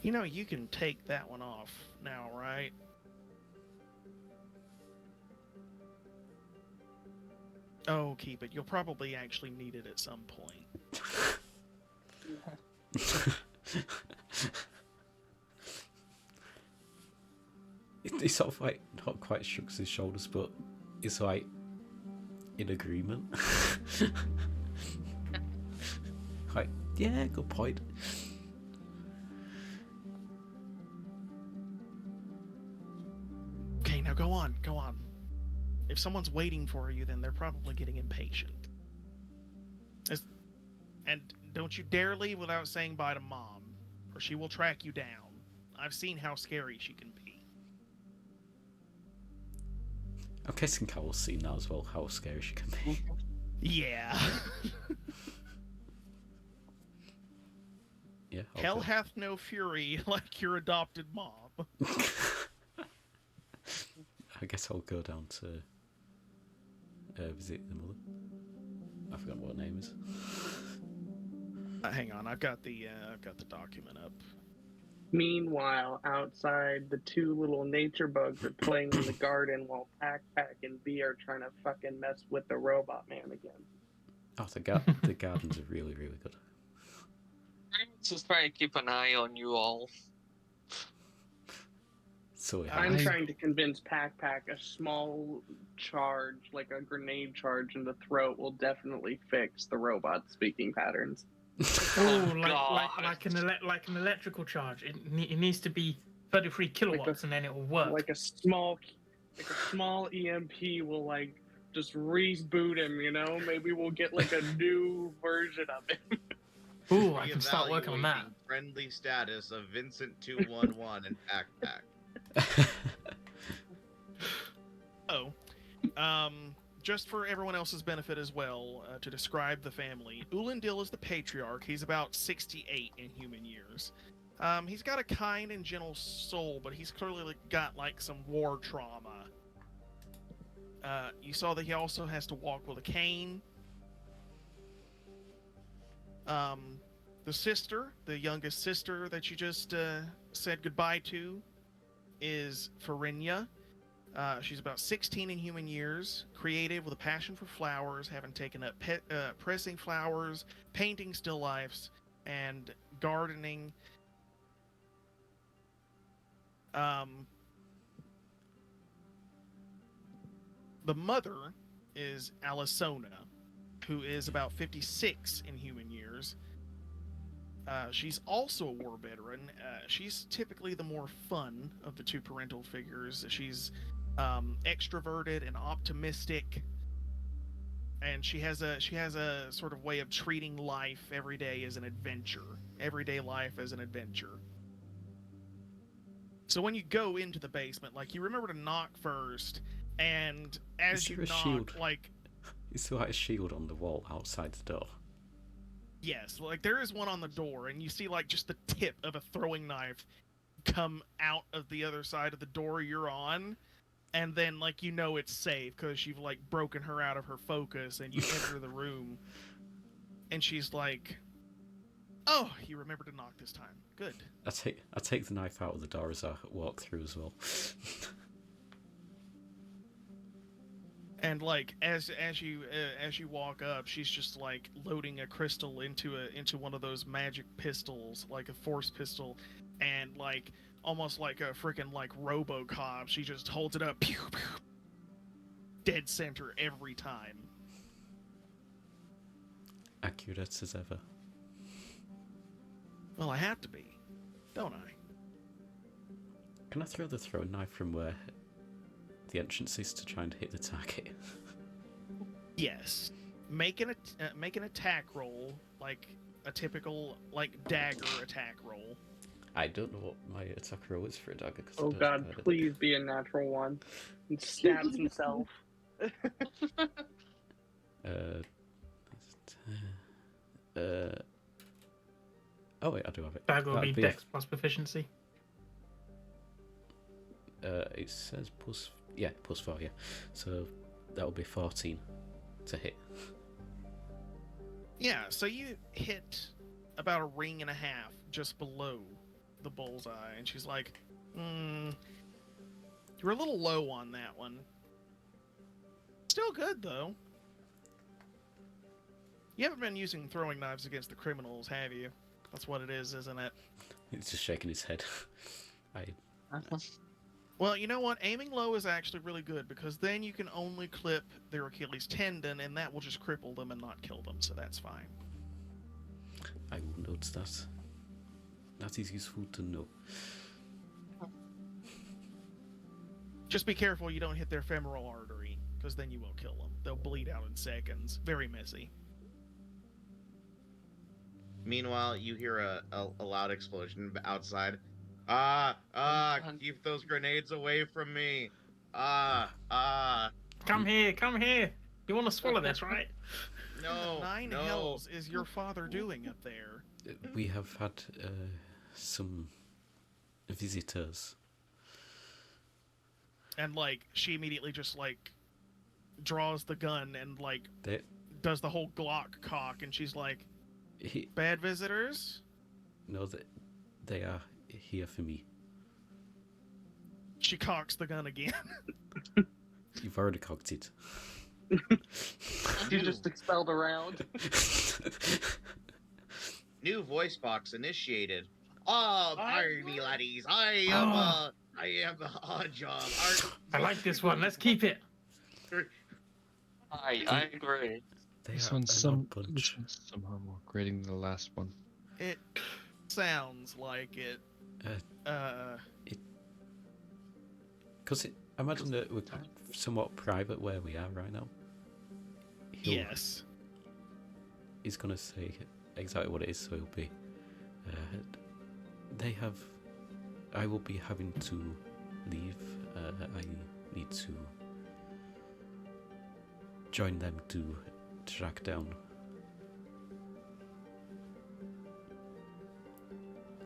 You know, you can take that one off now, right? Oh, keep it. You'll probably actually need it at some point. He sort of like not quite shrugs his shoulders, but it's like in agreement. Like, yeah, good point. Okay, now go on. If someone's waiting for you, then they're probably getting impatient. And don't you dare leave without saying bye to Mom, or she will track you down. I've seen how scary she can be. I'm guessing Carol's seen now as well how scary she can be. Yeah. Yeah. Hell Okay. hath no fury like your adopted mom. I guess I'll go down to visit the mother. I forgot what her name is. Hang on, I've got the document up. Meanwhile, outside, the two little nature bugs are playing in the garden while PakPak and V are trying to fucking mess with the robot man again. Oh, the gardens are really, really good. Just try to keep an eye on you all. So I'm trying to convince PakPak a small charge, like a grenade charge in the throat, will definitely fix the robot speaking patterns. Oh, God. like an electrical charge. It needs to be 33 kilowatts, and then it will work. Like a small EMP will like just reboot him, you know? Maybe we'll get like a new version of it. Ooh, I can start working on that. Reevaluating friendly status of Vincent 211 and PakPak. Oh, just for everyone else's benefit as well, to describe the family, Ulendil is the patriarch. He's about 68 in human years. He's got a kind and gentle soul, but he's clearly got like some war trauma. You saw that he also has to walk with a cane. The sister, the youngest sister that you just said goodbye to, is Farinya. She's about 16 in human years, creative with a passion for flowers, having taken up pressing flowers, painting still lifes, and gardening. The mother is Alisona, who is about 56 in human years. She's also a war veteran. She's typically the more fun of the two parental figures. She's extroverted and optimistic, and she has a sort of way of treating life every day as an adventure. Everyday life as an adventure. So when you go into the basement, like, you remember to knock first, and as you knock, shield? like, Is there like a shield on the wall outside the door? yes, like there is one on the door, and you see like just the tip of a throwing knife come out of the other side of the door you're on, and then like you know it's safe because you've like broken her out of her focus, and you enter the room, and she's like, "Oh, you remembered to knock this time. Good." I take the knife out of the door as I walk through as well. And like as you walk up, she's just like loading a crystal into one of those magic pistols, like a force pistol, and like almost like a freaking like RoboCop, she just holds it up, pew, pew, dead center every time. Accurate as ever. Well, I have to be, don't I? Can I throw the throwing knife from where the entrance is to try and hit the target? Yes. Make an attack roll, like a typical like dagger attack roll. I don't know what my attack roll is for a dagger. Oh god, please be a natural one. And stabs himself. Oh wait, I do have it. That will be That'd Dex plus proficiency. It says +4, yeah. So that will be 14 to hit. Yeah, so you hit about a ring and a half just below the bullseye, and she's like, you're a little low on that one. Still good, though. You haven't been using throwing knives against the criminals, have you? That's what it is, isn't it? He's just shaking his head. Well, you know what? Aiming low is actually really good, because then you can only clip their Achilles tendon, and that will just cripple them and not kill them, so that's fine. I will note that. That is useful to know. Just be careful you don't hit their femoral artery, because then you will kill them. They'll bleed out in seconds. Very messy. Meanwhile, you hear a loud explosion outside. Keep those grenades away from me. Come here. You want to swallow this, right? No, Nine hells is your father doing up there? We have had some visitors. And like she immediately just like draws the gun and like does the whole Glock cock, and she's like, bad visitors? No, they are here for me. She cocks the gun again. You've already cocked it. You just expelled a round. New voice box initiated. Pardon me, laddies. I am the odd job. I like this one. Let's keep it. I agree. This one's somehow more grading than the last one. It sounds like it. Because I imagine that we're somewhat private where we are right now. Yes. He's gonna say exactly what it is, so he'll be. I will be having to leave. I need to join them to track down.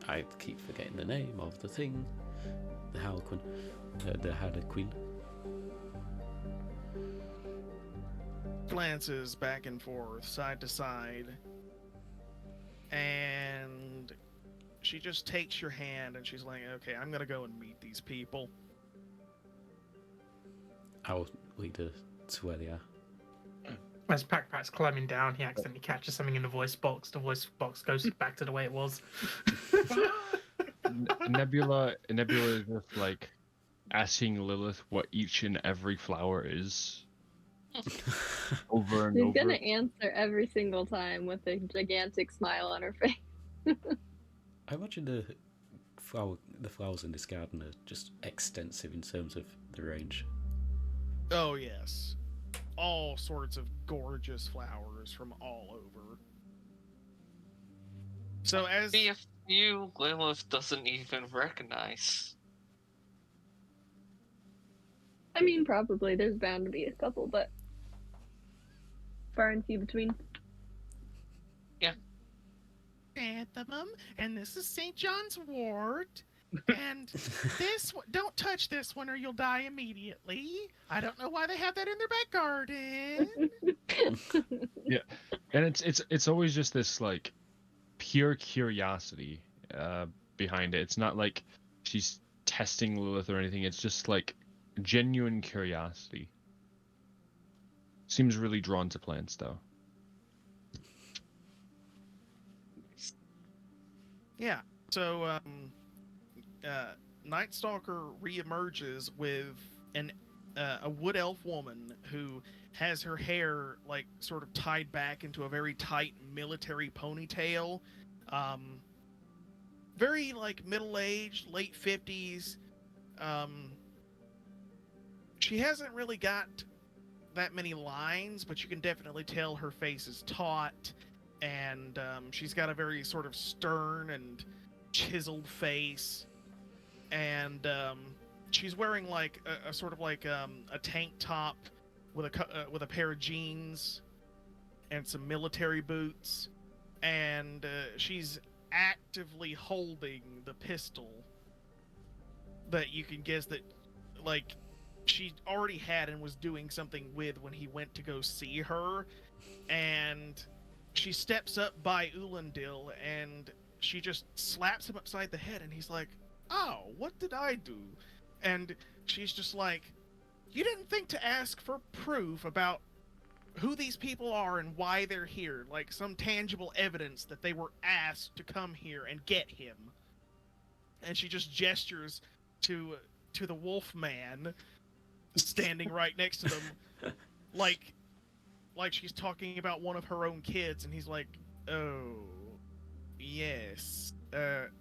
I keep forgetting the name of the thing. The Harlequin. The Harlequin. Glances back and forth, side to side, and she just takes your hand and she's like, okay, I'm gonna go and meet these people. I'll lead her to where they are. As PakPak's climbing down, he accidentally catches something in the voice box. The voice box goes back to the way it was. Nebula is just like asking Lilith what each and every flower is. Over and She's over. gonna answer every single time with a gigantic smile on her face. I imagine the flowers in this garden are just extensive in terms of the range. Oh, yes. All sorts of gorgeous flowers from all over. So as... Be a few Lilith doesn't even recognize. I mean, probably. There's bound to be a couple, but far and few between. Chrysanthemum, and this is St. John's wort, and this one, don't touch this one or you'll die immediately. I don't know why they have that in their back garden. Yeah, and it's always just this like pure curiosity behind it. It's not like she's testing Lilith or anything. It's just like genuine curiosity. Seems really drawn to plants though. Yeah, so Night Stalker reemerges with a wood elf woman who has her hair like sort of tied back into a very tight military ponytail. Very like middle-aged, late 50s. She hasn't really got that many lines, but you can definitely tell her face is taut, and she's got a very sort of stern and chiseled face, and she's wearing like a sort of like a tank top with a pair of jeans and some military boots, and she's actively holding the pistol that you can guess that like she already had and was doing something with when he went to go see her. And she steps up by Ulandil and she just slaps him upside the head, and he's like, oh, what did I do? And she's just like, you didn't think to ask for proof about who these people are and why they're here, like some tangible evidence that they were asked to come here and get him. And she just gestures to the wolf man standing right next to them, like she's talking about one of her own kids, and he's like, oh, yes.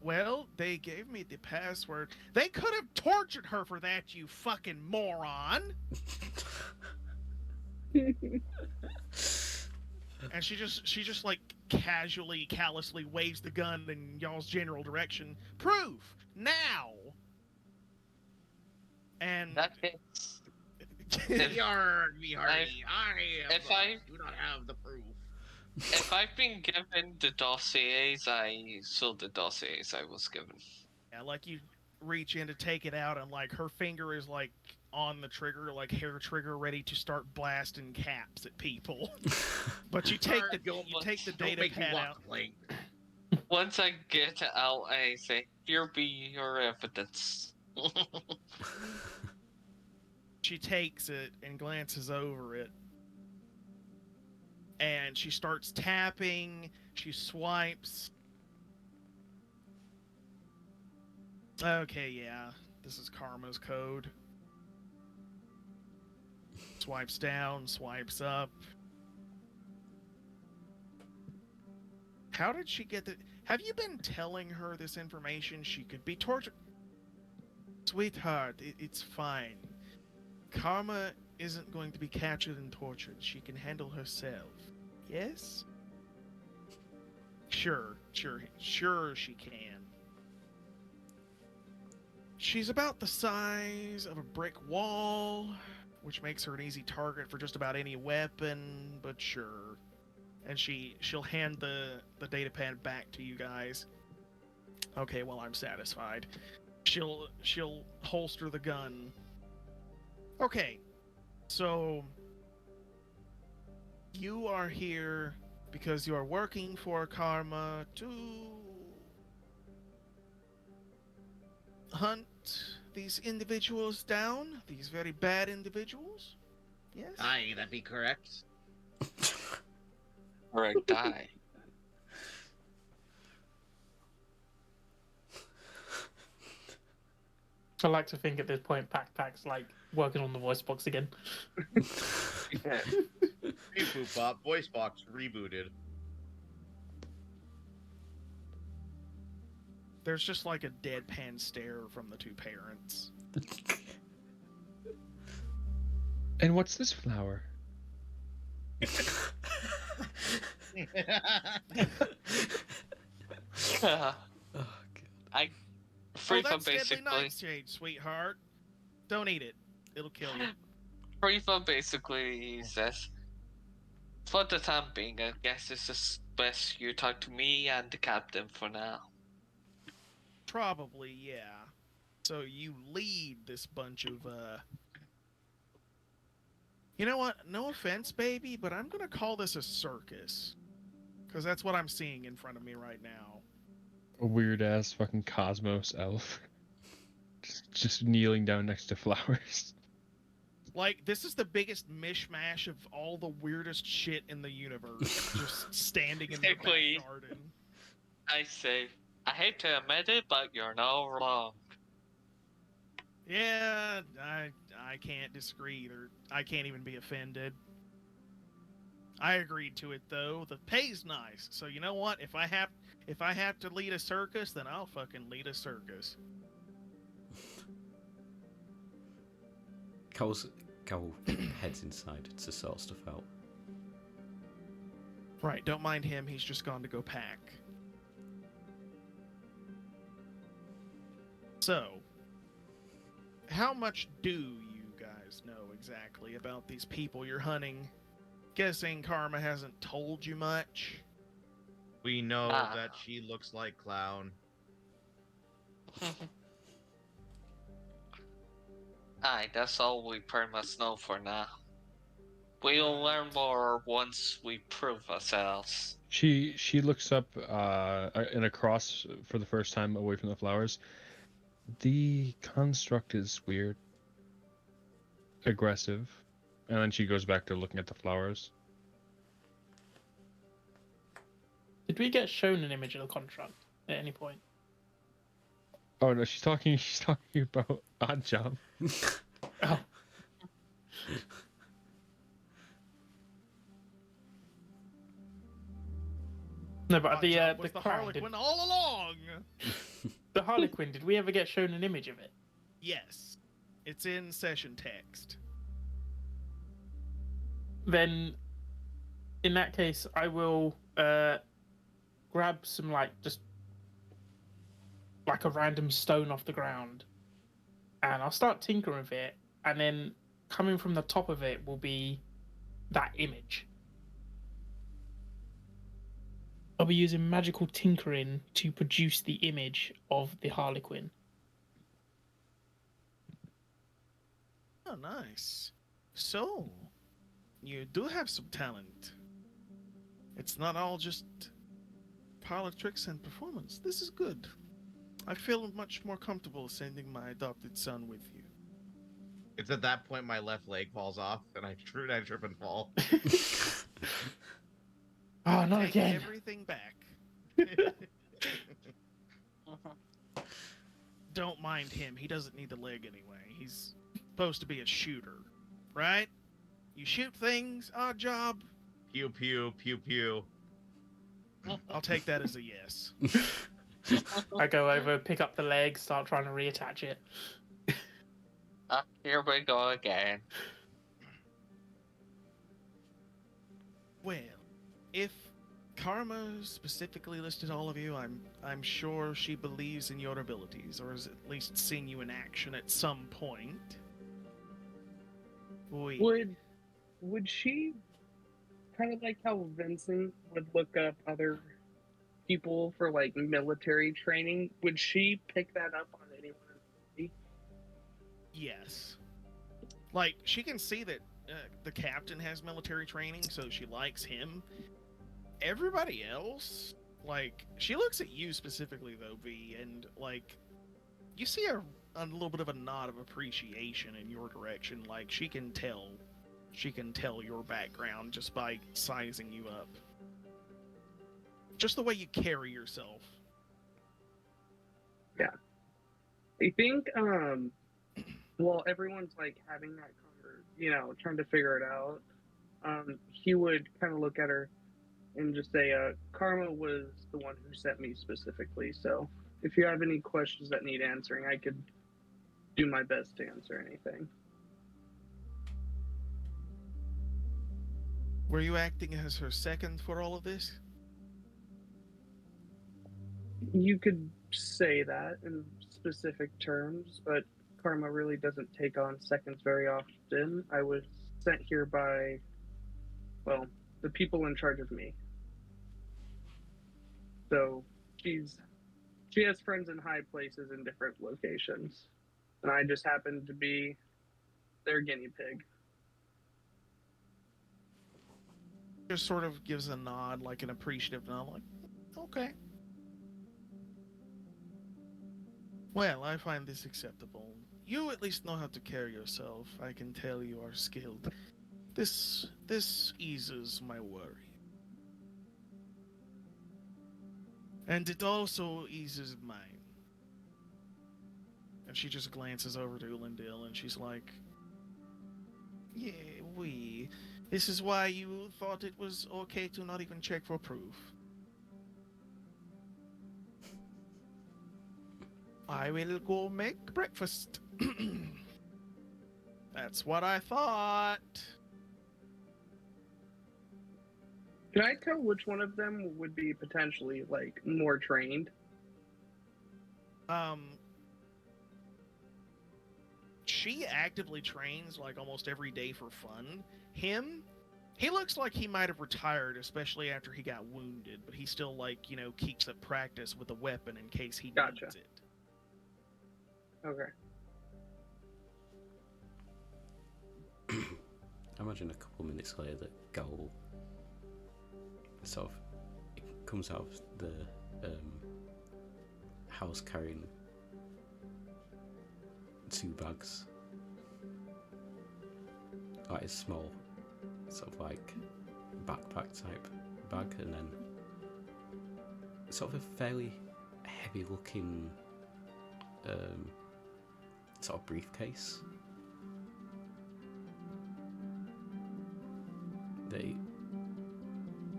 Well, they gave me the password. They could have tortured her for that, you fucking moron! And she just like casually, callously waves the gun in y'all's general direction. Proof! Now! And... That hits. Yarn, me hearty. I do not have the proof. If I've been given the dossiers, I saw the dossiers I was given. Yeah, like you reach in to take it out, and like her finger is like on the trigger, like hair trigger, ready to start blasting caps at people. But you take the data pad out. Once I get out, I say, "Here be your evidence." She takes it and glances over it. And she starts tapping. She swipes. Okay, yeah. This is Karma's code. Swipes down, swipes up. How did she get the... Have you been telling her this information? She could be tortured. Sweetheart, it's fine. Karma isn't going to be captured and tortured. She can handle herself. Yes? Sure she can. She's about the size of a brick wall, which makes her an easy target for just about any weapon, but sure. And she'll hand the data pad back to you guys. Okay, well, I'm satisfied. She'll holster the gun. Okay, so you are here because you are working for Karma to hunt these individuals down, these very bad individuals. Yes. Aye, that'd be correct. Or die. I like to think at this point PakPak's like working on the voice box again. Yeah. Hey, Boop Bop, voice box rebooted. There's just like a deadpan stare from the two parents. And what's this flower? Oh, God. Oh, Threava that's deadly basically. nightshade, sweetheart. Don't eat it. It'll kill you. Threava basically says, for the time being, I guess it's just best you talk to me and the captain for now. Probably, yeah. So you lead this bunch of, You know what? No offense, baby, but I'm gonna call this a circus. Because that's what I'm seeing in front of me right now. A weird ass fucking cosmos elf. Just kneeling down next to flowers. Like, this is the biggest mishmash of all the weirdest shit in the universe. Just standing in their back Basically- garden. I say, I hate to admit it, but you're not wrong. Yeah, I can't disagree either. I can't even be offended. I agreed to it though. The pay's nice, so you know what? If I have to lead a circus, then I'll fucking lead a circus. Gawhyl heads inside to sort stuff out. Right, don't mind him. He's just gone to go pack. So, how much do you guys know exactly about these people you're hunting? Guessing Karma hasn't told you much. We know Ah. that she looks like Clown. Aye, that's all we pretty much know for now. We'll learn more once we prove ourselves. She looks up in a cross for the first time away from the flowers. The construct is weird. Aggressive. And then she goes back to looking at the flowers. Did we get shown an image of the contract at any point? Oh no, she's talking about Oddjob. Oh. No, but the Oddjob was the crown, Harlequin all along. the Harlequin, did we ever get shown an image of it? Yes, it's in session text. Then, in that case, I will grab some just like a random stone off the ground, and I'll start tinkering with it, and then coming from the top of it will be that image. I'll be using magical tinkering to produce the image of the Harlequin. Oh, nice. So, you do have some talent. It's not all just parlor tricks and performance. This is good. I feel much more comfortable sending my adopted son with you. It's at that point my left leg falls off, and I trip and fall. Oh, not Take again. everything back. Don't mind him. He doesn't need the leg anyway. He's supposed to be a shooter, right? You shoot things, odd job. Pew pew pew pew. I'll take that as a yes. I go over, pick up the leg, start trying to reattach it. Here we go again. Well, if Karma specifically listed all of you, I'm sure she believes in your abilities, or has at least seen you in action at some point. Would she kind of like how Vincent would look up other people for like military training? Would she pick that up on anyone in the city? Yes. Like, she can see that the captain has military training, so she likes him. Everybody else, like, she looks at you specifically, though, V, and, like, you see a little bit of a nod of appreciation in your direction. Like, she can tell your background just by sizing you up. Just the way you carry yourself. Yeah. I think, while everyone's like having that conversation, trying to figure it out, he would kind of look at her and just say, Karma was the one who sent me specifically, so if you have any questions that need answering, I could do my best to answer anything. Were you acting as her second for all of this? You could say that in specific terms, but Karma really doesn't take on seconds very often. I was sent here by, well, the people in charge of me. So she has friends in high places in different locations, and I just happen to be their guinea pig. Just sort of gives a nod, like an appreciative nod, like, okay. Well, I find this acceptable. You at least know how to carry yourself. I can tell you are skilled. This eases my worry. And it also eases mine. And she just glances over to Ulendil and she's like, yeah, this is why you thought it was okay to not even check for proof. I will go make breakfast. That's what I thought. Can I tell which one of them would be potentially like more trained? She actively trains like almost every day for fun. He looks like he might have retired, especially after he got wounded, but he still keeps up practice with a weapon in case he needs it. Okay. I imagine a couple minutes later that Gawhyl sort of comes out of the house carrying 2 bags, like a small sort of like backpack type bag, and then sort of a fairly heavy looking sort of briefcase.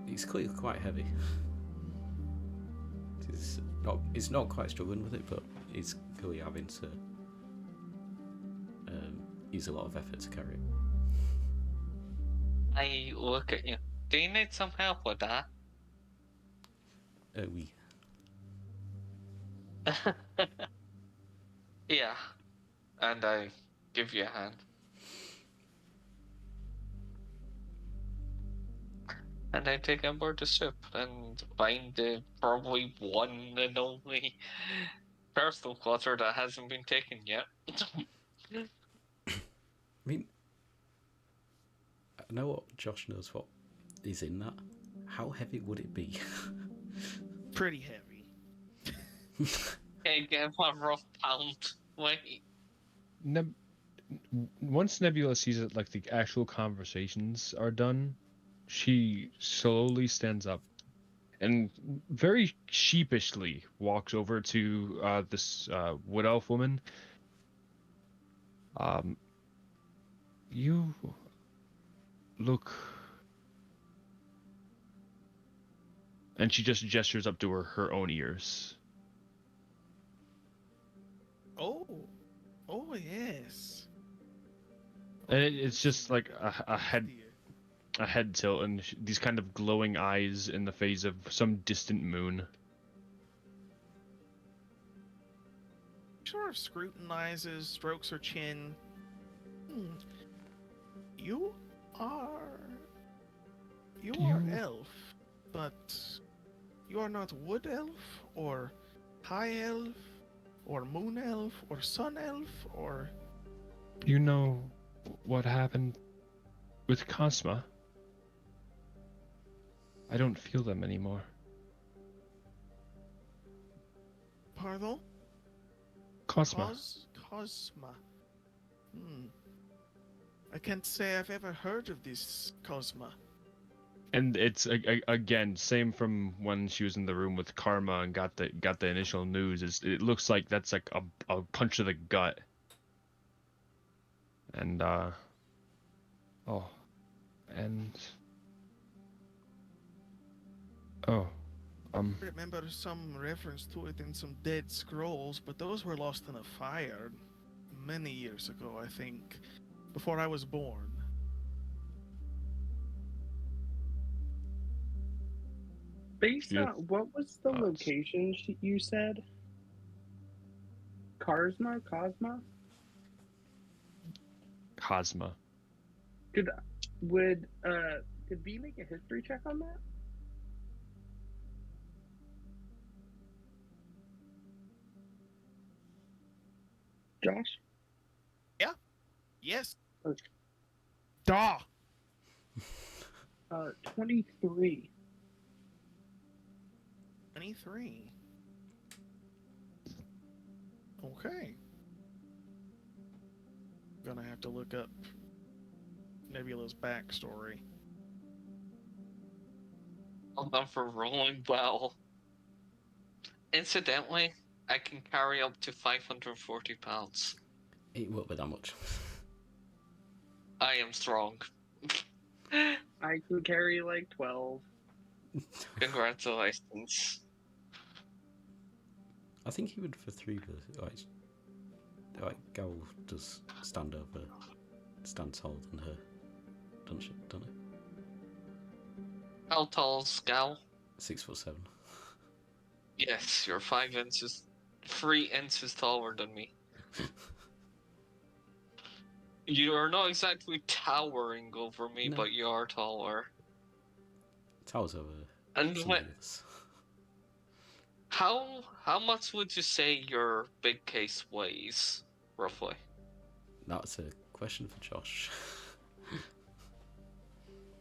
It's clearly quite heavy. It's not quite struggling with it, but it's clearly having to use a lot of effort to carry it. I look at you. Do you need some help with that? Oui. Yeah. And I give you a hand. And I take on board the ship and find the probably one and only personal clutter that hasn't been taken yet. I mean, I know what Josh knows what is in that. How heavy would it be? Pretty heavy. Okay, give a rough pound. Wait. Once Nebula sees that like the actual conversations are done, she slowly stands up and very sheepishly walks over to this wood elf woman. You look, and she just gestures up to her own ears. Oh yes. And it's just like a head a head tilt and these kind of glowing eyes in the face of some distant moon. Sort of scrutinizes, strokes her chin. You are elf, but you are not wood elf, or high elf, or moon elf, or sun elf, or... You know what happened with Cosma? I don't feel them anymore. Pardon? Cosma. Cosma. I can't say I've ever heard of this Cosma. And it's again same from when she was in the room with Karma and got the initial news. It looks like that's like a punch to the gut. And I remember some reference to it in some dead scrolls, but those were lost in a fire many years ago, I think, before I was born. Besa, what was the location you said? Cosma? Cosma. Could B make a history check on that? Josh? Yeah. Yes. Okay. Duh. 23. 23. Okay. Gonna have to look up Nebula's backstory. Well done for rolling well. Incidentally, I can carry up to 540 pounds. It won't be that much. I am strong. I can carry like 12. Congratulations. I think even for Threava, like Gawhyl does stand taller than her, don't it? How tall's Gal? 6'7". Yes, you're 3 inches taller than me. You are not exactly towering over me, No. but you are taller. Towers over And some when, of the others. how much would you say your big case weighs, roughly? That's a question for Josh.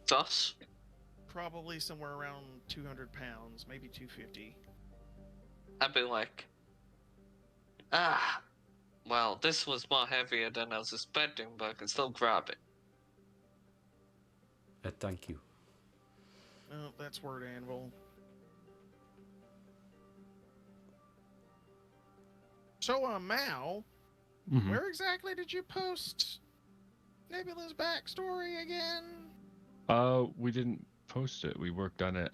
Josh? Probably somewhere around 200 pounds, maybe 250. I'd be like, well, this was more heavier than I was expecting, but I can still grab it. Thank you. Oh, that's word anvil. So, Maou, Mm-hmm. where exactly did you post Nebula's backstory again? We didn't post it. We worked on it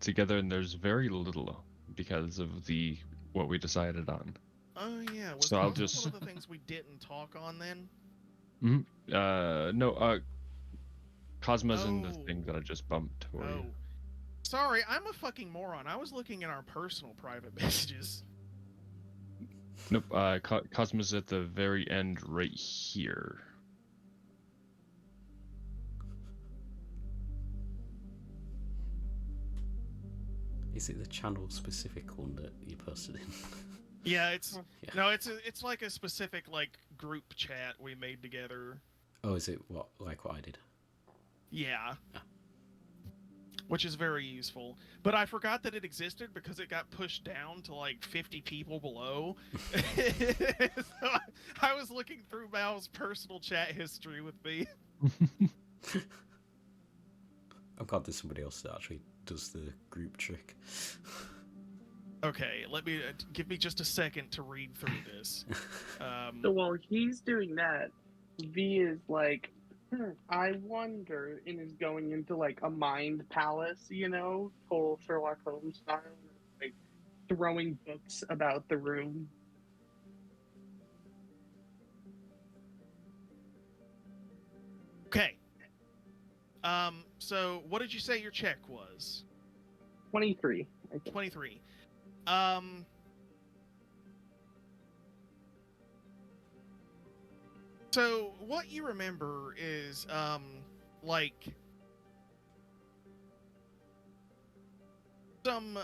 together, and there's very little because of what we decided on. Oh yeah, was So I'll Cosma just- one of the things we didn't talk on then? No, Cosma's in the Oh. thing that I just bumped for you. Oh. Sorry, I'm a fucking moron. I was looking at our personal private messages. Nope, Cosma's at the very end right here. Is it the channel specific one that you posted in? Yeah, it's Yeah. no, it's like a specific like group chat we made together. Oh, is it what I did? Yeah. Ah. Which is very useful. But I forgot that it existed because it got pushed down to like 50 people below. So I was looking through Mao's personal chat history with me. I'm glad there's somebody else that actually does the group trick. Okay, let me give me just a second to read through this. So while he's doing that, V is like, I wonder, and is going into like a mind palace, you know, full Sherlock Holmes style, like throwing books about the room. Okay. So what did you say your check was? 23, I think. 23. So what you remember is, like, some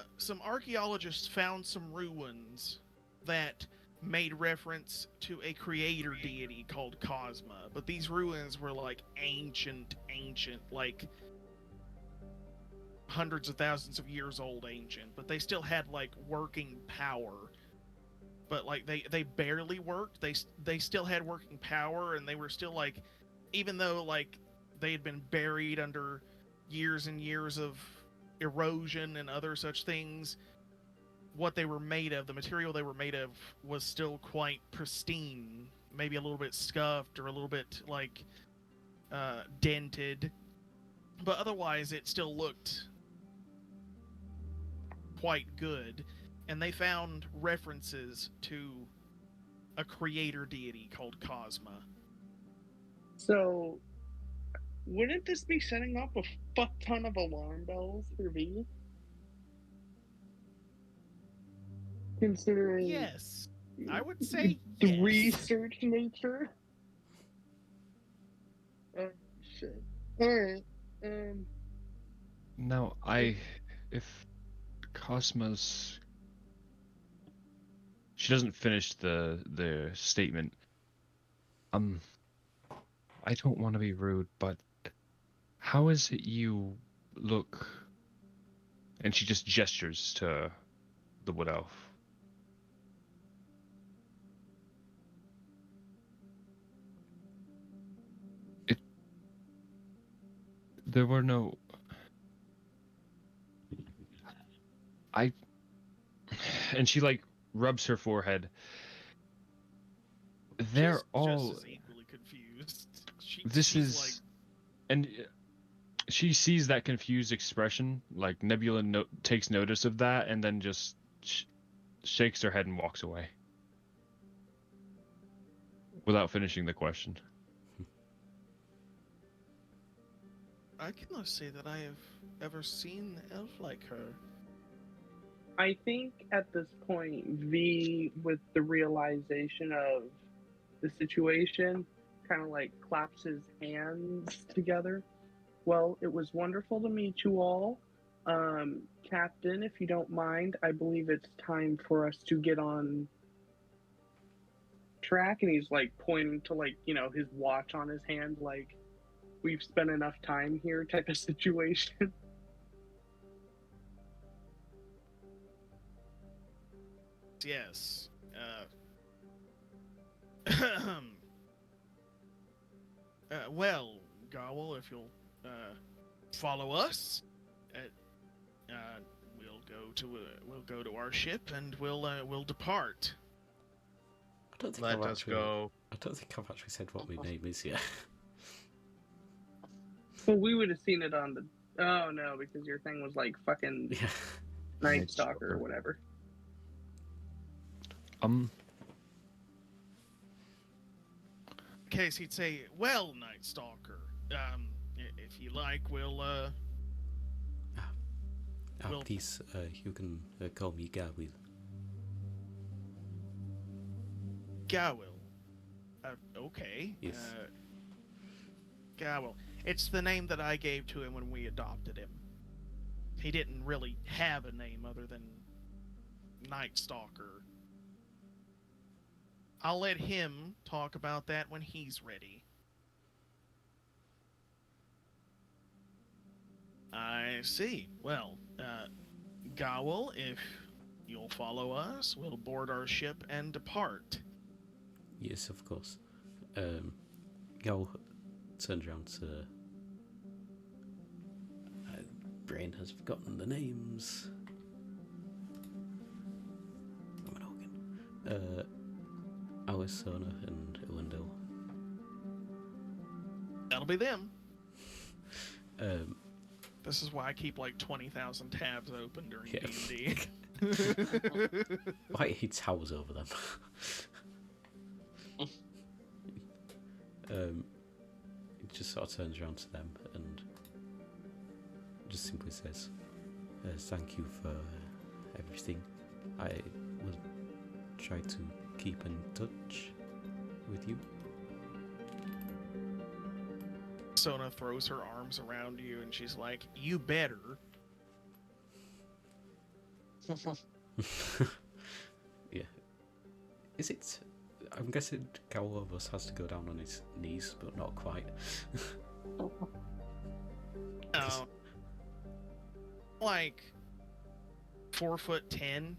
archaeologists found some ruins that made reference to a creator deity called Cosma, but these ruins were like ancient, like hundreds of thousands of years old ancient, but they still had like working power. But like they barely worked. They still had working power, and they were still like, even though like they had been buried under years and years of erosion and other such things, what they were made of, the material they were made of, was still quite pristine. Maybe a little bit scuffed or a little bit like dented, but otherwise it still looked quite good. And they found references to a creator deity called Cosma. So, wouldn't this be setting off a fuck ton of alarm bells for V? Considering Yes, I would say the yes. research nature. Oh shit! All right. Now, if Cosmos, she doesn't finish the statement. I don't want to be rude, but how is it you look? And she just gestures to the wood elf. There were no. And she like rubs her forehead. They're She's all. just as equally confused. This she's is. like, And she sees that confused expression. Like Nebula takes notice of that, and then just shakes her head and walks away without finishing the question. I cannot say that I have ever seen an elf like her. I think at this point, V, with the realization of the situation, kind of like claps his hands together. Well, it was wonderful to meet you all. Captain, if you don't mind, I believe it's time for us to get on track. And he's like pointing to like, his watch on his hand, like, we've spent enough time here type of situation. Yes. Well, Gawhyl, if you'll follow us, we'll go to our ship and we'll depart. I don't think Let us go. I don't think I've actually said what my name is yet. Well, we would have seen it on the. Oh no, because your thing was like fucking Yeah. Night Stalker or whatever. In case he'd say, "Well, Night Stalker, if you like, we'll Please, you can call me Gawhyl. Gawhyl. Okay. Yes. Gawhyl. It's the name that I gave to him when we adopted him. He didn't really have a name other than Night Stalker. I'll let him talk about that when he's ready. I see. Well, Gawhyl, if you'll follow us, we'll board our ship and depart. Yes, of course. Gawhyl turns around to... brain has forgotten the names. Alisona and Illendil. That'll be them. Um, This is why I keep like 20,000 tabs open during Yeah. D&D. Like he towers over them. He just sort of turns around to them and just simply says, "Thank you for everything. I will try to keep in touch with you." Sona throws her arms around you and she's like, "You better." Yeah. Is it? I'm guessing Gawhyl almost has to go down on his knees, but not quite. No. Like 4'10".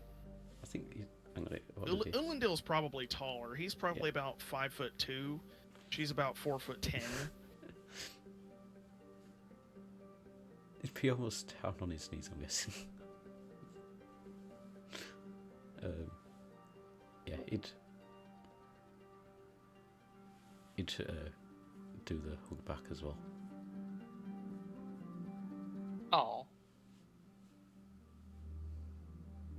I think. Hang on. What did he? Ulendil's probably taller. He's probably about 5'2". She's about 4'10". It'd be almost down on his knees, I'm guessing. Yeah, he'd do the hug back as well. Oh.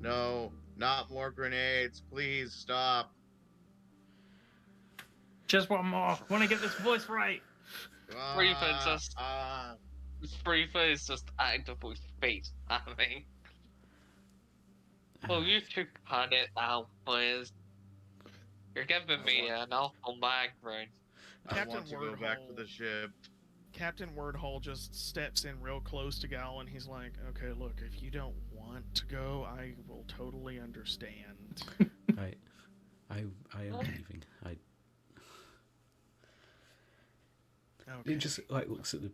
No, not more grenades. Please stop. Just one more. Want to get this voice right. Threava is just actively face having. Well, you should cut it out, please. You're giving me an awful migraine. I want to go back to the ship. Captain Wordhole just steps in real close to Gal and he's like, "Okay, look, if you don't want to go, I will totally understand." I am leaving. Okay. He just like looks at the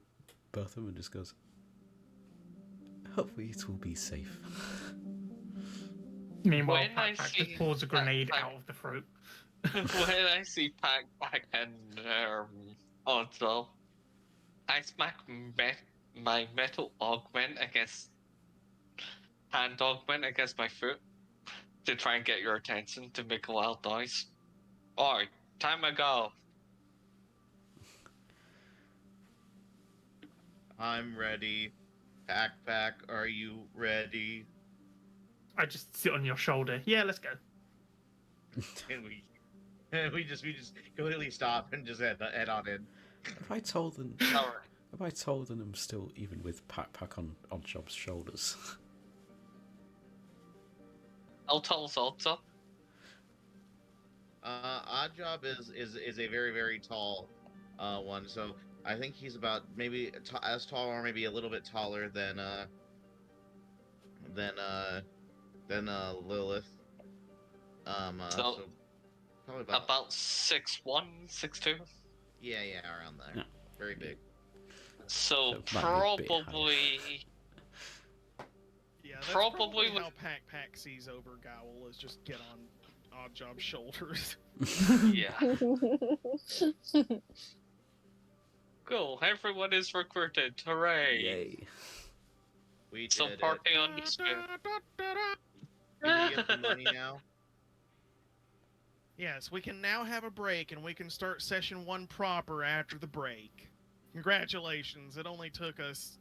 both of them and just goes, "Hopefully it will be safe." Meanwhile, When I PakPak see just pulls a grenade PakPak- out of the throat. When I see PakPak and also, I smack my metal hand augment against my foot to try and get your attention to make a loud noise. Alright, time to go. I'm ready. PakPak, are you ready? I just sit on your shoulder. Yeah, let's go. And we just completely stop and just head on in. Have I told them? Alright. Have I told them I'm still even with PakPak on Oddjob's shoulders? How tall's Oddjob? Oddjob is a very, very tall one, so I think he's about maybe as tall or maybe a little bit taller than Lilith. So probably about 6'1", 6'2". Yeah, around there. Yeah. Very big. So That might be a bit probably Yeah, that's Probably probably with- how PakPak sees over Gawhyl, is just get on Oddjob's shoulders. yeah. Cool. Everyone is recruited. Hooray! Yay! We Some did party on the spin. Can we get the money now? Yes, we can now have a break and we can start session 1 proper after the break. Congratulations, it only took us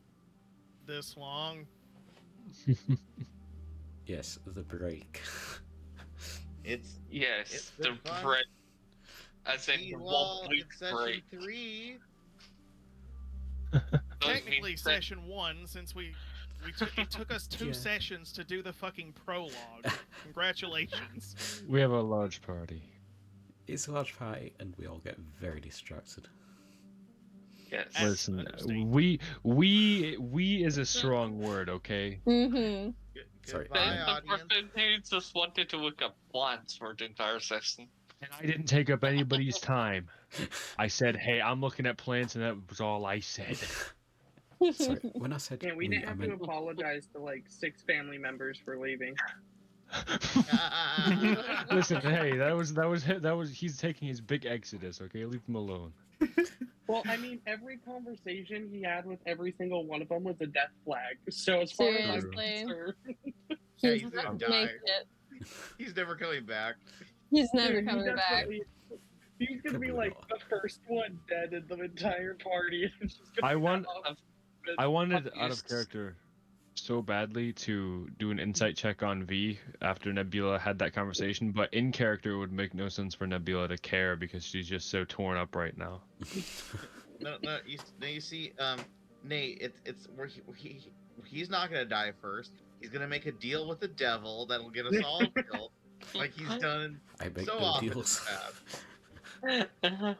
this long. Yes, the break. It's Yes, the been fun. break. As in See you 1 all week in session break. 3. Technically session 1, since it took us 2 Yeah. sessions to do the fucking prologue. Congratulations. We have a large party. It's a large party, and we all get very distracted. Yes. That's Listen, understatement. we is a strong word, okay? Mm-hmm. Sorry. Goodbye, The audience. person who just wanted to look up plants for the entire session. And I didn't take up anybody's time. I said, hey, I'm looking at plants, and that was all I said. Sorry, when I said Yeah, we didn't I have to meant apologize to like 6 family members for leaving. Listen, hey, that was he's taking his big exodus, okay? Leave him alone. Well, I mean, every conversation he had with every single one of them was a death flag. So as far as I'm Seriously. concerned, Yeah, He's he's not gonna gonna make die. it. He's never coming back. He's never dude, he coming back. definitely- he's gonna be Probably like not. the first one dead in the entire party. It's just gonna I be want- that awesome. I wanted out Yes. of character so badly to do an insight check on V after Nebula had that conversation, but in character it would make no sense for Nebula to care because she's just so torn up right now. No, you see, Nate, it's where he's not gonna die first. He's gonna make a deal with the devil that'll get us all killed, like he's done I make so no often in the deals. past.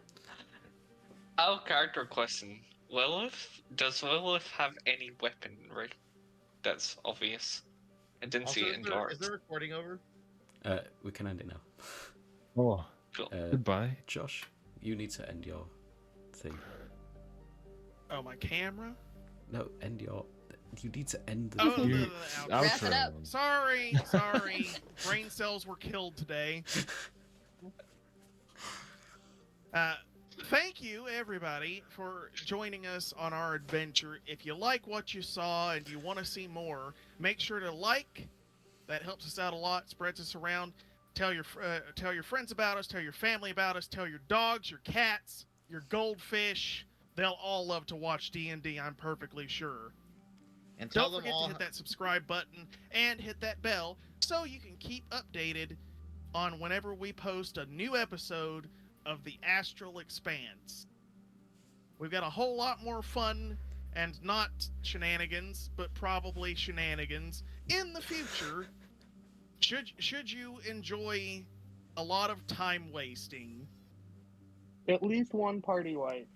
Our character question: does Lilith have any weaponry? That's obvious. I didn't Also, see it in the art. is the recording over? We can end it now. Oh, Cool. goodbye. Josh, you need to end your thing. Oh, my camera? No, end your. You need to end the Oh, thing. the outro. Wrap it up. Sorry. Brain cells were killed today. Thank you, everybody, for joining us on our adventure. If you like what you saw and you want to see more, make sure to like. That helps us out a lot, spreads us around. Tell your friends about us, tell your family about us, tell your dogs, your cats, your goldfish. They'll all love to watch D&D, I'm perfectly sure. And tell Don't them forget all. to hit that subscribe button and hit that bell so you can keep updated on whenever we post a new episode of the Astral Expanse. We've got a whole lot more fun and not shenanigans, but probably shenanigans in the future. Should you enjoy a lot of time wasting, At least one party wipe.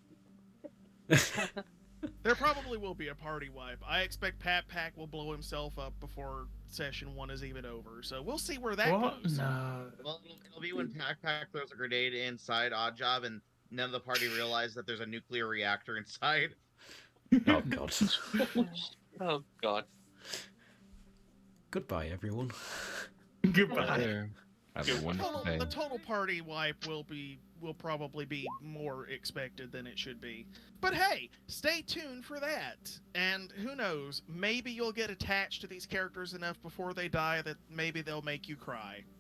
there probably will be a party wipe. I expect PakPak will blow himself up before session 1 is even over. So we'll see where that What? goes. No. Well, it'll be when PakPak throws a grenade inside Oddjob and none of the party realize that there's a nuclear reactor inside. Oh god. Oh god. Goodbye, everyone. Goodbye. There. Have a wonderful day. The total party wipe will probably be more expected than it should be. But hey, stay tuned for that. And who knows, maybe you'll get attached to these characters enough before they die that maybe they'll make you cry.